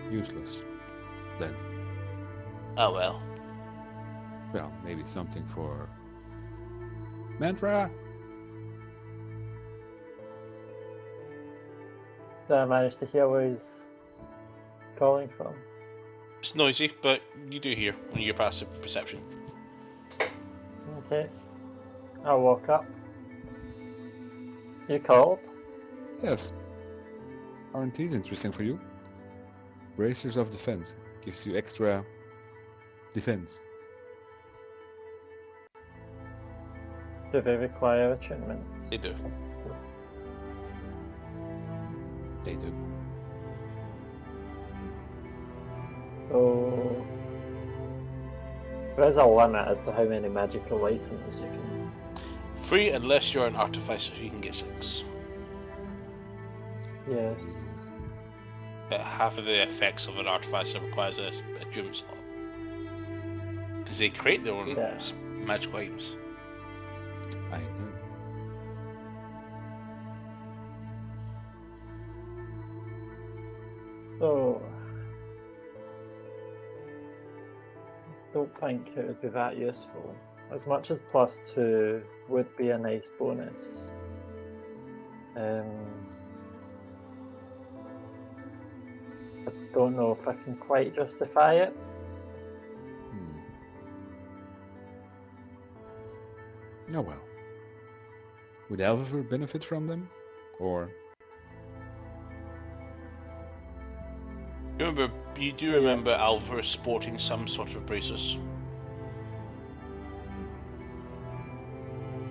Useless. Then, Oh well. well, maybe something for Mantra. Did I manage to hear where he's calling from? It's noisy, but you do hear when you're passive perception. Okay. I'll walk up. You called? Yes. Aren't these interesting for you? Bracers of defense gives you extra defense. Do they require attunement? They do. They do. So there's a limit as to how many magical items you can. 3 unless you're an artificer, you can get 6. Yes. But half of the effects of an artificer requires a attunement slot. Because they create their own Yeah. magical items. I know. So don't think it would be that useful. As much as +2 would be a nice bonus. I don't know if I can quite justify it. Oh well. Would Alvar benefit from them? Or You do remember Alvar sporting some sort of braces?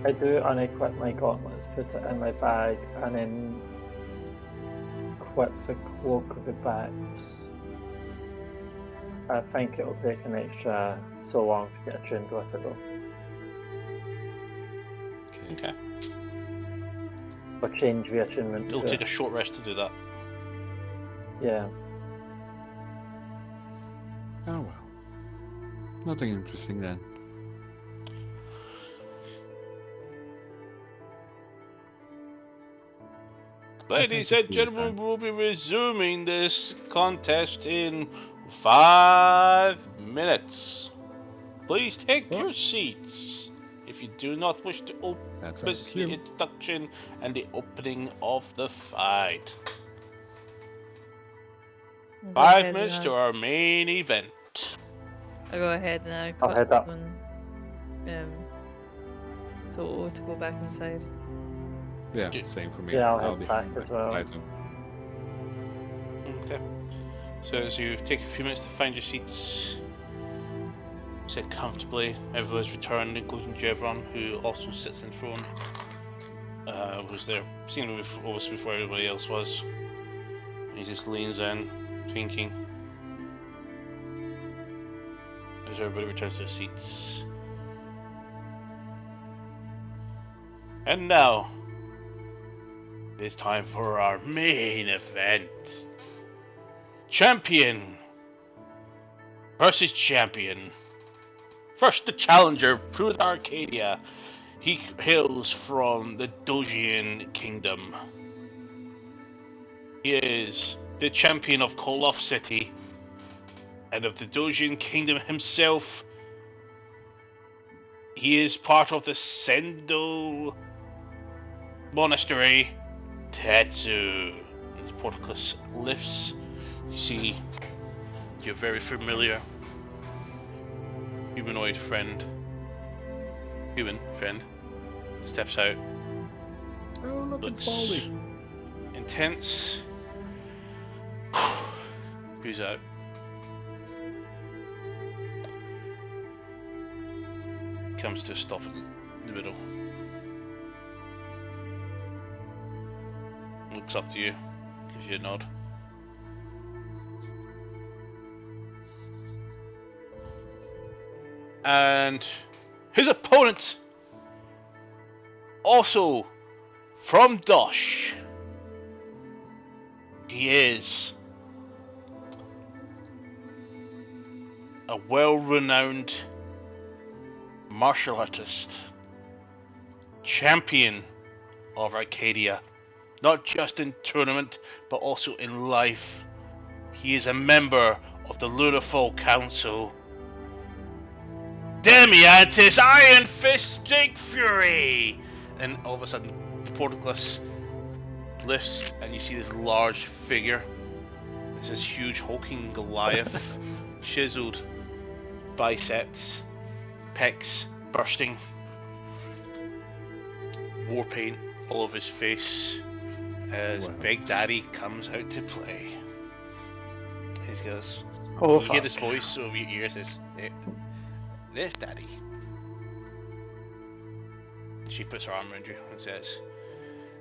I do unequip my gauntlets, put it in my bag, and then equip the cloak of the bats. I think it'll take an extra so long to get attuned with it though. Okay. Or change the attunement. It'll to take it. a short rest to do that. Yeah. oh well. Nothing interesting then. Ladies think and it's your gentlemen, time. we'll be resuming this contest in 5 minutes. Please take your seats if you do not wish to That's our witness the cue. introduction and the opening of the fight. I'll go 5 ahead minutes and, to our main event. I'll go ahead and I'll cut head up. to go back inside. Yeah, Dude. same for me. Yeah, I'll head be back as well. inside too. So as you take a few minutes to find your seats, sit comfortably, everyone's returned, including Jevron, who also sits in throne. Was there, seen almost before everybody else was. He just leans in, thinking. As everybody returns to their seats. And now, it's time for our main event. Champion versus champion. First, the challenger, Pruth Arcadia. He hails from the Dojian Kingdom. He is the champion of Koloch City and of the Dojian Kingdom himself. He is part of the Sendo Monastery, Tetsu. As the portcullis lifts, you see your very familiar human friend steps out. Oh, look, it's Looks Baldy. intense. Breathes out. Comes to a stop in the middle. Looks up to you. Gives you a nod. And his opponent, also from Dosh, he is a well-renowned martial artist, champion of Arcadia, not just in tournament, but also in life. He is a member of the Lunarfall Council. Demiantis Iron Fist Jake Fury! And all of a sudden, the portcullis lifts, and you see this large figure. This is huge hulking Goliath, chiseled biceps, pecs bursting, war paint all over his face as Wow. Big Daddy comes out to play. He goes, Oh, you fuck. hear this voice over your ears, says, "There's Daddy." She puts her arm around you and says,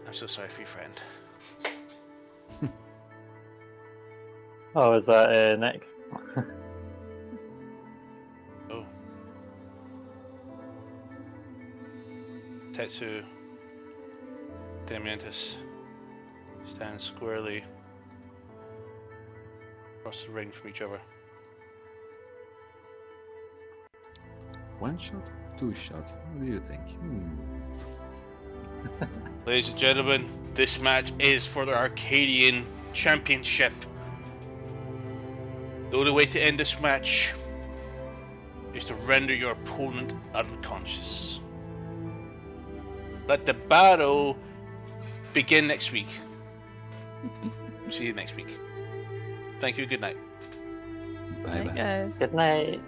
"I'm so sorry for your friend." Oh, is that next? Oh. Tetsu Demiantis stand squarely across the ring from each other. One shot, two shot. What do you think? Ladies and gentlemen, this match is for the Arcadian Championship. The only way to end this match is to render your opponent unconscious. Let the battle begin next week. See you next week. Thank you, good night. Bye Right, bye. guys. Good night.